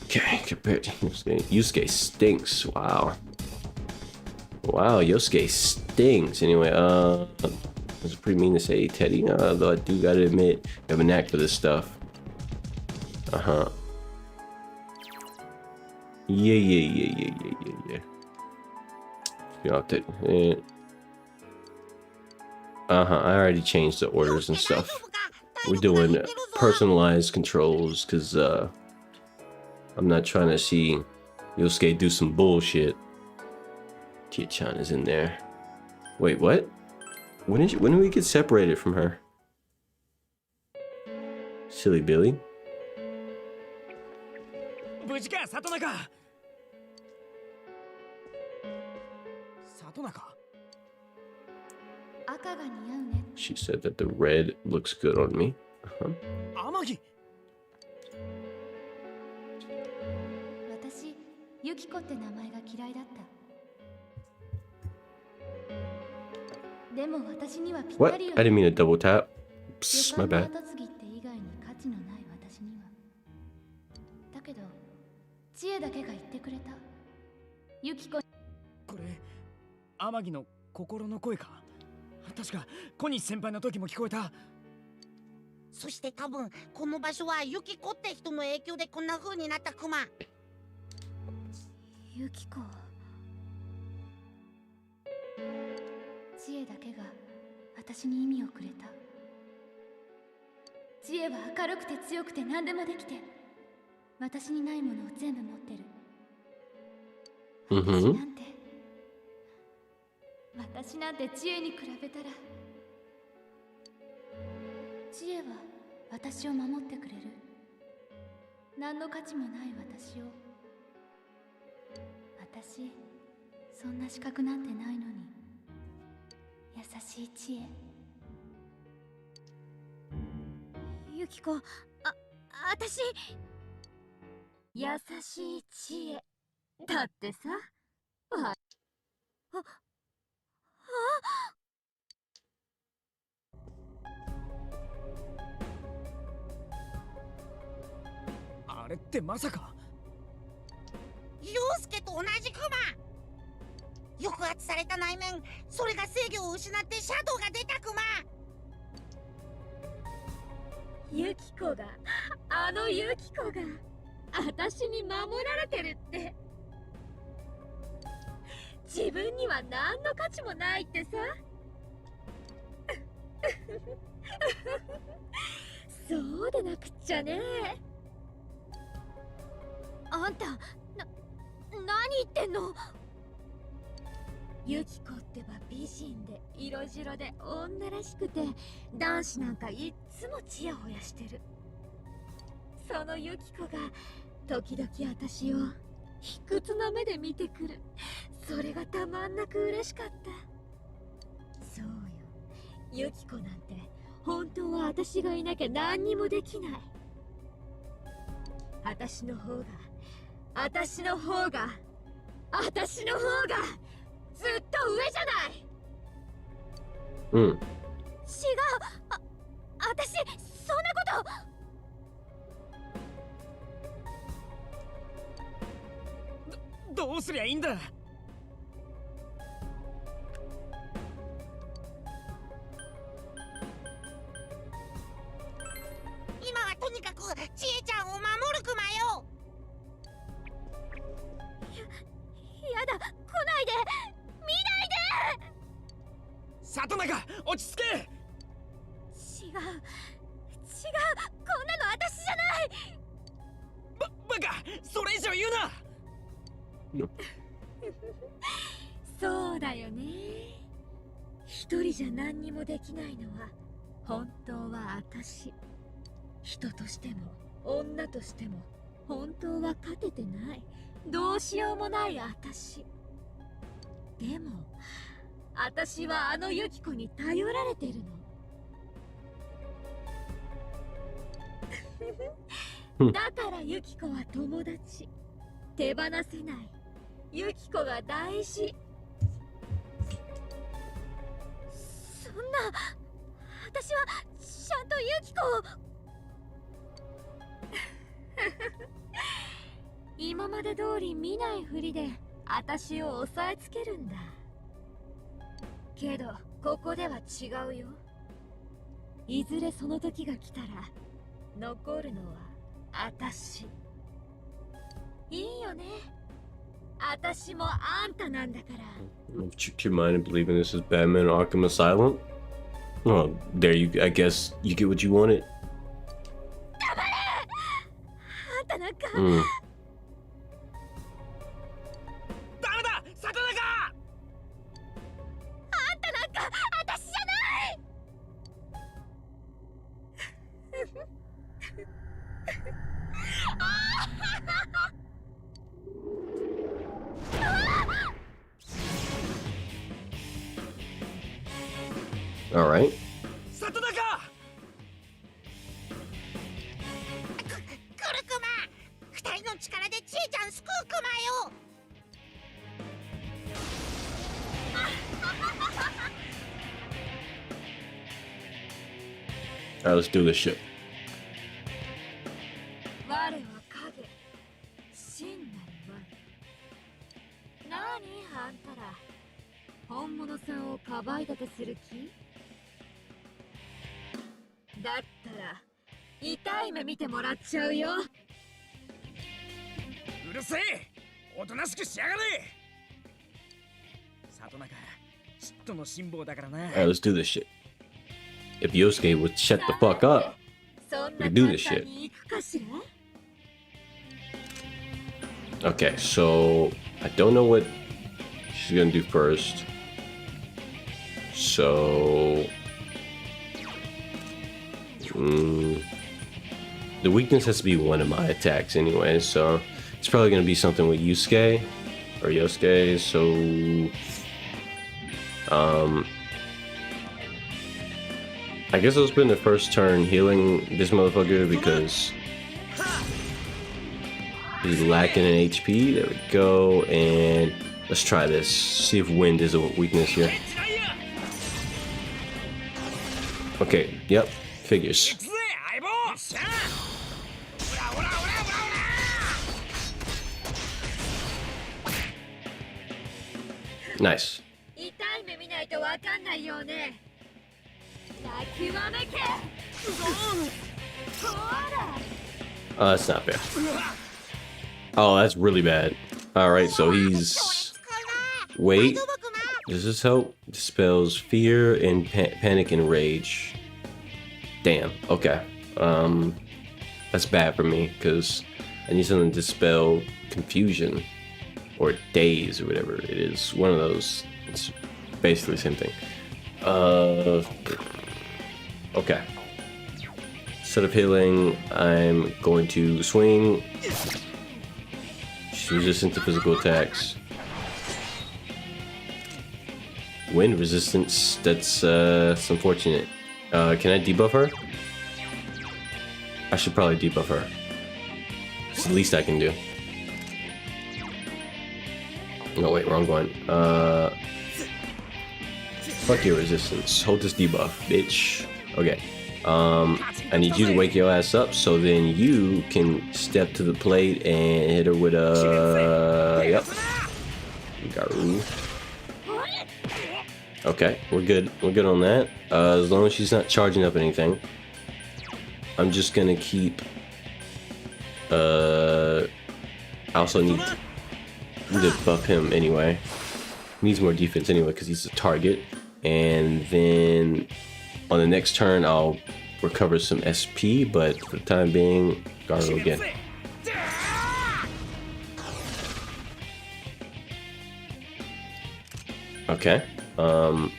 Okay, compared to Yusuke stinks. Wow, Yosuke stinks. Anyway, it's pretty mean to say Teddy, though I do gotta admit, you have a knack for this stuff. Yeah. You know, I already changed the orders and stuff. We're doing personalized controls because I'm not trying to see Yosuke do some bullshit. Tia-chan is in there. Wait, what? When did we get separated from her? Silly Billy. 無事か、里中。里中。赤が似合うね。 She said that the red looks good on me. 天城。私、ユキコって名前が嫌いだった。でも私にはぴっ What? たりよ。 I didn't mean to double tap. Psst, my 旅館 bad. の後継ぎって以外に価値のない私には。だけど、知恵だけが言ってくれた。ユキコ。これ天城の心の声か。確か小西先輩の時も聞こえた。そして多分この場所はユキコって人の影響でこんな風になったクマ。ユキコ。知恵だけが私に意味をくれた。知恵は明るくて強くて何でもできて、私にないものを全部持ってる。私なんて知恵に比べたら。知恵は私を守ってくれる。何の価値もない私を。私そんな資格なんてないのに。優しい知恵。ユキコ、私優しい知恵だってさ。あれってまさか陽介と同じクマ。抑圧された内面、それが制御を失ってシャドウが出たクマ。ユキコが、あのユキコが私に守られてるって。自分には何の価値もないってさ。そうでなくっちゃね。あんた、何言ってんの。ユキコってば美人で色白で女らしくて、男子なんかいっつもチヤホヤしてる。そのユキコが時々私を卑屈な目で見てくる。それがたまんなく嬉しかった。そうよ、ユキコなんて本当は私がいなきゃ何にもできない。私の方がずっと上じゃない。うん。違う。私そんなこと。どうすりゃいいんだ。今はとにかくちえちゃんを守るクマよ。やだ、来ないで、見ないで。里中、落ち着け。違う、こんなの私じゃない。バカ、それ以上言うな。そうだよね。一人じゃ何にもできないのは本当は私。人としても女としても本当は勝ててない。どうしようもない私。でも私はあのユキコに頼られてるの。だからユキコは友達。手放せない。ユキコが大事。そんな、私はちゃんとユキコを。今まで通り見ないふりで私を押さえつけるんだ。けどここでは違うよ。いずれその時が来たら残るのは私。いいよね。私もあんたなんだから。Tricked your mind into believing this is Batman Arkham Asylum? Well, there you. I guess you get what you wanted. 黙れ。あんたなんか。ダメだ、里中。あんたなんか私じゃない。All right. 里中。来るクマ。二人の力でちえちゃん救うクマよ。All right, let's do this shit. 我は影、真のあんたら本物さんをかばい立てする気だったら痛い目見てもらっちゃうよ。うるせえ、おとなしくしやがれ。里中、嫉妬の辛抱だからな。 Alright, let's do this shit. If Yosuke would shut the fuck up, そん we な could do 簡 this 単 shit. にいくかしら。 Okay, so I don't know what she's gonna do first. So the weakness has to be one of my attacks anyway, so it's probably gonna be something with Yusuke or Yosuke. So I guess I'll spend the first turn healing this motherfucker because he's lacking in HP. There we go. And let's try this. See if wind is a weakness here. Okay, yep, figures. 行くぜ相棒。しゃあ。ほらほらほらほらほら。 Nice. 痛い目見ないとわかんないよね。泣きわめけ。ほら。 That's not fair. Oh, that's really bad. Alright, so he's... Wait. Does this help? Dispels fear and panic and rage. Damn. Okay. That's bad for me because I need something to dispel confusion or daze or whatever it is. One of those. It's basically the same thing. Okay. Instead of healing, I'm going to swing. She's resistant to physical attacks. Wind resistance, that's unfortunate. Can I debuff her? I should probably debuff her. It's the least I can do. No, wait, wrong one. Fuck your resistance. Hold this debuff, bitch. Okay. I need you to wake your ass up so then you can step to the plate and hit her with a... Yep. Garu. Okay, we're good. We're good on that. As long as she's not charging up anything. I'm just gonna keep... I also need to buff him anyway. Needs more defense anyway because he's a target. And then on the next turn I'll recover some SP, but for the time being, Garu again. Okay. I'm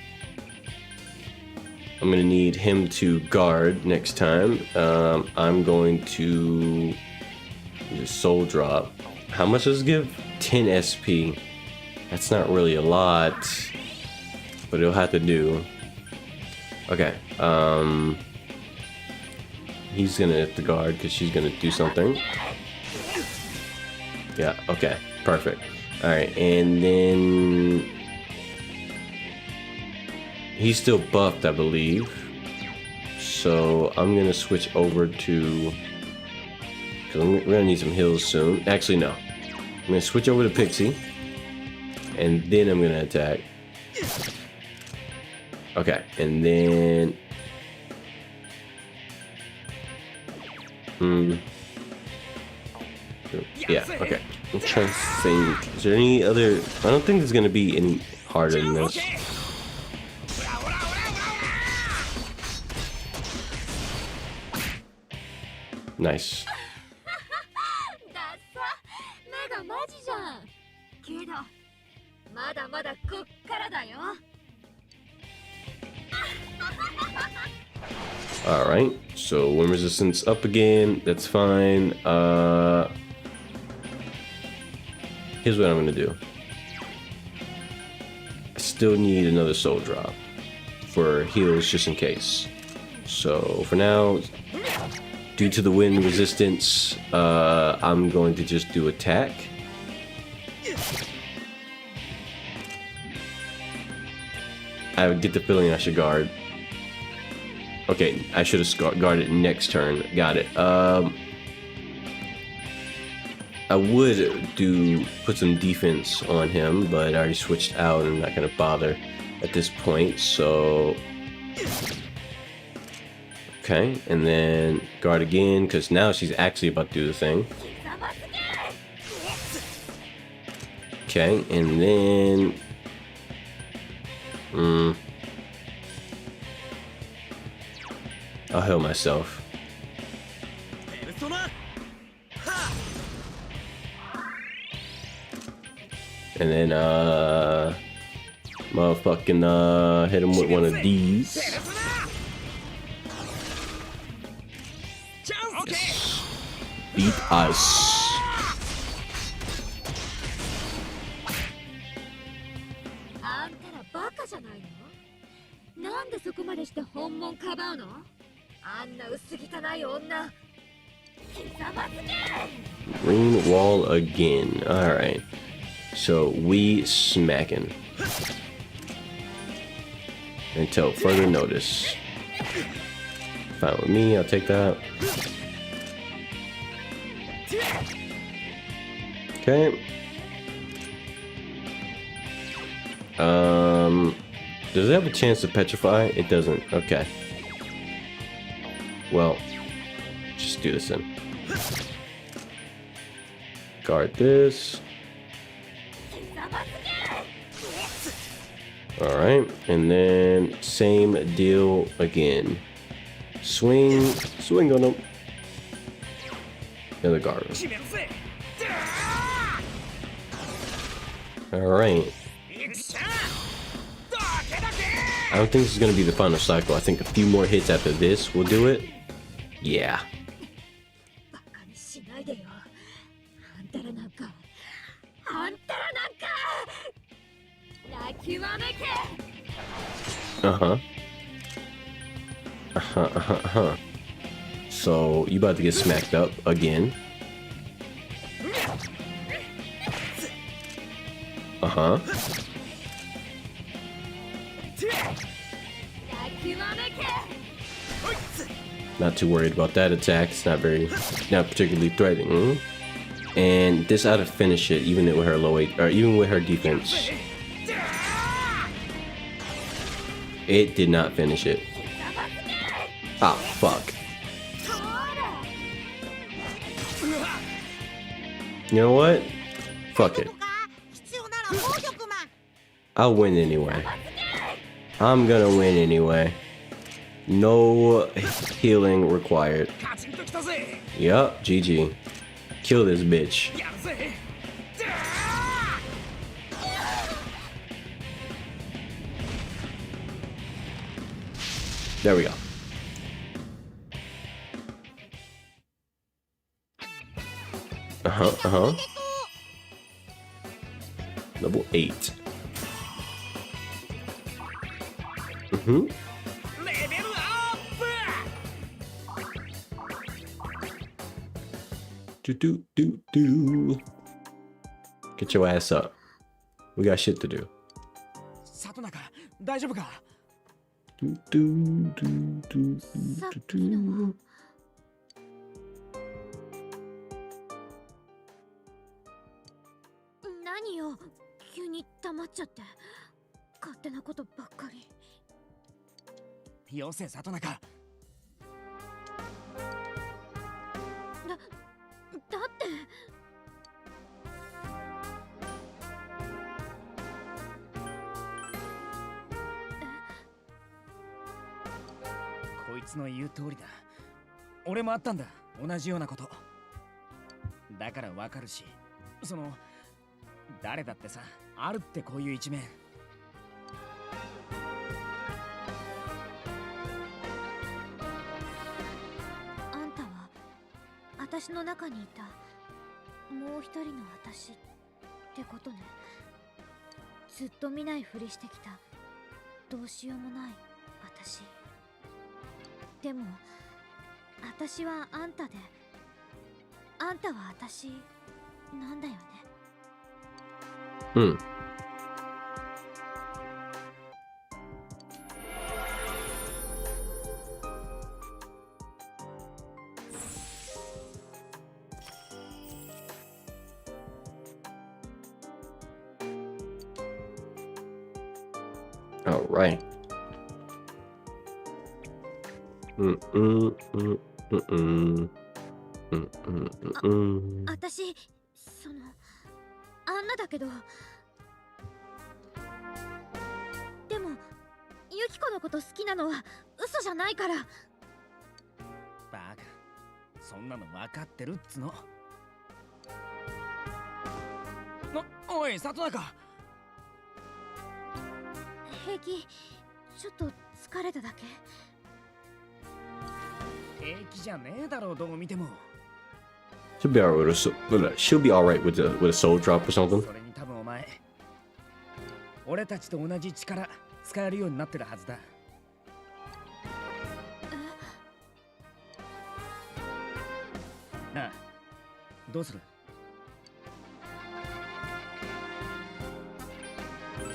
gonna need him to guard next time. I'm going to soul drop. How much does it give? 10 SP. That's not really a lot, but it'll have to do. Okay. He's gonna hit the guard because she's gonna do something. Yeah. Okay. Perfect. All right, and then. He's still buffed, I believe. So I'm gonna switch over to... Cause we're gonna need some heals soon. Actually, no. I'm gonna switch over to Pixie. And then I'm gonna attack. Okay, and then... Yeah, okay. I'm trying to think. Is there any other... I don't think there's gonna be any harder than this. Nice. だっさ、目がマジじゃん。けど、まだまだこっからだよ。Alright, so wind resistance up again, that's fine. Here's what I'm gonna do. I still need another soul drop for heals just in case. So for now, due to the wind resistance, I'm going to just do attack. I get the feeling I should guard. Okay, I should have guarded next turn. Got it. I would put some defense on him, but I already switched out and I'm not gonna bother at this point, so okay, and then guard again, because now she's actually about to do the thing. Okay, and then I'll heal myself. And then motherfucking hit him with one of these. Yes. Beat us. Green wall again. Alright. So we smacking. Until further notice. Fine with me, I'll take that. Okay. Does it have a chance to petrify? It doesn't. Okay. Well, just do this then. Guard this. Alright, and then same deal again. Swing on him. And the guard. Alright. I don't think this is going to be the final cycle. I think a few more hits after this will do it. Yeah. So you about to get smacked up again. Not too worried about that attack. It's not particularly threatening. And this ought to finish it, even with her low eight, or even with her defense. It did not finish it. Ah, fuck. You know what? Fuck it. I'll win anyway. I'm gonna win anyway. No healing required. Yup, GG. Kill this bitch. There we go. Level 8. Do. Get your ass up. We got shit to do. 里中、大丈夫か？ 何よ、急に黙っちゃって。勝手なことばっかり。よせ、里中。だってこいつの言う通りだ。俺もあったんだ、同じようなこと。だからわかるし、誰だってさ、あるってこういう一面。あんたは私の中にいたもう一人の私ってことね。ずっと見ないふりしてきたどうしようもない私。でも私はあんたで、あんたは私なんだよね。All right. Mm-mm. 私そのあんなだけど、でもユキコのこと好きなのは嘘じゃないから。バカ、そんなの分かってるっつの。おい、里中。平気、ちょっと疲れただけ。平気じゃねえだろう、どう見ても。 She'll be alright with she'll be alright with a soul drop or something. それに多分お前、俺たちと同じ力使えるようになってるはずだ。なあ、どうする？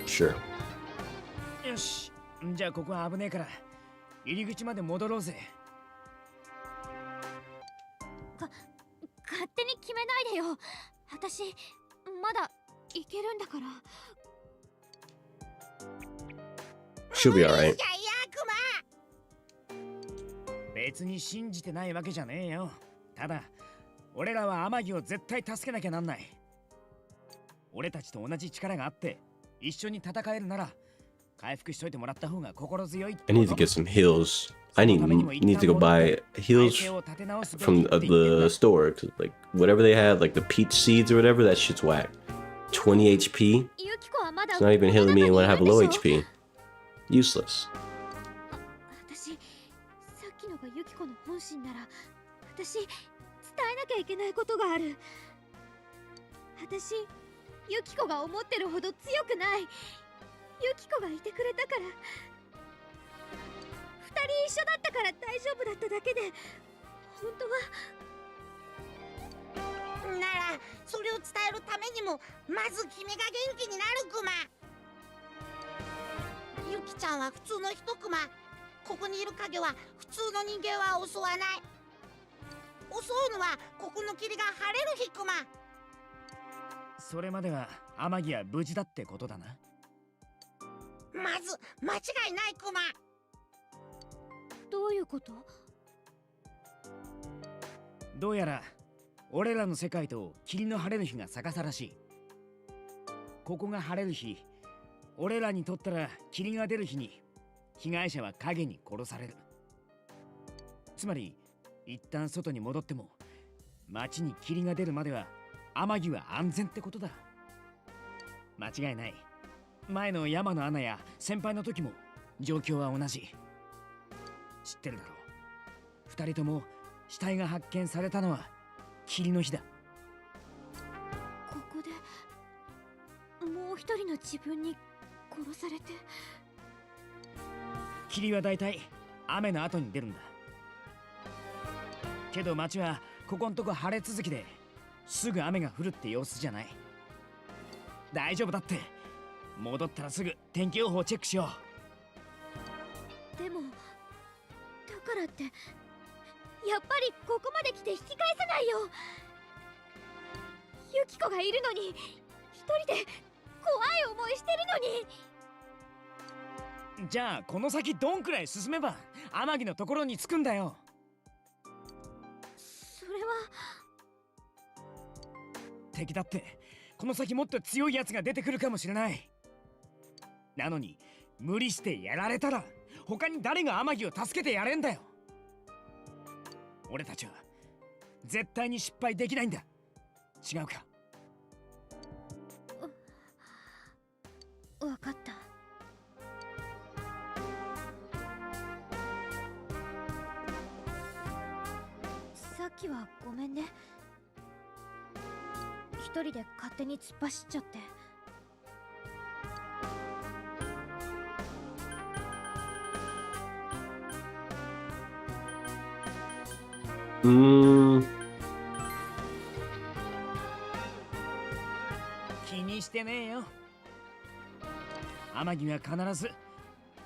Sure. よし、じゃあここは危ねえから入り口まで戻ろうぜ。勝手に決めないでよ。私まだいけるんだから。She'll be いやい alright. や、ク別に信じてないわけじゃねえよ。ただ俺らは天城を絶対助けなきゃなんない。俺たちと同じ力があって一緒に戦えるなら回復しといてもらった方が心強いって I need to get some heals. I need to go buy heals from the store. 'Cause, like whatever they have, like the peach seeds or whatever, that shit's whack. 20 HP. ユキコはまだ It's not even healing me when I have low HP. Useless. 私さっきのがユキコの本心なら、私伝えなきゃいけないことがある。私ユキコが思ってるほど強くない。ユキコがいてくれたから、二人一緒だったから大丈夫だっただけで、本当は。ならそれを伝えるためにもまず君が元気になるクマ。ユキちゃんは普通の人クマ。ここにいる影は普通の人間は襲わない。襲うのはここの霧が晴れる日クマ。それまでは天城は無事だってことだな。まず間違いないクマ。どういうこと？どうやら俺らの世界と霧の晴れる日が逆さらしい。ここが晴れる日、俺らにとったら霧が出る日に被害者は影に殺される。つまり一旦外に戻っても街に霧が出るまでは天城は安全ってことだ。間違いない。前の山のアナや先輩の時も状況は同じ。知ってるだろう。二人とも死体が発見されたのは霧の日だ。ここでもう一人の自分に殺されて。霧はだいたい雨の後に出るんだ。けど街はここんとこ晴れ続きですぐ雨が降るって様子じゃない。大丈夫だって。戻ったらすぐ天気予報チェックしよでもだからってやっぱりここまで来て引き返せないよ。ユキコがいるのに一人で怖い思いしてるのに。う。じゃあこの先どんくらい進めば天城のところに着くんだよ。それは敵だってこの先もっと強いやつが出てくるかもしれない。なのに無理してやられたら他に誰が天城を助けてやれんだよ。俺たちは絶対に失敗できないんだ。違うか？わかった。さっきはごめんね。一人で勝手に突っ走っちゃって。気にしてねえよ。天城は必ず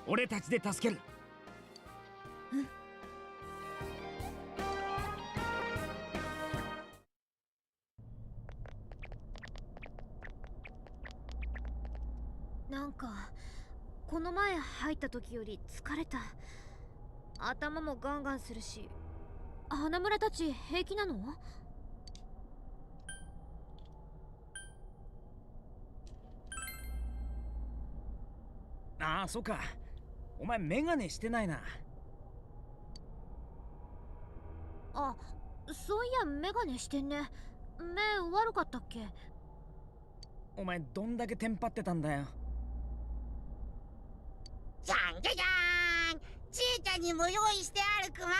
俺たちで助ける。なんかこの前入った時より疲れた。頭もガンガンするし。花村たち平気なの？ああ、そっか。お前メガネしてないな。あ、そういやメガネしてんね。目悪かったっけ？お前どんだけテンパってたんだよ。じゃんじゃじゃーん、ちえちゃんにも用意してあるクマ。は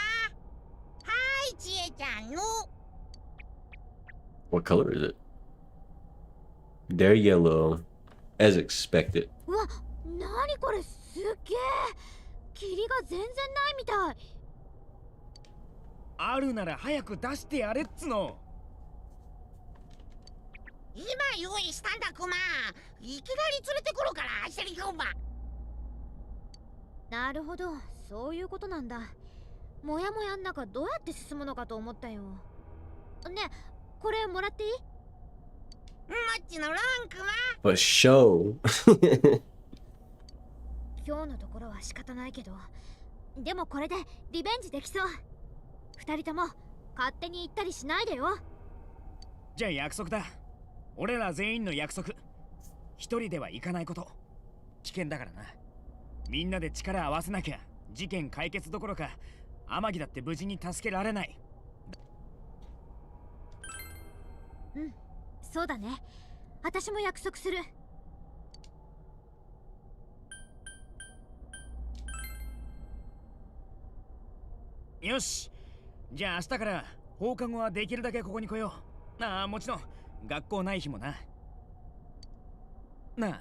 ーい、ちえちゃんの。 What color is it? They're yellow, as expected. うわ、なにこれ、すっげえ。霧が全然ないみたい。あるなら早く出してやれっつの。今用意したんだクマ。いきなり連れてくるから、シャリクマ。なるほど、そういうことなんだ。もやもやん中どうやって進むのかと思ったよ。ね、これもらっていい？もちのロンクマ。 For show. 今日のところは仕方ないけど、でもこれでリベンジできそう。二人とも勝手に行ったりしないでよ。じゃあ約束だ。俺ら全員の約束。一人では行かないこと。危険だからな。みんなで力合わせなきゃ事件解決どころか天城だって無事に助けられない。うん、そうだね。私も約束する。よし。じゃあ明日から放課後はできるだけここに来よう。ああ、もちろん学校ない日もな。なあ、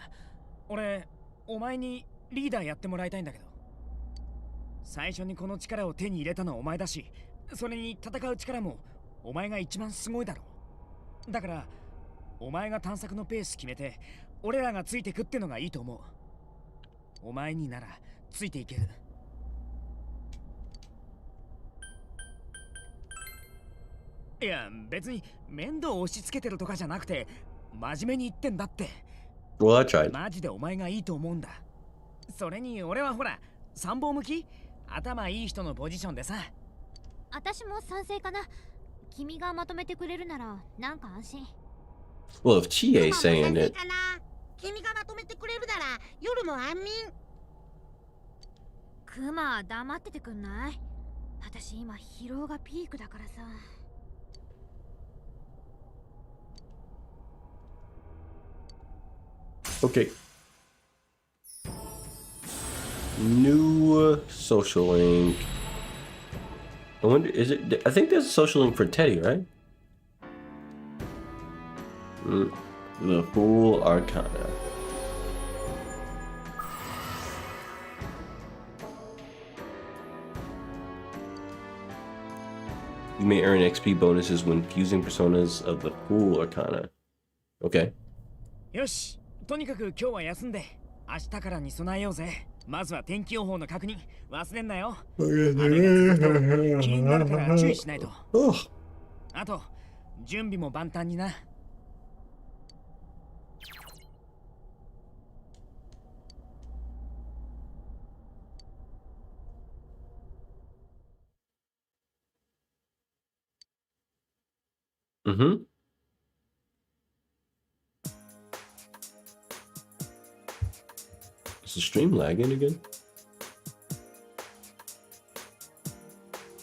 俺お前にリーダーやってもらいたいんだけど。最初にこの力を手に入れたのはお前だし、それに戦う力もお前が一番すごいだろう。だからお前が探索のペース決めて俺らがついてくってのがいいと思う。お前にならついていける。いや、別に面倒押し付けてるとかじゃなくて真面目に言ってんだって。Well, I tried. マジでお前がいいと思うんだ。それに俺はほら参謀向き、頭いい人のポジションでさ。私も賛成かな。君がまとめてくれるならなんか安心。Well, if Chie's saying it. 君がまとめてくれるなら夜も安眠。クマ黙っててくんない？私今疲労がピークだからさ。Okay. New social link. I wonder, is it? I think there's a social link for Teddy, right? The Fool Arcana. You may earn XP bonuses when fusing personas of the Fool Arcana. Okay. よし、とにかく今日は休んで明日からに備えようぜ。まずは天気予報の確認忘れんなよ。雨が続くと気になるから注意しないと。あと準備も万端にな。Mm-hmm. Is the stream lagging again?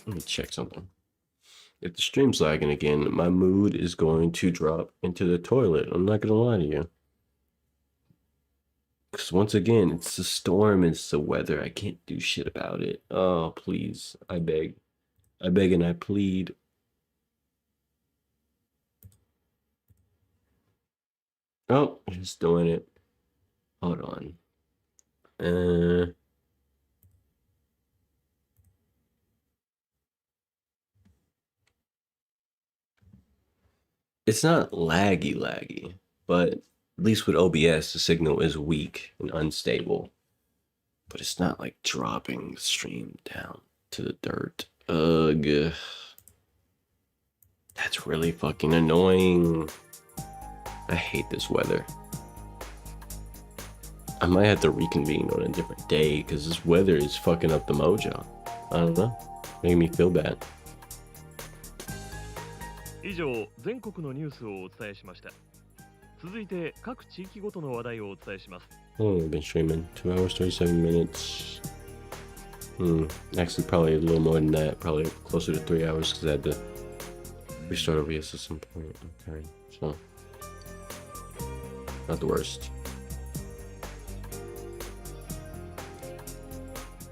Let me check something. If the stream's lagging again, my mood is going to drop into the toilet. I'm not gonna lie to you. Because once again, it's the storm, it's the weather. I can't do shit about it. Oh, please. I beg. I beg and I plead. Oh, just doing it. Hold on. It's not laggy, but at least with OBS, the signal is weak and unstable. But it's not like dropping the stream down to the dirt. Ugh. That's really fucking annoying. I hate this weather. I might have to reconvene on a different day because this weather is fucking up the mojo. I don't know. Making me feel bad. 以上、全国のニュースをお伝えしました。続いて、各地域ごとの話題をお伝えします。Oh, I've been streaming 2 hours, 37 minutes. Actually, probably a little more than that. Probably closer to 3 hours because I had to restart OBS at some point. Okay, so not the worst.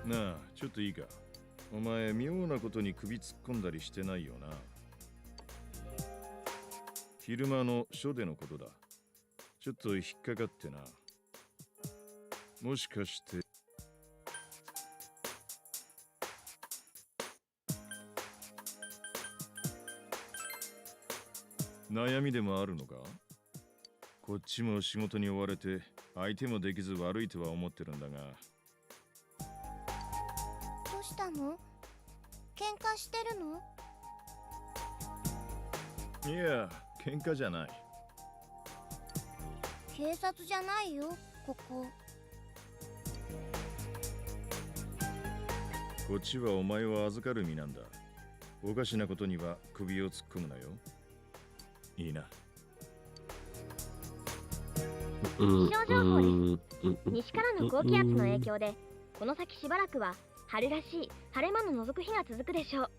なあ、ちょっといいか。お前、妙なことに首突っ込んだりしてないよな。昼間の書でのことだ。ちょっと引っかかってな。もしかして。悩みでもあるのか？こっちも仕事に追われて相手もできず悪いとは思ってるんだが。どうしたの？喧嘩してるの？いや、喧嘩じゃない。警察じゃないよ、ここ。こっちはお前を預かる身なんだ。おかしなことには首を突っ込むなよ。いいな。気象情報です。西からの高気圧の影響で、この先しばらくは春らしい晴れ間の覗く日が続くでしょう。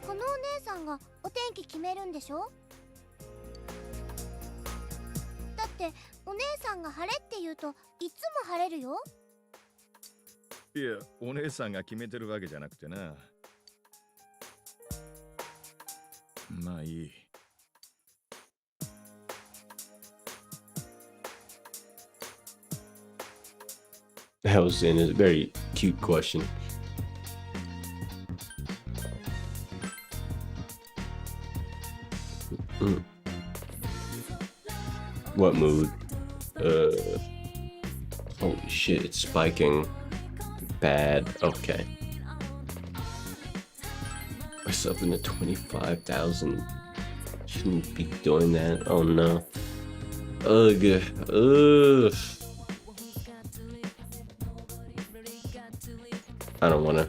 このお姉さんがお天気決めるんでしょ？だってお姉さんが晴れって言うといつも晴れるよ。いや、お姉さんが決めてるわけじゃなくてな。まあいい。That was in a very cute question. What mood? Holy shit, it's spiking. Bad. Okay. Myself into 25,000. Shouldn't be doing that. Oh no. Ugh. Ugh. I don't wanna.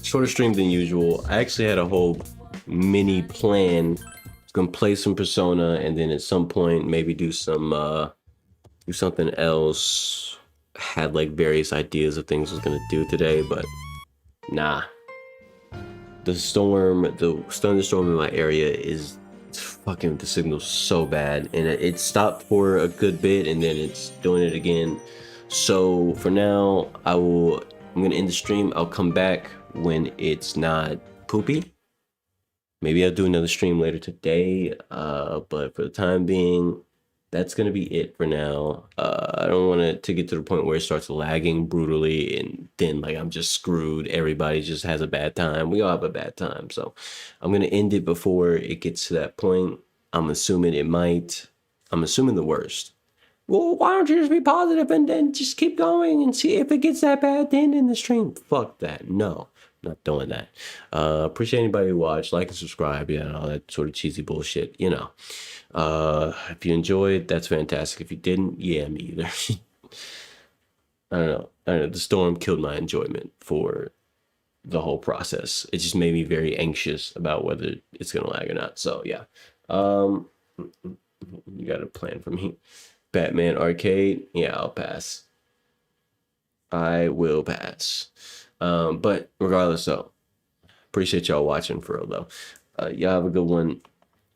Shorter stream than usual. I actually had a whole mini plan. I was gonna play some Persona and then at some point maybe do some do something else. Had like various ideas of things I was gonna do today, but nah. The thunderstorm in my area is fucking the signal's so bad, and it stopped for a good bit and then it's doing it again. So for now, I'm gonna end the stream. I'll come back when it's not poopy. Maybe I'll do another stream later today, but for the time being, that's gonna be it for now. I don't want it to get to the point where it starts lagging brutally and then like I'm just screwed. Everybody just has a bad time. We all have a bad time. So I'm gonna end it before it gets to that point. I'm assuming it might. I'm assuming the worst. Well, why don't you just be positive and then just keep going and see if it gets that bad then in the stream? Fuck that. No, not doing that. Appreciate anybody who watched, like and subscribe, yeah, and all that sort of cheesy bullshit, you know. If you enjoyed, that's fantastic. If you didn't, yeah, me either. I don't know. The storm killed my enjoyment for the whole process. It just made me very anxious about whether it's gonna lag or not. So yeah. You got a plan for me. Batman Arcade, yeah, I'll pass. I will pass. But regardless, though, appreciate y'all watching for real though. Y'all have a good one.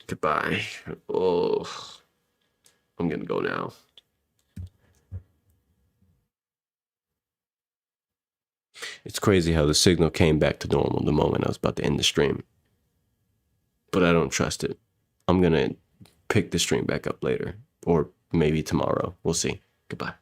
Goodbye. Oh, I'm gonna go now. It's crazy how the signal came back to normal the moment I was about to end the stream. But I don't trust it. I'm gonna pick the stream back up later, or maybe tomorrow. We'll see. Goodbye.